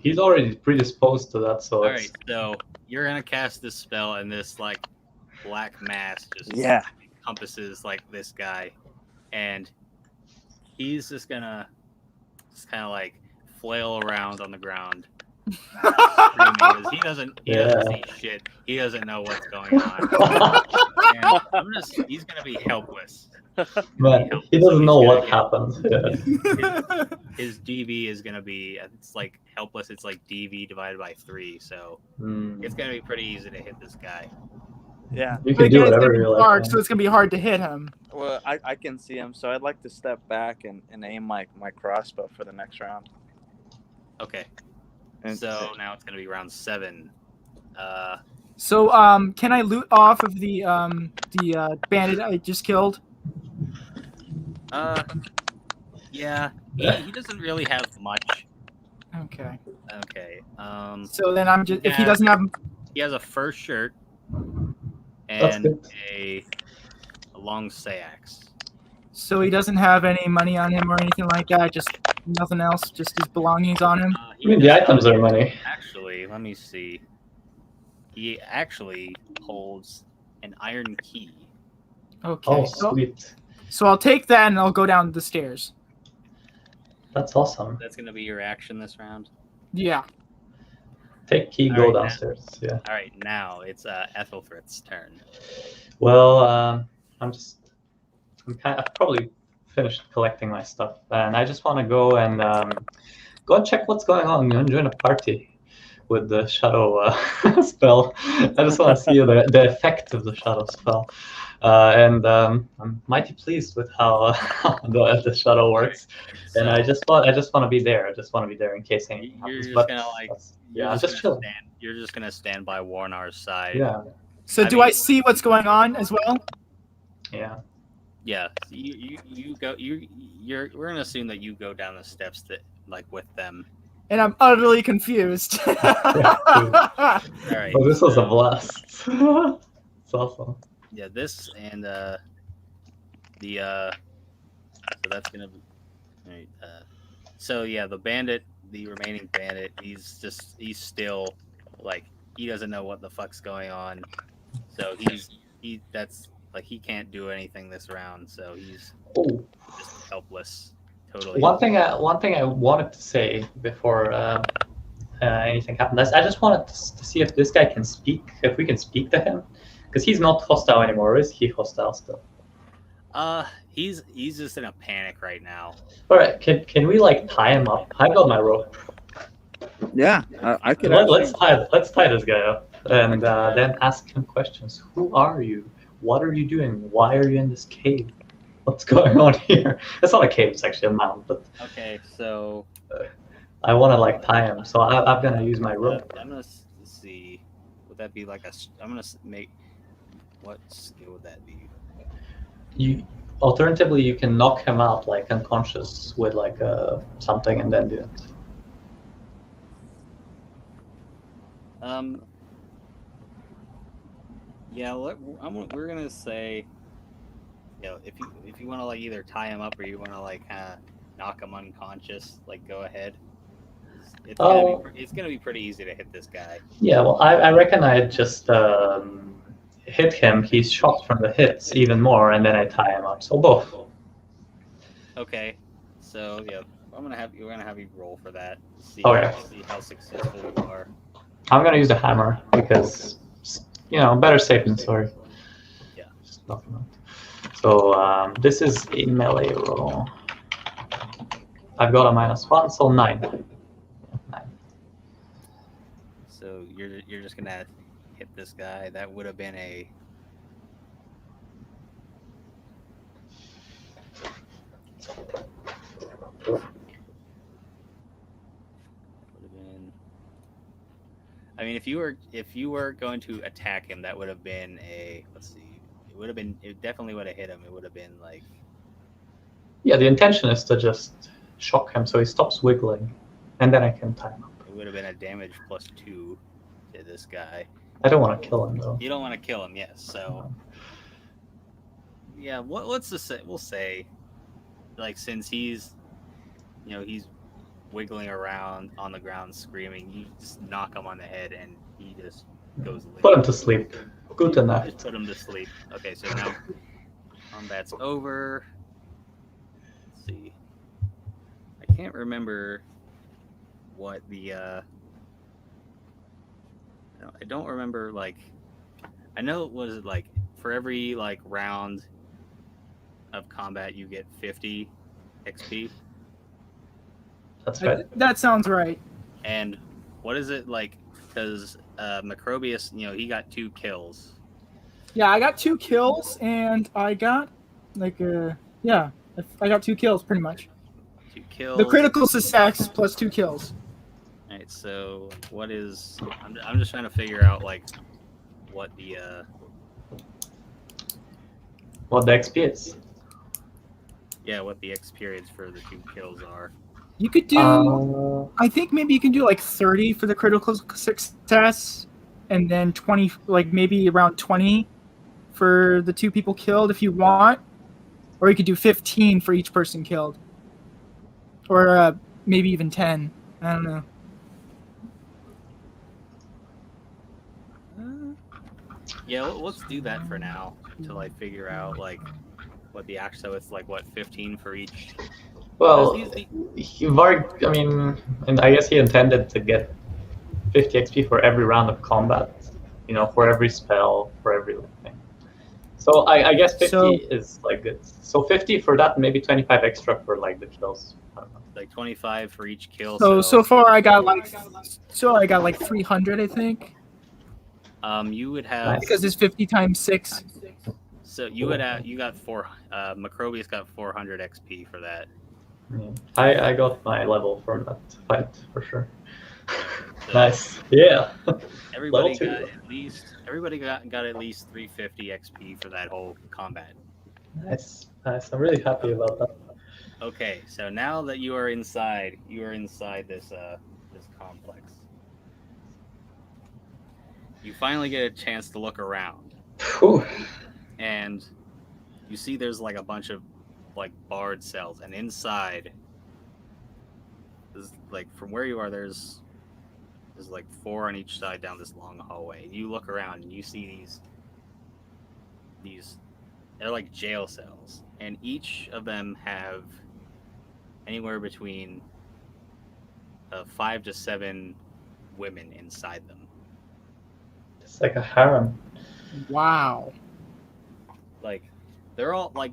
He's already predisposed to that, so All right, so you're gonna cast this spell, and this like black mass just encompasses like this guy, and he's just gonna kind of like flail around on the ground, screaming because he doesn't see shit. He doesn't know what's going on. And he's gonna be helpless. Man, he doesn't know what happened. Yeah. His DV is gonna be, it's like helpless. It's like DV divided by 3, so it's gonna be pretty easy to hit this guy. Yeah, you can do whatever you like. Dark, so it's gonna be hard to hit him. Well, I can see him, so I'd like to step back and aim my crossbow for the next round. Okay. And so now it's gonna be round 7. So can I loot off of the bandit I just killed? Yeah. He doesn't really have much. Okay. So then I'm just if he doesn't have. He has a fur shirt That's and good. a long sax. So he doesn't have any money on him or anything like that. Just nothing else. Just his belongings on him. I mean, the items are money. Actually, let me see. He actually holds an iron key. Okay. Oh, sweet. So I'll take that and I'll go down the stairs. That's awesome. That's gonna be your action this round. Yeah. Take key, go downstairs. Yeah. All right, now it's Ethelfrith's turn. Well, I've probably finished collecting my stuff, and I just want to go and check what's going on and join a party with the shadow spell. I just want to see the effect of the shadow spell, and I'm mighty pleased with how the shadow works. So, and I just want to be there. I just want to be there in case anything happens. You're just gonna like. I'm just chilling. You're just gonna stand by Warnar's side. Yeah. So do I see what's going on as well? Yeah. Yeah. You go. We're gonna assume that you go down the steps that like with them. And I'm utterly confused. All right. Oh, this was a blast. It's awesome. Yeah. This and so that's gonna be. All right, so yeah, the remaining bandit, he's still like he doesn't know what the fuck's going on, so he can't do anything this round, so he's just helpless, totally. One thing I wanted to say before anything happened, I just wanted to see if this guy can speak, if we can speak to him, because he's not hostile anymore. Or is he hostile still? He's just in a panic right now. All right, can we like tie him up? I got my rope. Yeah, I could. Let's tie this guy up and then ask him questions. Who are you? What are you doing? Why are you in this cave? What's going on here? It's not a cave; it's actually a mountain. But okay, so I want to like tie him, so I'm gonna use my rope. I'm gonna see. Would that be like I'm gonna make. What skill would that be? Alternatively, you can knock him out like unconscious with like something and then do it. Yeah, we're gonna say, if you want to like either tie him up or you want to like knock him unconscious, like go ahead. It's gonna be pretty easy to hit this guy. Yeah, well, I reckon I just hit him. He's shocked from the hits even more, and then I tie him up. So both. Okay, so yeah, we're gonna have you roll for that. See Okay. see how successful you are. I'm gonna use the hammer because better safe than sorry. Yeah. Just knock him out. So this is a melee roll. I've got a -1, so 9. 9. So you're just gonna hit this guy. That would have been a. I mean, if you were going to attack him, that would have been a. Let's see. It definitely would have hit him. It would have been like. Yeah, the intention is to just shock him so he stops wiggling, and then I can tie him up. It would have been a damage +2 to this guy. I don't want to kill him though. You don't want to kill him, yes. So. Yeah, what's the say? We'll say, like, since he's wiggling around on the ground screaming, you just knock him on the head and he just goes limp. Put him to sleep. Good Just enough. put him to sleep. Okay, so now combat's over. Let's see. I can't remember what the I don't remember, like, I know it was like for every like round of combat you get 50 XP. That's right. That sounds right. And what is it like? Because Macrobius, he got 2 kills. Yeah, I got 2 kills, and I got I got 2 kills pretty much. 2 kills. The critical success plus 2 kills. All right, so what is? I'm just trying to figure out like what the What the XP is. what the experience for the 2 kills are. You could do. I think maybe you can do like 30 for the critical success, and then 20, like maybe around 20 for the 2 people killed if you want, or you could do 15 for each person killed, or maybe even 10. I don't know. Yeah, let's do that for now until I figure out like what the actual. So it's like what 15 for each. Well, These- Varg, I mean, and I guess he intended to get 50 XP for every round of combat, for every spell, for every thing. So I guess 50 is like good. So 50 for that, maybe 25 extra for like the kills. I don't know. Like 25 for each kill. So far I got like 300, I think, You would have. Nice. because it's 50 times 6. So you got 4. Macrobius got 400 XP for that. Yeah. I got my level for that fight for sure. So Nice. Yeah. Everybody Level 2. got at least 350 XP for that whole combat. Nice. I'm really happy about that. Okay, so now that you are inside this this complex. You finally get a chance to look around, Whew. and you see there's like a bunch of like barred cells, and inside is like from where you are there's like 4 on each side down this long hallway. And you look around and you see these they're like jail cells, and each of them have anywhere between 5 to 7 women inside them. It's like a harem. Wow. Like they're all I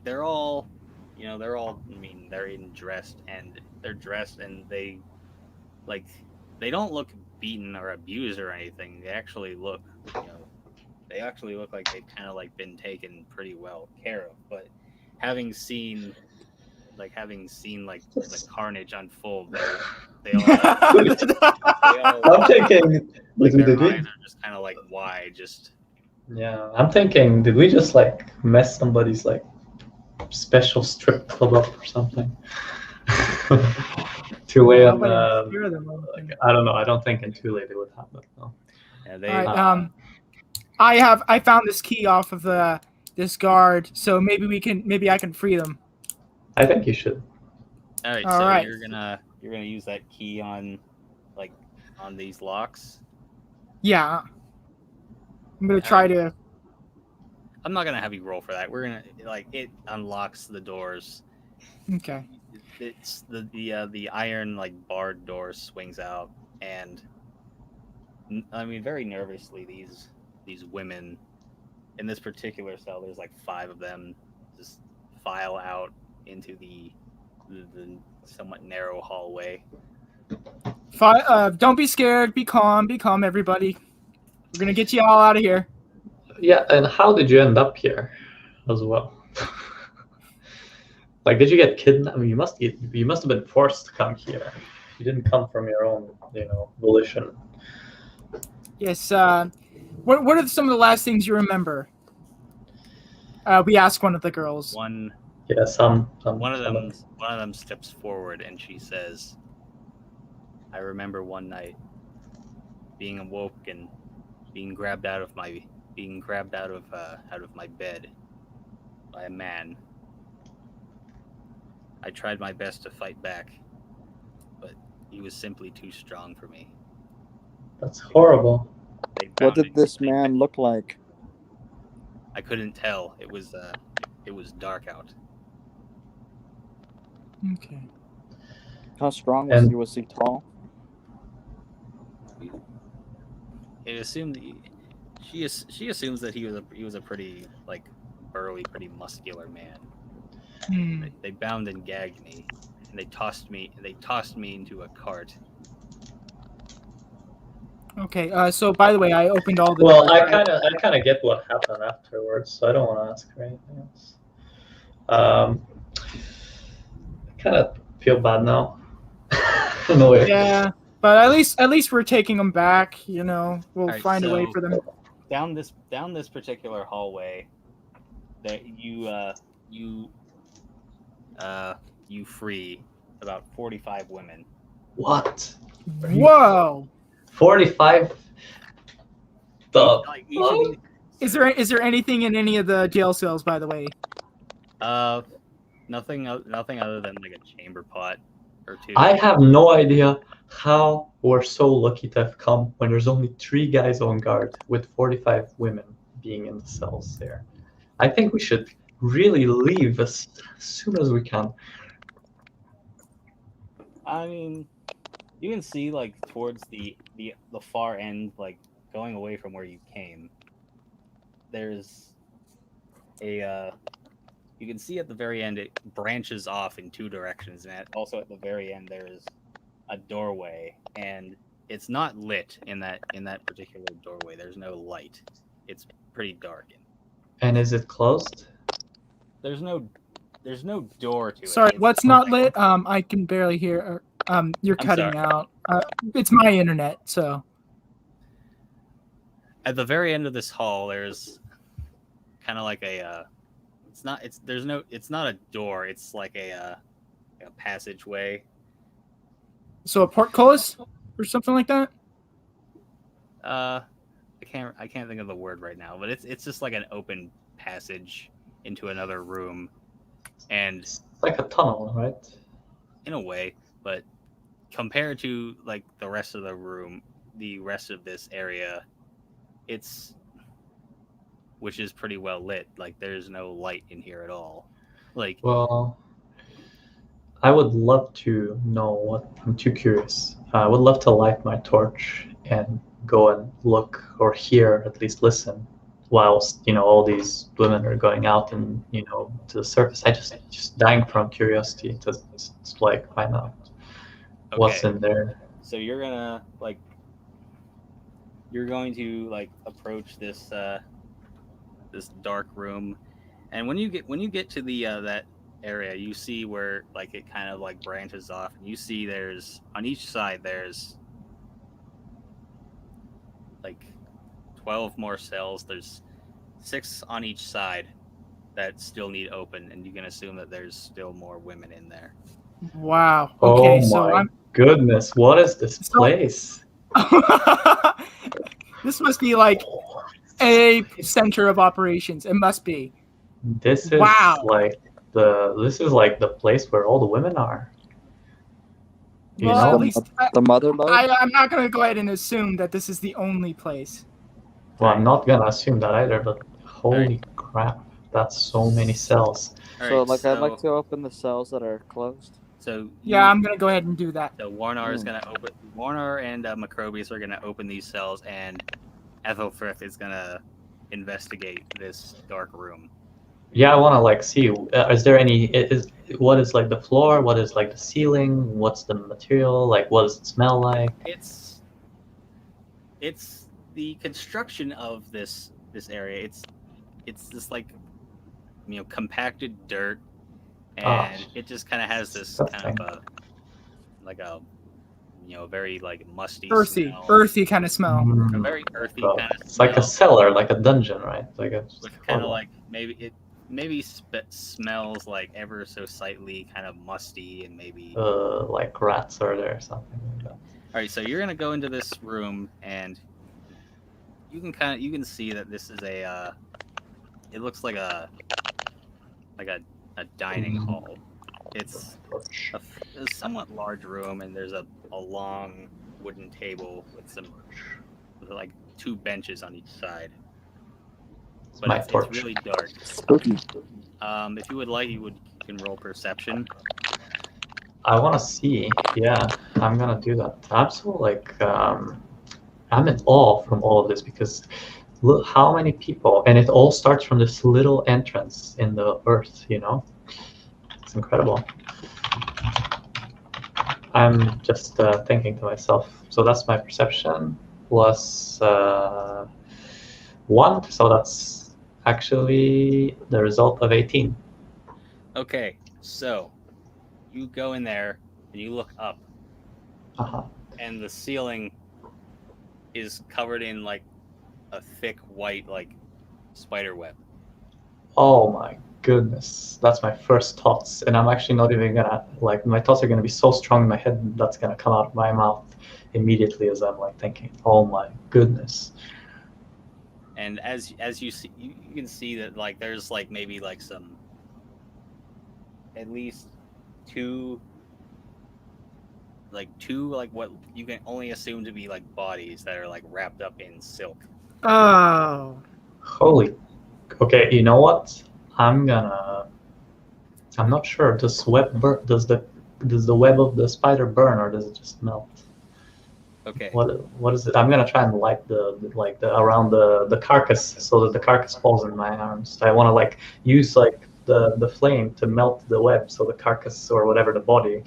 mean they're dressed and they don't look beaten or abused or anything. They actually look like they've kind of like been taken pretty well care of. But having seen the carnage unfold, they all I'm thinking, like did their we? eyes are just kind of like wide, just Yeah, I'm thinking, did we just like mess somebody's like special strip club up or something? Two-way on I don't know. I don't think in Thule they would have that. No. yeah, they All right, I found this key off of this guard, so maybe I can free them. I think you should. all right. All So right. you're gonna use that key on like on these locks? Yeah. I'm gonna try to. I'm not gonna have you roll for that. We're gonna like it unlocks the doors. Okay. It's the iron like barred door swings out, and I mean very nervously these women in this particular cell. There's like 5 of them just file out into the somewhat narrow hallway. Don't be scared. Be calm, everybody. We're gonna get you all out of here. Yeah, and how did you end up here as well? Like, did you get kidnapped? I mean, you must have been forced to come here. You didn't come from your own, volition. Yes. What are some of the last things you remember? We asked one of the girls. One Yeah, one of them steps forward and she says, "I remember one night being awoke and being grabbed out of my bed by a man. I tried my best to fight back, but he was simply too strong for me." That's horrible. What did this man look like? I couldn't tell. It was dark out. Okay. How strong was And- he? Was he tall? It assumed she assumes that he was a pretty like burly, pretty muscular man. Hmm. They bound and gagged me, and they tossed me into a cart. Okay. So by the way, I opened all the. Well, doors. I kind of get what happened afterwards, so I don't want to ask her anything else. I kind of feel bad now. In a way. Yeah, but at least we're taking them back. We'll Alright, find a way so- for them. Down this particular hallway, that you free about 45 women. What? Whoa! 45? The Like, each of these- Is there anything in any of the jail cells, by the way? nothing other than like a chamber pot or 2. I have no idea how we're so lucky to have come when there's only 3 guys on guard with 45 women being in the cells there. I think we should really leave as soon as we can. I mean, you can see like towards the far end, like going away from where you came. There's a you can see at the very end it branches off in 2 directions, and also at the very end there's a doorway, and it's not lit in that particular doorway. There's no light. It's pretty dark. And is it closed? There's no door to it. Sorry, It's- what's not lit? I can barely hear. You're I'm cutting sorry. out. It's my internet, so. At the very end of this hall, there's kind of like it's not a door. It's like a passageway. So a portcullis or something like that. I can't think of the word right now, but it's just like an open passage into another room, and It's like a tunnel, right? in a way, but compared to like the rest of the room, the rest of this area, which is pretty well lit. Like there's no light in here at all. Like Well, I would love to know what. I'm too curious. I would love to light my torch and go and look or hear, at least listen, whilst all these women are going out and to the surface. I just dying from curiosity to just like find out what's in there. So you're going to like approach this this dark room, and when you get to the that area, you see where like it kind of like branches off, and you see there's on each side there's like 12 more cells. There's 6 on each side that still need open, and you can assume that there's still more women in there. Wow. Okay, Oh so my goodness, what is this So- place? this must be like a center of operations. It must be. This is Wow. like the place where all the women are. You Well, know? at least The mother lode. I'm not gonna go ahead and assume that this is the only place. Well, I'm not gonna assume that either, but holy Alright. crap, that's so many cells. All So, right, like, I'd like to open the cells that are closed. So Yeah, I'm gonna go ahead and do that. So Warnar is gonna open. Warnar and Macrobius are gonna open these cells, and Ethelfrith is gonna investigate this dark room. Yeah, I wanna like see. Is there any? What is like the floor? What is like the ceiling? What's the material? Like, what does it smell like? It's the construction of this area. It's this like compacted dirt, and it just kind of has this kind of a very like musty smell. Earthy kind of smell. A very earthy Well, kind of it's smell. like a cellar, like a dungeon, right? Like a Kind of like maybe smells like ever so slightly kind of musty and maybe. like rats are there or something like that. All right, so you're gonna go into this room and you can see that this is a it looks like a dining hall. It's a somewhat large room, and there's a long wooden table with like 2 benches on each side. But my it's torch. really dark. Spooky. If you would like, you can roll perception. I want to see. Yeah, I'm gonna do that. I'm so like I'm in awe from all of this because look how many people, and it all starts from this little entrance in the earth. You know, it's incredible. I'm just thinking to myself. So that's my perception plus 1. So that's actually the result of 18. Okay, so you go in there and you look up, Uh-huh. and the ceiling is covered in like a thick white like spider web. Oh my goodness, that's my first thoughts, and I'm actually not even gonna like my thoughts are gonna be so strong in my head that's gonna come out of my mouth immediately as I'm like thinking, oh my goodness. And as you see, you can see that like there's like maybe like some at least two like what you can only assume to be like bodies that are like wrapped up in silk. Oh. Holy, okay, you know what? I'm not sure. Does the web of the spider burn or does it just melt? Okay. What is it? I'm gonna try and light the around the carcass so that the carcass falls in my arms. I want to like use like the flame to melt the web so the carcass or whatever the body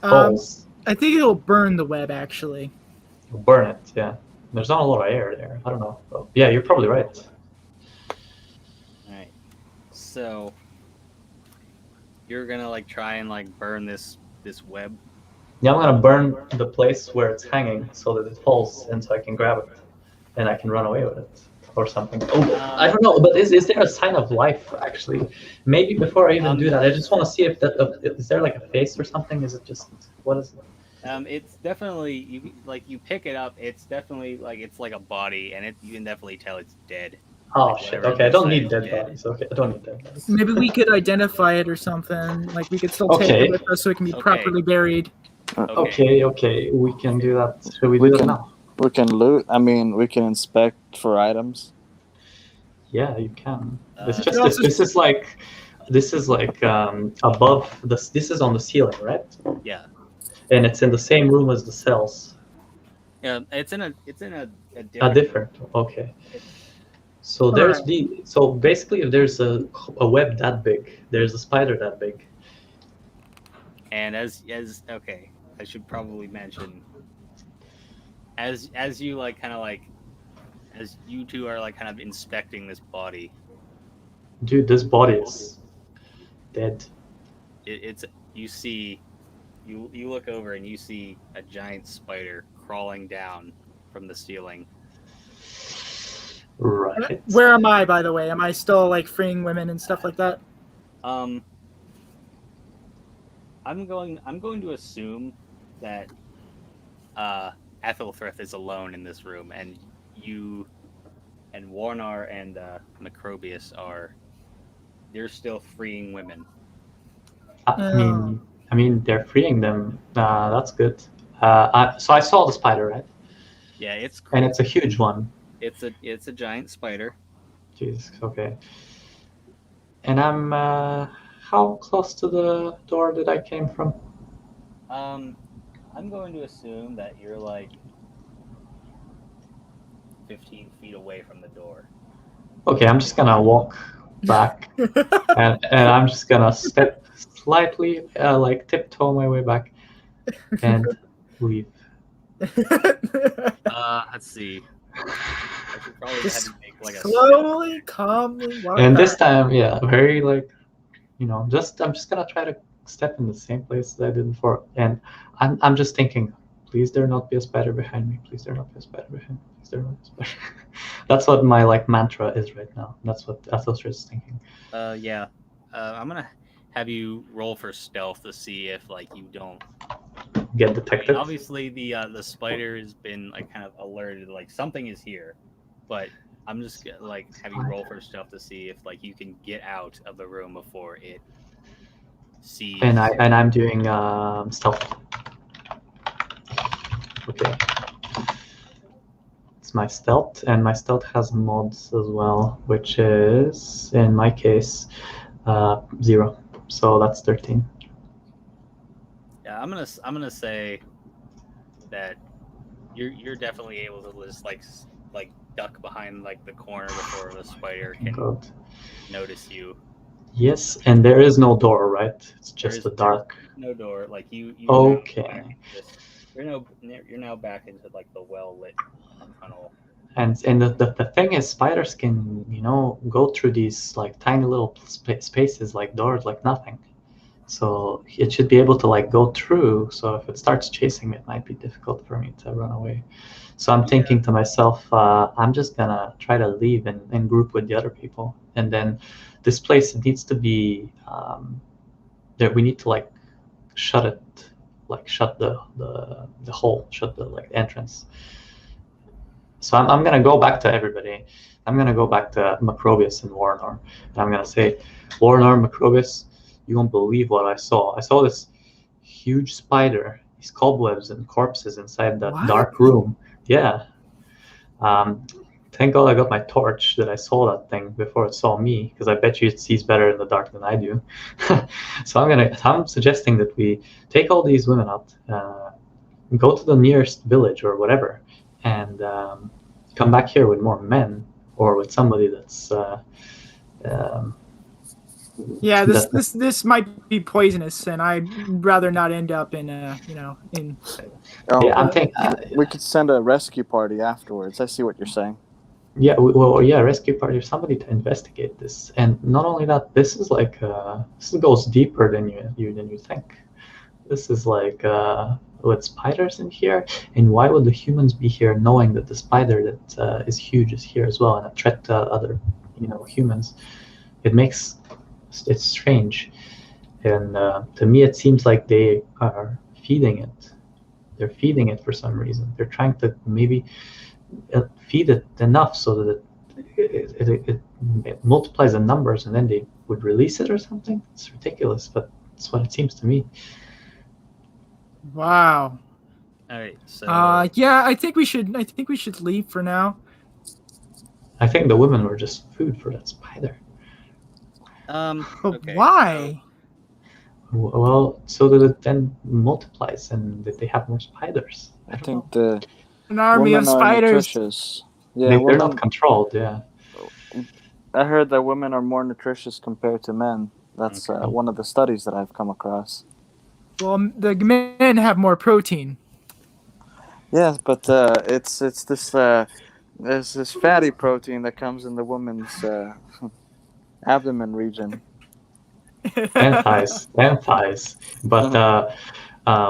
falls. I think it'll burn the web actually. Burn it. Yeah. There's not a lot of air there. I don't know. Oh, yeah, you're probably right. All right. So you're gonna like try and like burn this web. Yeah, I'm gonna burn the place where it's hanging so that it falls and so I can grab it and I can run away with it or something. Oh, I don't know, but is there a sign of life actually? Maybe before I even do that, I just want to see if that is there like a face or something? Is it just what is it? It's definitely you pick it up. It's definitely like it's like a body, and you can definitely tell it's dead. Oh Like, shit! whatever Okay, I don't inside need is dead dead. bodies. Okay, I don't need dead bodies. Maybe we could identify it or something. Like we could still take Okay. it with us so it can be Okay. properly buried. Okay, we can do that. Should we do that now? We can loot. I mean, we can inspect for items. Yeah, you can. It's Uh, just also- this is like above this. This is on the ceiling, right? Yeah. And it's in the same room as the cells. Yeah. It's in a Different. Okay. So there's so basically if there's a web that big, there's a spider that big. And as okay, I should probably mention as you like kind of like as you two are like kind of inspecting this body, Dude, this body is dead. it's you see you look over and you see a giant spider crawling down from the ceiling. Right. Where am I, by the way? Am I still like freeing women and stuff like that? I'm going to assume that Ethelfrith is alone in this room, and you and Warnar and Macrobius they're still freeing women. I mean they're freeing them. That's good. So I saw the spider, right? Yeah, it's And crazy. it's a huge one. It's a giant spider. Jesus. Okay. And I'm how close to the door did I came from? I'm going to assume that you're like 15 feet away from the door. Okay, I'm just gonna walk back, and I'm just gonna step slightly, like tiptoe my way back, and leave. Let's see. I should probably Just have you make like a slowly, calmly walk And this back. time, yeah, very like, just I'm just gonna try to step in the same place that I did before, and I'm just thinking, please there not be a spider behind me. Please there not be a spider behind me. Please there not be a spider. That's what my like mantra is right now. That's what Athos is thinking. Yeah. I'm gonna have you roll for stealth to see if like you don't. Get I mean, detected. obviously the spider has been like kind of alerted, like something is here, but I'm just gonna like have you roll for stealth to see if like you can get out of the room before it sees. And I'm doing stealth. Okay. It's my stealth, and my stealth has mods as well, which is in my case 0. So that's 13. Yeah, I'm gonna say that you're definitely able to just like duck behind like the corner before the spider can God. notice you. Yes, and there is no door, right? It's There just is the dark. no door. Like you Okay. you're now back into like the well lit tunnel. And the thing is, spiders can go through these like tiny little spaces like doors like nothing. So it should be able to like go through. So if it starts chasing me, it might be difficult for me to run away. So I'm thinking to myself, I'm just gonna try to leave and group with the other people, and then this place needs to be that we need to like shut it, like shut the hole, shut the like entrance. So I'm gonna go back to everybody. I'm gonna go back to Macrobius and Warnor, and I'm gonna say, Warnor, Macrobius, you won't believe what I saw. I saw this huge spider, these cobwebs and corpses inside that What? dark room. Yeah. Thank God I got my torch that I saw that thing before it saw me, because I bet you it sees better in the dark than I do. So I'm suggesting that we take all these women out, go to the nearest village or whatever, and come back here with more men or with somebody that's Yeah, this might be poisonous, and I'd rather not end up in in. Oh, yeah, I'm thinking. we could send a rescue party afterwards. I see what you're saying. Yeah, rescue party or somebody to investigate this. And not only that, this is like this goes deeper than you think. This is like with spiders in here, and why would the humans be here knowing that the spider that is huge is here as well and a threat to other humans? It's strange, and to me it seems like they are feeding it. They're feeding it for some reason. They're trying to maybe feed it enough so that it multiplies the numbers, and then they would release it or something. It's ridiculous, but it's what it seems to me. Wow. All right, so Yeah, I think we should leave for now. I think the women were just food for that spider. But okay, why? Well, so that it then multiplies and that they have more spiders. I think the An army women of are spiders. nutritious. Yeah, They're women. not controlled. Yeah. I heard that women are more nutritious compared to men. That's Okay. one of the studies that I've come across. Well, the men have more protein. Yes, but it's this there's this fatty protein that comes in the woman's abdomen region. And thighs. But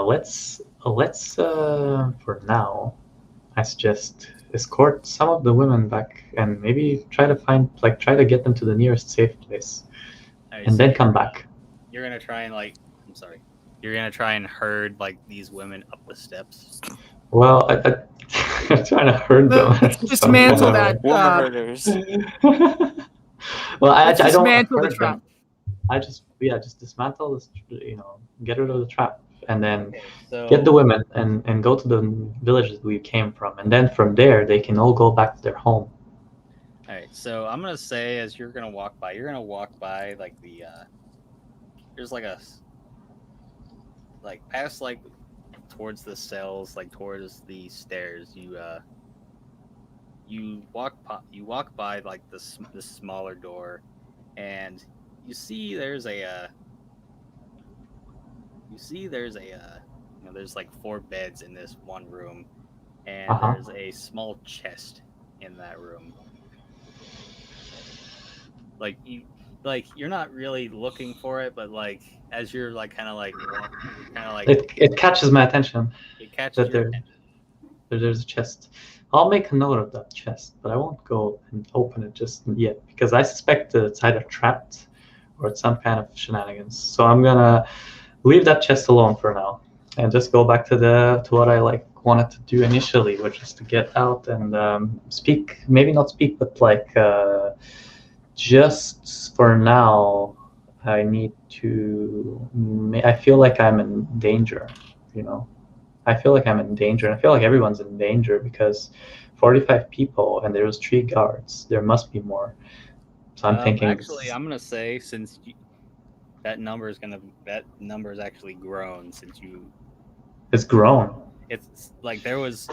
let's for now, I suggest escort some of the women back and maybe try to get them to the nearest safe place, all right, and so then come back. You're gonna try and you're gonna try and herd like these women up the steps. Well, I'm trying to herd them. Let's dismantle that. Woman herders. Well, Let's I don't dismantle the herd trap. them. I just dismantle this. Get rid of the trap, and then So get the women and go to the village that we came from, and then from there they can all go back to their home. All right, so I'm gonna say as you're gonna walk by like the there's like past like towards the cells, like towards the stairs. You walk by like this smaller door, and you see there's a there's like 4 beds in this one room, and there's a small chest in that room. You're not really looking for it, but like as you're It catches my attention it catches that your attention. there's a chest. I'll make a note of that chest, but I won't go and open it just yet because I suspect that it's either trapped or it's some kind of shenanigans. So I'm gonna leave that chest alone for now and just go back to what I wanted to do initially, which is to get out and speak. Maybe not speak, but just for now, I need to. I feel like I'm in danger. I feel like I'm in danger, and I feel like everyone's in danger because 45 people and there's 3 guards. There must be more. So I'm thinking. Actually, I'm gonna say since that number is actually grown since you. It's grown. It's like there was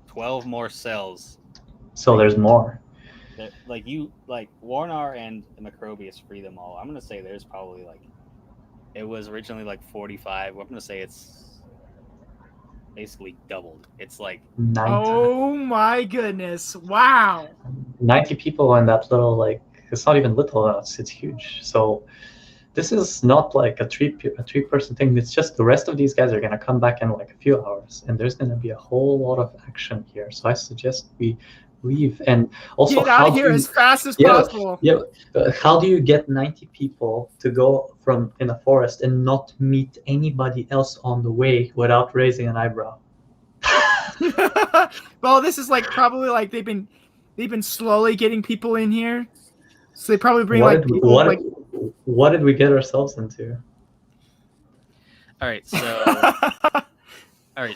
12 more cells. So there's more. Warnar and Macrobius free them all. I'm gonna say there's probably it was originally 45. I'm gonna say it's basically doubled. It's 90. Oh my goodness! Wow. 90 people in that little it's not even little. It's huge. So this is not like a three person thing. It's just the rest of these guys are gonna come back in a few hours, and there's gonna be a whole lot of action here. So I suggest we leave and also get out of here as fast as possible. Yeah. How do you get 90 people to go from in a forest and not meet anybody else on the way without raising an eyebrow? Well, this is probably they've been slowly getting people in here, so they probably bring people. What did we get ourselves into? All right,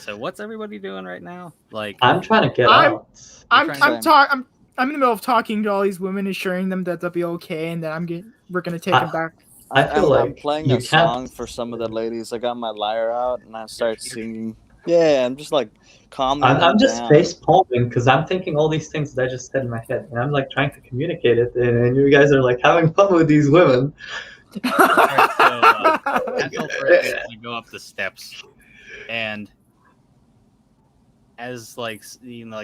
so what's everybody doing right now? I'm trying to get out. I'm in the middle of talking to all these women, assuring them that they'll be okay, and that we're gonna take them back. I'm playing a song for some of the ladies. I got my lyre out and I start singing. Yeah, I'm just calming. I'm just face palming because I'm thinking all these things that I just said in my head, and I'm trying to communicate it, and you guys are having fun with these women. All right, so you go up the steps, and as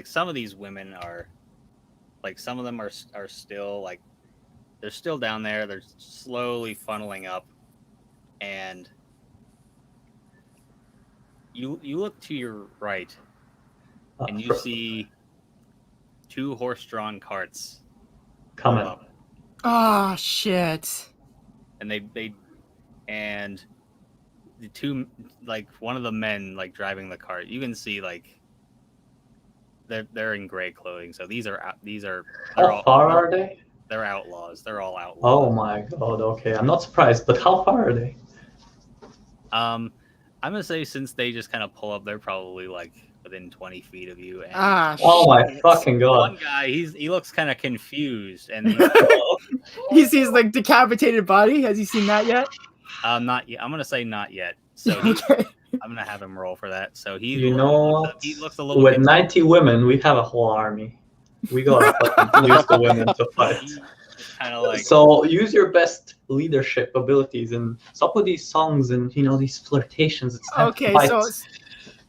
some of these women are some of them are still they're still down there. They're slowly funneling up, and you look to your right, and you see 2 horse-drawn carts coming up. Oh shit! And and the 2 one of the men driving the cart. You can see they're in gray clothing. So these are. How far are they? They're outlaws. They're all outlaws. Oh my god. Okay, I'm not surprised. But how far are they? I'm gonna say since they just kind of pull up, they're probably within 20 feet of you. And oh my fucking god! One guy, he looks kind of confused, and he sees decapitated body. Has he seen that yet? Not yet. I'm gonna say not yet. So okay. I'm gonna have him roll for that. So he he looks a little. With 90 women, we have a whole army. We gotta fucking use the women to fight. So use your best leadership abilities and stop with these songs and these flirtations. It's time to fight. All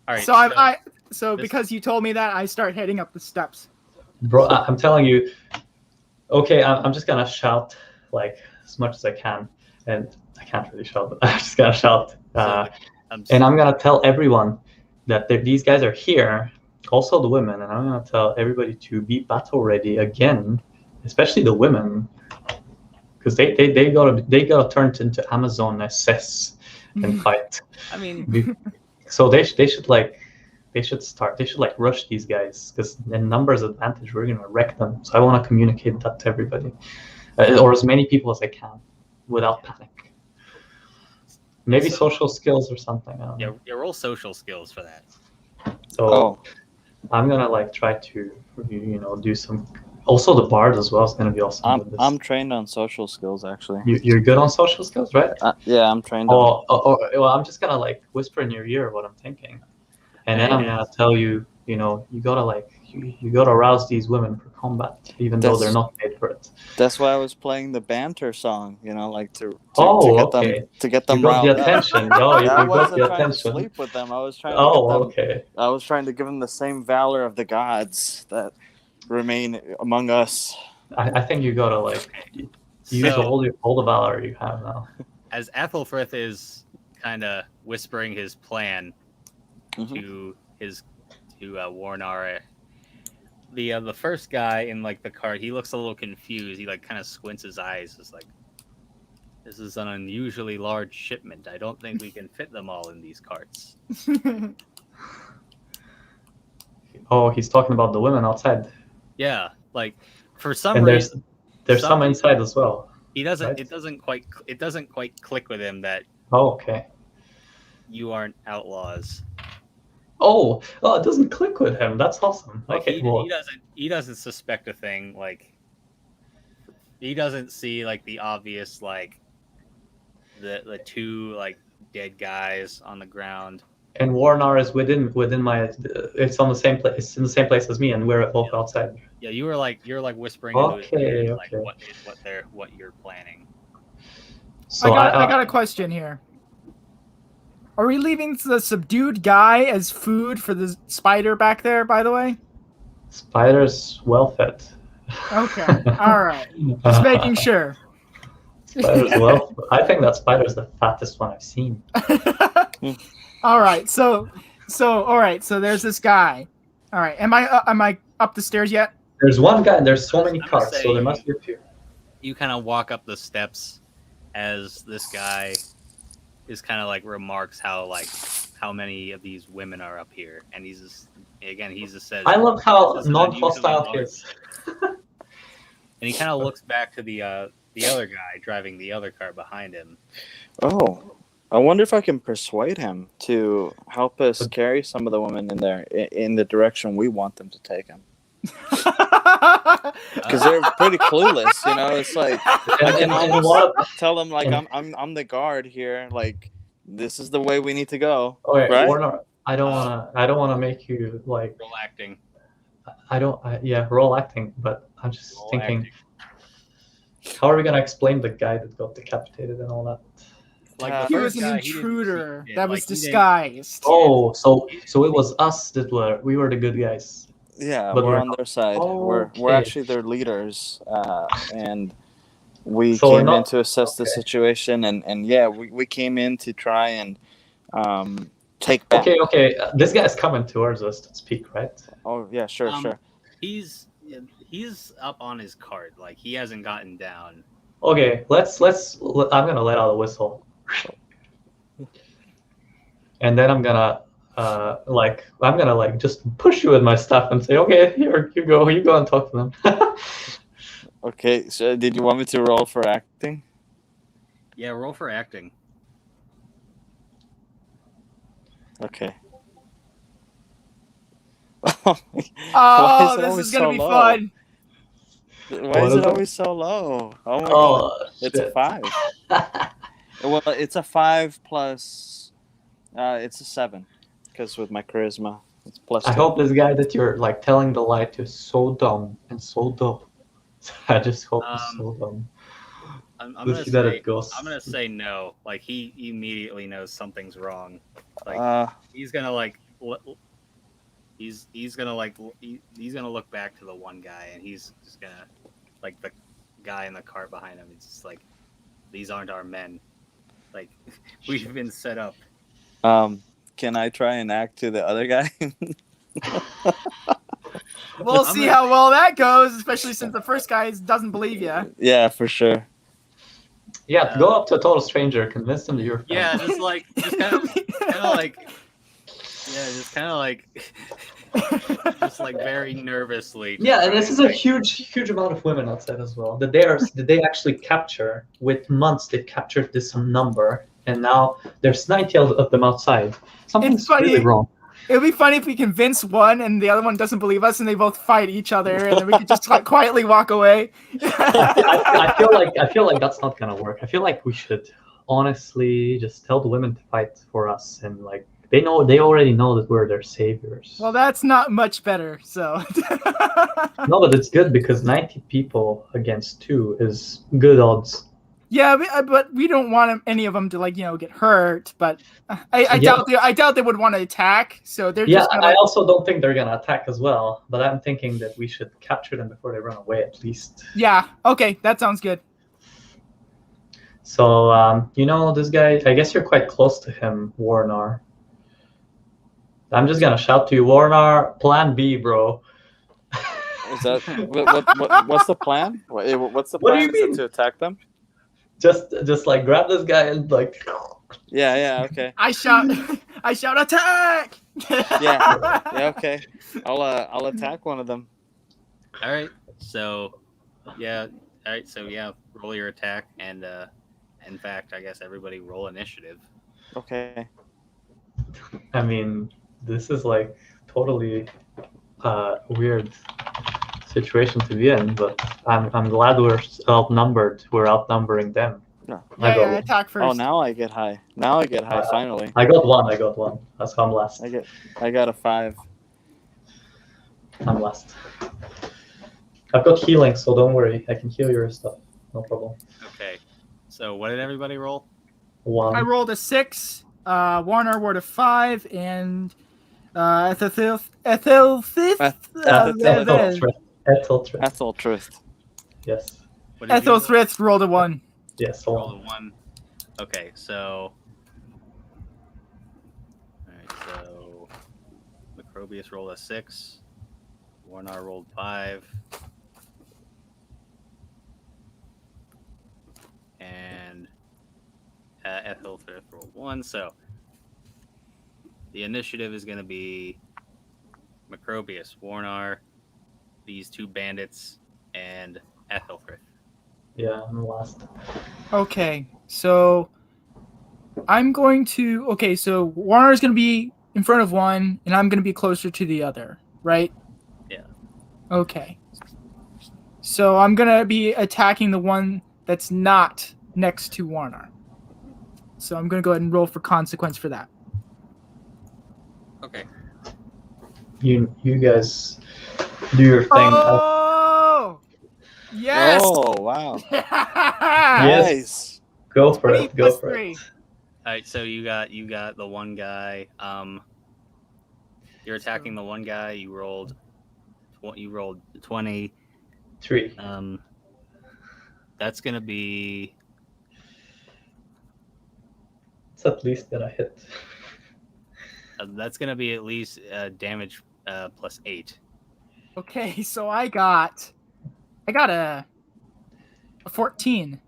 right. So because you told me that, I start heading up the steps. Bro, I'm telling you. Okay, I'm just gonna shout as much as I can, and I can't really shout, but I'm just gonna shout. And I'm gonna tell everyone that these guys are here. Also the women, and I'm gonna tell everybody to be battle ready again, especially the women, because they gotta turn into Amazon SS and fight. I mean, so they should rush these guys because in numbers advantage we're gonna wreck them. So I want to communicate that to everybody, or as many people as I can, without panic. Maybe So- social skills or something. I don't Yeah, know. you roll social skills for that. So Oh, I'm gonna like try to do some. Also, the bard as well is gonna be awesome with this. I'm trained on social skills actually. You're good on social skills, right? Yeah, I'm trained on. Well, I'm just gonna like whisper in your ear what I'm thinking, and then I'm Yeah. gonna tell you, you gotta like you gotta rouse these women for combat, even though they're That's- not paid for it. That's why I was playing the banter song. Like to Oh, get okay. them to get You them got the riled up. attention. Oh, you I got wasn't the trying to attention. sleep with them. I was trying to get Oh, them. okay. I was trying to give them the same valor of the gods that remain among us. I think you gotta like use So, all the valor you have now. as Ethelfrith is kind of whispering his plan Mhm. to Warnar, the first guy in like the cart, he looks a little confused. He like kind of squints his eyes. It's like, this is an unusually large shipment. I don't think we can fit them all in these carts. Oh, he's talking about the women outside, Yeah, like for some and reason there's some reason, inside as well. he doesn't. right? It doesn't quite click with him that Oh, okay. you aren't outlaws. Oh, it doesn't click with him. That's awesome. Like Okay, he doesn't suspect a thing. Like he doesn't see like the obvious like the two like dead guys on the ground. and Warnar is within my. It's on the same place. It's in the same place as me, and we're both outside. Yeah, you're like whispering into his Okay, ear, like okay. what you're planning. So I got a question here. Are we leaving the subdued guy as food for the spider back there, by the way? Spider's well fed. Okay, all right. Just making sure. Spider's well. I think that spider's the fattest one I've seen. All right, so all right, so there's this guy. All right, am I up the stairs yet? There's one guy. There's so many I'm gonna carts, so say- there must be a few. You kind of walk up the steps as this guy is kind of like remarks how many of these women are up here, and he just says, I love how This is non-hostile he unusually is. and he kind of looks back to the other guy driving the other car behind him. Oh, I wonder if I can persuade him to help us carry some of the women in the direction we want them to take them. Because they're pretty clueless, It's like I can And a almost lot of, tell them like and- I'm the guard here. Like this is the way we need to go. okay, right? Warner, I don't wanna make you like. Roll acting. Role acting, but I'm just Roll thinking, acting. how are we gonna explain the guy that got decapitated and all that? Like Uh, the He first was an guy, he didn't intruder see it. that Like, was he didn't- disguised. Oh, so it was us that we were the good guys. Yeah, But we're we're on their side. We're Okay. actually their leaders, and we So we're came not- in to assess the okay. situation, and yeah, we came in to try and take back. Okay. This guy's coming towards us to speak, right? Oh yeah, sure. He's up on his cart. Like he hasn't gotten down. Okay, I'm gonna let out a whistle, and then I'm gonna just push you with my stuff and say, okay, here you go and talk to them. Okay, so did you want me to roll for acting? Yeah, roll for acting. Okay. Oh, Why is it this always is gonna so be low? fun. Why What is is it it? always so low? Oh my god, Oh, it's a shit. 5. Well, it's a 5 plus. It's a 7, because with my charisma, it's plus 2. I hope this guy that you're like telling the lie to is so dumb and so dumb. I just hope he's so dumb. I'm We'll gonna see that say it goes. I'm gonna say no. Like he immediately knows something's wrong. Like he's gonna like he's gonna look back to the one guy, and he's just gonna like the guy in the cart behind him. It's just like, these aren't our men. Like we've been set up. Can I try and act to the other guy? We'll see how well that goes, especially since the first guy doesn't believe you. Yeah, for sure. Yeah, go up to a total stranger, convince them that you're. Yeah, just kind of like just like very nervously. Yeah, and trying this is to, a like, huge amount of women outside as well. That they actually capture with months. They captured this number, and now there's 90 of them outside. Something's funny. really wrong. It would be funny if we convince one and the other one doesn't believe us, and they both fight each other, and then we could just like quietly walk away. I feel like that's not gonna work. I feel like we should honestly just tell the women to fight for us, and like they already know that we're their saviors. Well, that's not much better. So. No, but it's good because 90 people against 2 is good odds. Yeah, but we don't want any of them to get hurt. But I doubt they would want to attack. So they're just. Yeah, I also don't think they're gonna attack as well. But I'm thinking that we should capture them before they run away, at least. Yeah. Okay, that sounds good. So this guy. I guess you're quite close to him, Warnar. I'm just gonna shout to you, Warnar. Plan B, bro. Is that what's the plan? What's the plan? What do you Is it mean? to attack them? Just like grab this guy and like. Yeah. Okay. I shout attack. Yeah. Okay. I'll attack one of them. All right. So, yeah. All right. So yeah, roll your attack, and in fact, I guess everybody roll initiative. Okay. I mean, this is like totally weird situation to be in, but I'm glad we're outnumbered. We're outnumbering them. No. Yeah, attack first. Oh, now I get high. Finally. I got one. That's how I'm last. I got a 5. I'm last. I've got healing, so don't worry. I can heal your stuff. No problem. Okay. So what did everybody roll? 1. I rolled a 6. Warner rolled a 5, and Ethelfith. Ethelthrith. Yes. What did you roll? Ethelthrith rolled a 1. Yes. Roll a 1. Okay, so. Alright, so. Macrobius rolled a 6. Warnar rolled 5. And Ethelfrith rolled 1. So. The initiative is going to be Macrobius, Warnar, these 2 bandits, and Ethelfrith. Yeah, I'm last. Okay, so I'm going to. Okay, so Warner is going to be in front of one, and I'm going to be closer to the other, right? Yeah. Okay. So I'm going to be attacking the one that's not next to Warner. So I'm going to go ahead and roll for consequence for that. Okay. You guys do your thing. Oh! Yes! Oh, wow. Yes. Nice. Go for 20 it. Go plus for 3. it. All right, so you got the one guy. You're attacking the one guy. You rolled 20. 3. That's gonna be. It's at least gonna hit. That's gonna be at least damage plus 8. Okay, so I got a 14.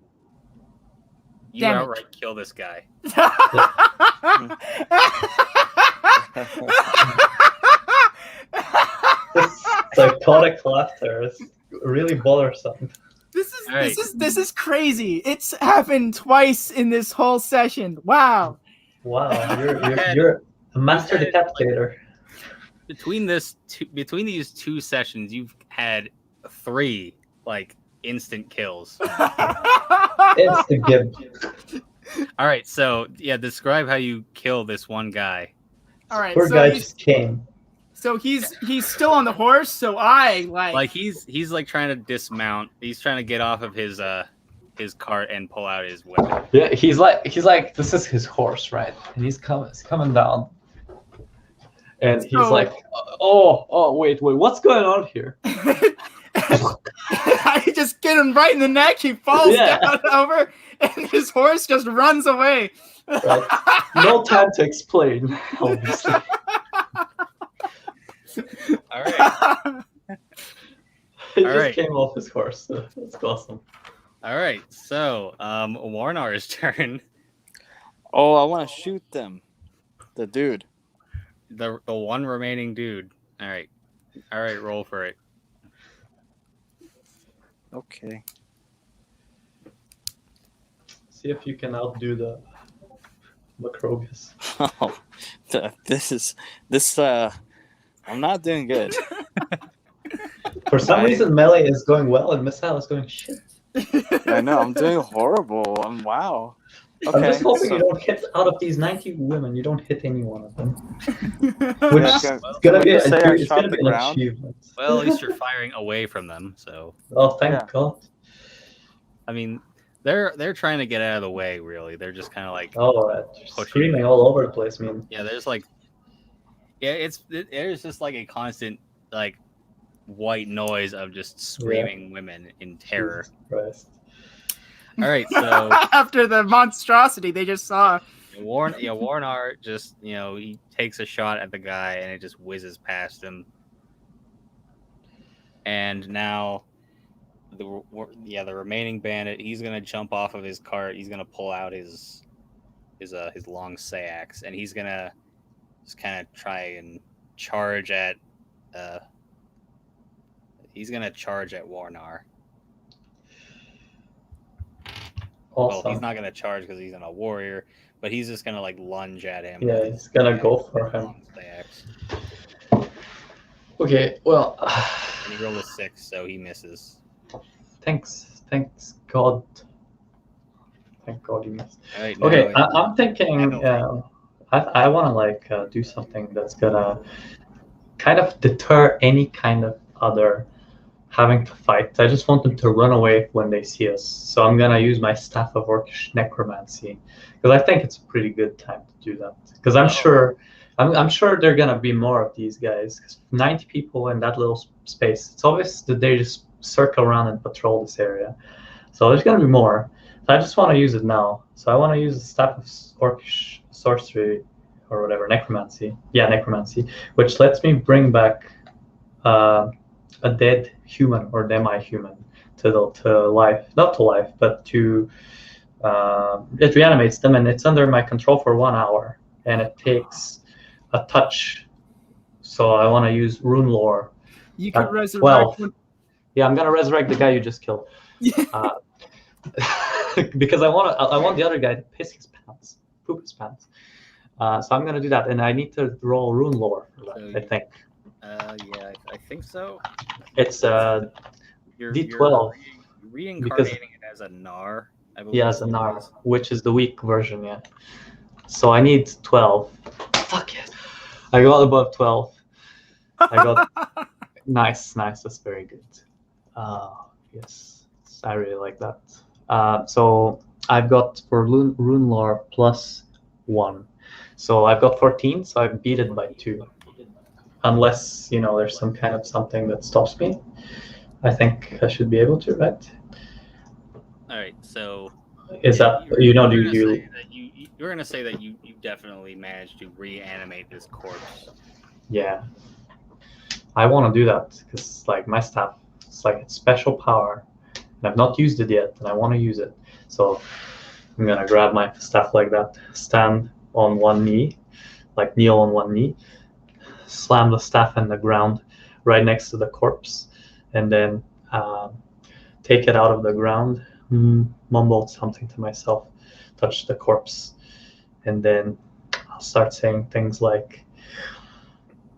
You Damage. outright kill this guy. This psychotic laughter is really bothersome. This is crazy. It's happened twice in this whole session. Wow. Wow, you're a master had, decapitator. Between these 2 sessions, you've had 3 instant kills. It's the gimp. All right, so yeah, describe how you kill this one guy. All right. Poor so guy just came. So he's still on the horse. So I he's trying to dismount. He's trying to get off of his cart and pull out his weapon. Yeah, he's like this is his horse, right? And he's coming down. And he's like, oh wait, what's going on here? I just get him right in the neck. He falls down over, and his horse just runs away. Right. No time to explain, obviously. All right. He All just right. came off his horse. So that's awesome. All right. So, Warnar's turn. Oh, I want to shoot them. The dude. The one remaining dude. All right. Roll for it. Okay. See if you can outdo the Macrobius. Oh, this. I'm not doing good. For some I- reason, melee is going well and missile is going shit. I know I'm doing horrible. Wow. Okay. I'm just hoping so- you don't hit out of these 90 women. You don't hit any one of them. Yeah, Which can- is can gonna we be just say I it's shot gonna the be an ground? achievement. Well, at least you're firing away from them. So Oh, thank Yeah. God. I mean, they're trying to get out of the way. Really, they're just kind of like Oh, Pushing screaming you. all over the place. I mean, yeah. There's like there's just like a constant like white noise of just screaming women in terror. Jesus Christ. All right, so After the monstrosity they just saw. Warnar just he takes a shot at the guy and it just whizzes past him. And now the remaining bandit, he's gonna jump off of his cart. He's gonna pull out his long sax, and he's gonna just kind of try and charge at. He's gonna charge at Warnar. Well, Awesome. he's not gonna charge because he's a warrior, but he's just gonna like lunge at him. Yeah, with he's gonna his go for him. long sax. Okay, well, And he rolled a 6, so he misses. thanks God. Thank God you missed. All right, Okay, now I'm thinking. I want to like do something that's gonna kind of deter any kind of other having to fight. I just want them to run away when they see us. So I'm gonna use my Staff of Orcish Necromancy because I think it's a pretty good time to do that. Because I'm sure there are gonna be more of these guys. 'Cause 90 people in that little space. It's obvious that they just circle around and patrol this area. So there's gonna be more. So I just want to use it now. So I want to use the Staff of Orcish Sorcery or whatever, Necromancy. Yeah, Necromancy, which lets me bring back a dead human or demi-human to life. Not to life, but to it reanimates them, and it's under my control for 1 hour, and it takes a touch. So I want to use Rune Lore. You could 12. resurrect. Yeah, I'm gonna resurrect the guy you just killed. Because I want the other guy to piss his pants, poop his pants. So I'm gonna do that, and I need to roll Rune Lore for that. So I think yeah, I think so. it's You're D12 reincarnating it as a Nar. I believe yeah, is as a what it Nar, is. which is the weak version. Yeah. So I need 12. Fuck yes, I got above 12. I got nice. That's very good. Yes, I really like that. So I've got for Rune Lore +1. So I've got 14, so I beat it by 2. Unless, there's some kind of something that stops me. I think I should be able to, right? All right, so Is that, you're do gonna you... say that you're gonna say that you definitely managed to reanimate this corpse. Yeah. I want to do that, because, like, my staff, it's like it's special power. And I've not used it yet, and I want to use it. So I'm going to grab my staff like that, stand on one knee, like kneel on one knee, slam the staff in the ground right next to the corpse, and then take it out of the ground, mumble something to myself, touch the corpse, and then I'll start saying things like,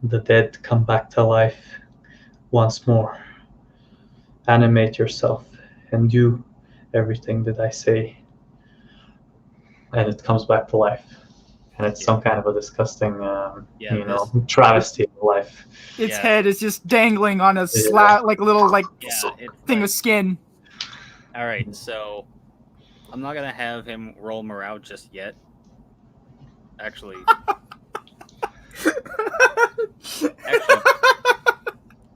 "The dead come back to life once more. Animate yourself and do everything that I say." And it comes back to life. And it's some kind of a disgusting, travesty of life. Its Yeah. head is just dangling on a like a little thing of skin. All right, so I'm not gonna have him roll morale just yet. Actually,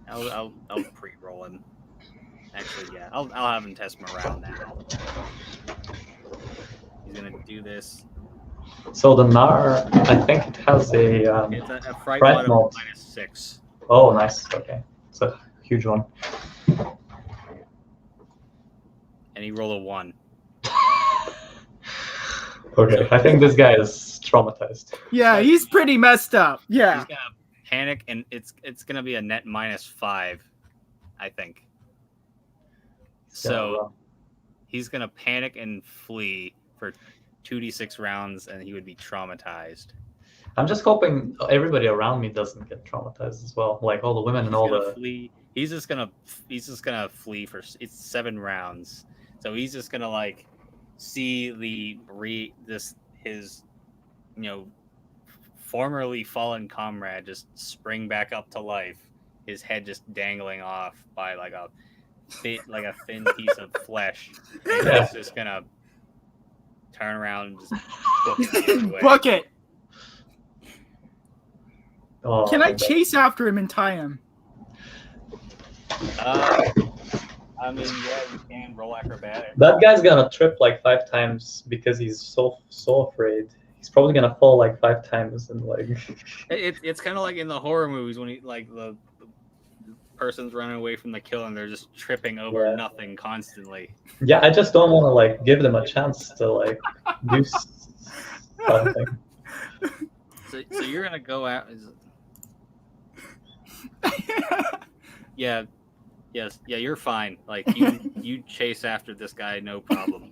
I'll pre-roll him. Actually, yeah, I'll have him test morale now. He's gonna do this. So the Nar, I think it has a It's a fright Fright mod mod. of -6. Oh, nice. Okay, it's a huge one. And he rolled a 1. Okay, I think this guy is traumatized. Yeah, he's pretty messed up. Yeah. He's gonna panic, and it's gonna be a net -5, I think. So he's gonna panic and flee for 2d6 rounds, and he would be traumatized. I'm just hoping everybody around me doesn't get traumatized as well, like all the women and all the. Flee. He's just gonna flee for it's 7 rounds. So he's just gonna like see his formerly fallen comrade just spring back up to life. His head just dangling off by like a thin piece of flesh. And he's just gonna turn around and just book it the other way. Book it. Oh, Can I chase after him and tie him? I mean, yeah, you can roll acrobatics. That guy's gonna trip like 5 times because he's so afraid. He's probably gonna fall like 5 times and like. It's kind of like in the horror movies when the person's running away from the killer and they're just tripping over nothing constantly. Yeah, I just don't want to like give them a chance to like do something. So you're gonna go out. Yeah. Yes. Yeah, you're fine. Like you chase after this guy, no problem.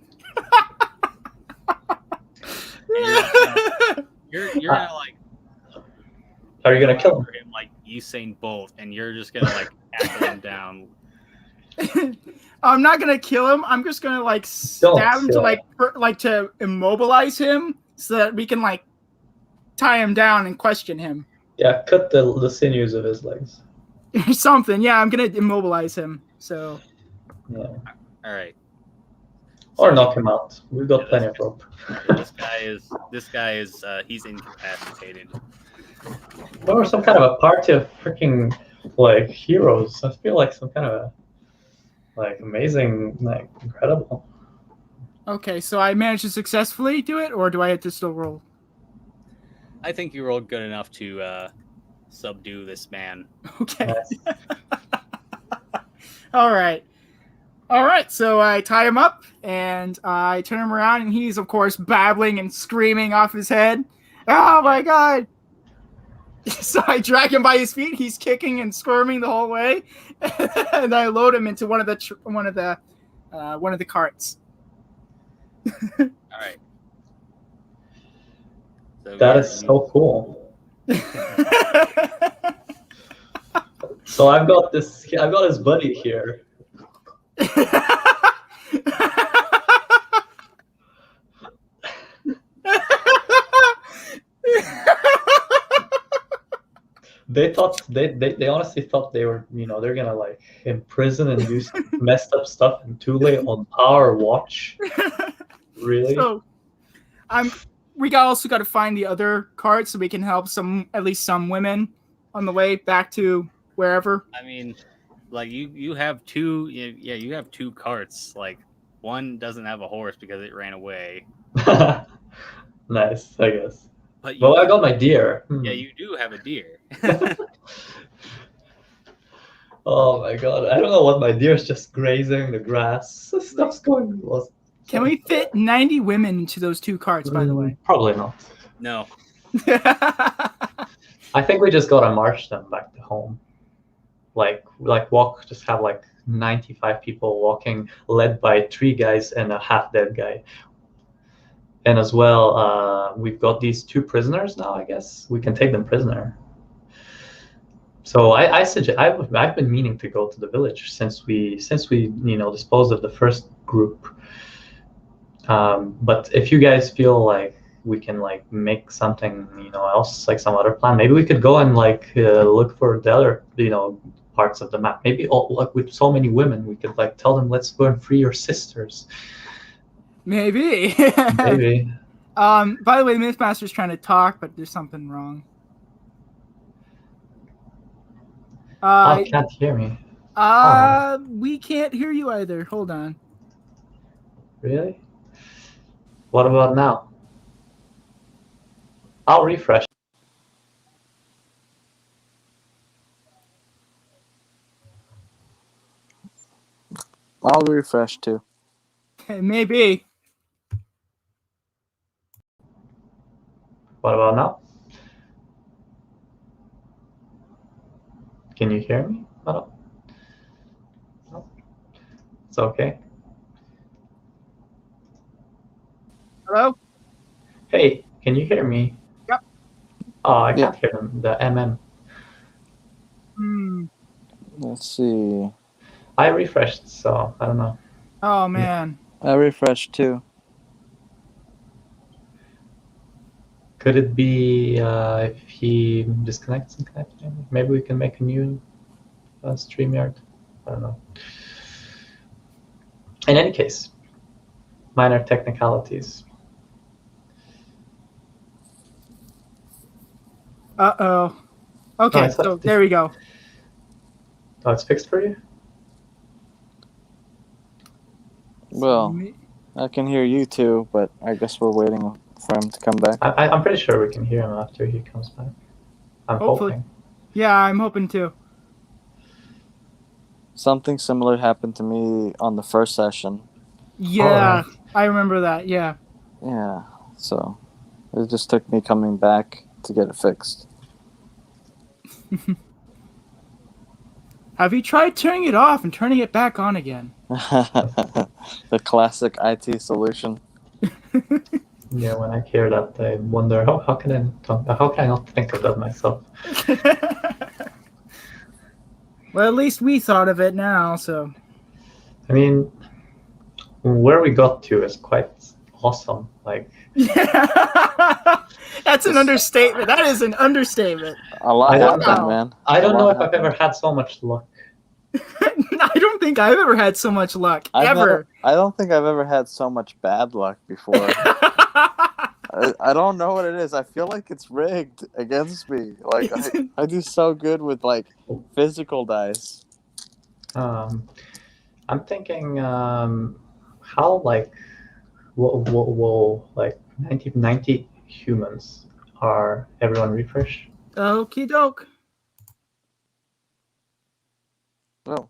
You're gonna like. Are you gonna kill him? Like Usain Bolt, and you're just gonna like tackle him down. I'm not gonna kill him. I'm just gonna like stab him to to immobilize him so that we can like tie him down and question him. Yeah, cut the sinews of his legs. Something. Yeah, I'm gonna immobilize him. So. Yeah. All right. Or knock him out. We've got plenty of rope. This guy is he's incapacitated. Or some kind of a party of freaking like heroes. I feel like some kind of a like amazing, like incredible. Okay, so I managed to successfully do it, or do I have to still roll? I think you rolled good enough to subdue this man. Okay. Yes. All right. So I tie him up and I turn him around, and he's of course babbling and screaming off his head. Oh my god! So I drag him by his feet. He's kicking and squirming the whole way, and I load him into one of the carts. All right. So That is so cool. So I've got his buddy here. They honestly thought they were, they're gonna like imprison and do some messed up stuff, and too late on our watch. Really? So we also got to find the other cart so we can help at least some women on the way back to wherever. I mean, like you have two. Yeah, you have 2 carts. Like one doesn't have a horse because it ran away. Nice, I guess. But I got my deer. Yeah, you do have a deer. Oh my god, I don't know what my deer's just grazing the grass. Stuff's going. Can we fit 90 women into those 2 carts, by the way? Probably not. No. I think we just gotta march them back to home. Like walk, just have like 95 people walking, led by 3 guys and a half-dead guy. And as well, we've got these 2 prisoners now. I guess we can take them prisoner. So I suggest I've been meaning to go to the village since we disposed of the first group. But if you guys feel like we can like make something else, like some other plan, maybe we could go and like look for the other parts of the map. Maybe like with so many women, we could like tell them, let's go and free your sisters. Maybe. Maybe. By the way, the Mythmaster's trying to talk, but there's something wrong. Can't hear me. We can't hear you either. Hold on. Really? What about now? I'll refresh. I'll refresh too. Maybe. What about now? Can you hear me? No. It's okay. Hello? Hey, can you hear me? Yep. Oh, I Yeah. can't hear them. The MM. Hmm. Let's see. I refreshed, so I don't know. Oh man. I refreshed too. Could it be if he disconnects and connects? Maybe we can make a new StreamYard. I don't know. In any case, minor technicalities. Uh-oh. Okay, it's- so there we go. Oh, it's fixed for you? Well, I can hear you too, but I guess we're waiting for him to come back. I'm pretty sure we can hear him after he comes back. I'm Hopefully. hoping. Yeah, I'm hoping to. Something similar happened to me on the first session. Yeah, right. I remember that. Yeah. Yeah, so it just took me coming back to get it fixed. Have you tried turning it off and turning it back on again? The classic IT solution. Yeah, when I hear that, I wonder how can I not think of that myself? Well, at least we thought of it now, so. I mean, where we got to is quite awesome. Like, Yeah. That's an understatement. That is an understatement. A lot I don't happened, know. man. I don't A know lot if I've ever happened. had so much luck. I don't think I've ever had so much luck. Ever. I don't think I've ever had so much bad luck before. I don't know what it is. I feel like it's rigged against me. Like I do so good with like physical dice. I'm thinking how like like 90 humans are everyone refresh? Okie doke. Oh,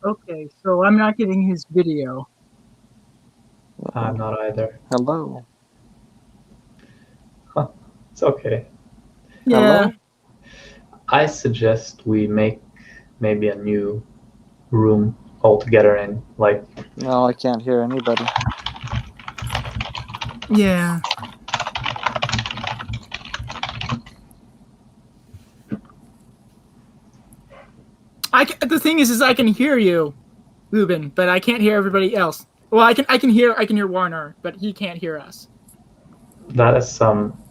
Okay, so I'm not getting his video. I'm not either. hello. It's okay. Yeah. Hello? I suggest we make maybe a new room altogether in like No, I can't hear anybody. Yeah. The thing is I can hear you, Ruben, but I can't hear everybody else. Well, I can hear Warner, but he can't hear us. that is some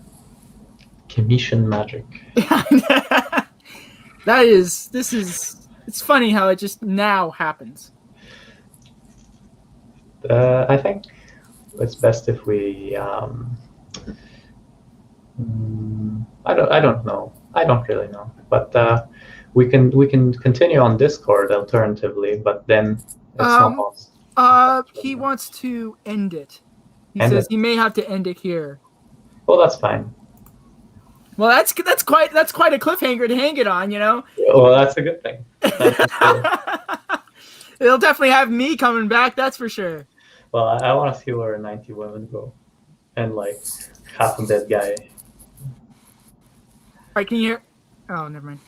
commission magic. It's funny how it just now happens. I think it's best if we I don't know. I don't really know. But we can continue on Discord alternatively, but then it's almost He wants to end it. He End says it. he may have to end it here. well, that's fine. Well, that's quite a cliffhanger to hang it on, you know. Well, that's a good thing. It'll definitely have me coming back, that's for sure. Well, I want to see where 90 women go, and like half a dead guy. All right, can you hear? Oh, never mind.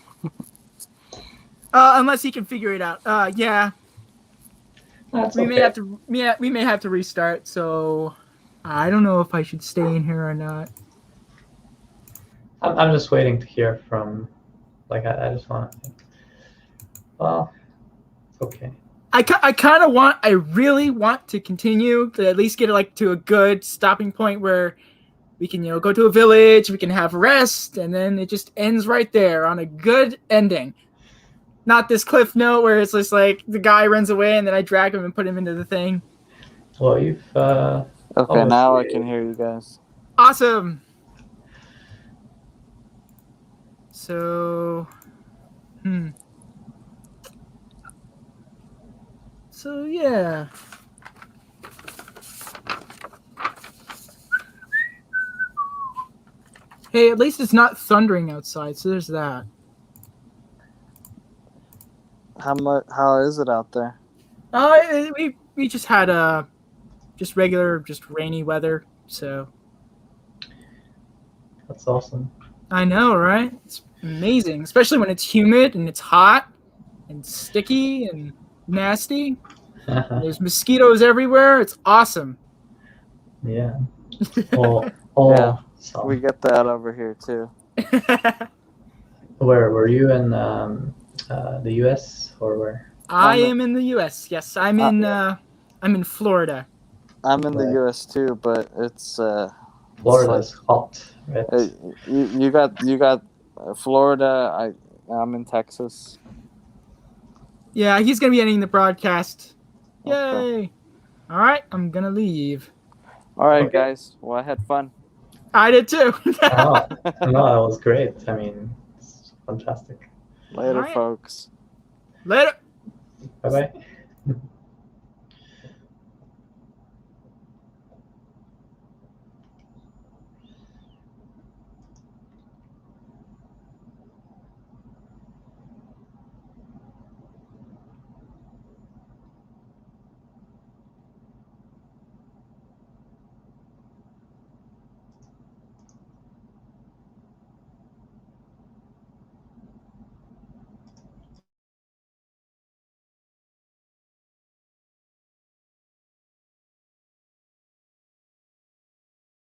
Unless he can figure it out. Yeah, That's we okay. may have to restart. So I don't know if I should stay in here or not. I'm just waiting to hear from. Like I just want to. Well, it's okay. I really want to continue to at least get like to a good stopping point where we can, go to a village, we can have rest, and then it just ends right there on a good ending. Not this cliff note where it's just like the guy runs away and then I drag him and put him into the thing. Well, you've. Okay, now I can hear you guys. Awesome. So, So yeah. Hey, at least it's not thundering outside, so there's that. How is it out there? We just had a just regular, just rainy weather. So That's awesome. I know, right? It's amazing, especially when it's humid and it's hot and sticky and nasty. There's mosquitoes everywhere. It's awesome. Yeah. Oh, Yeah. so We get that over here too. where were you in the U.S. or where? I am in the U.S. Yes, I'm in Florida. I'm in the Right. U.S. too, but it's Florida like- is hot, right? you got Florida. I'm in Texas. Yeah, he's gonna be ending the broadcast. Yay! Okay. All right, I'm gonna leave. All right, Okay. guys. Well, I had fun. I did too. Oh, no, that was great. I mean, it's fantastic. Later, All right. folks. Later. Bye bye.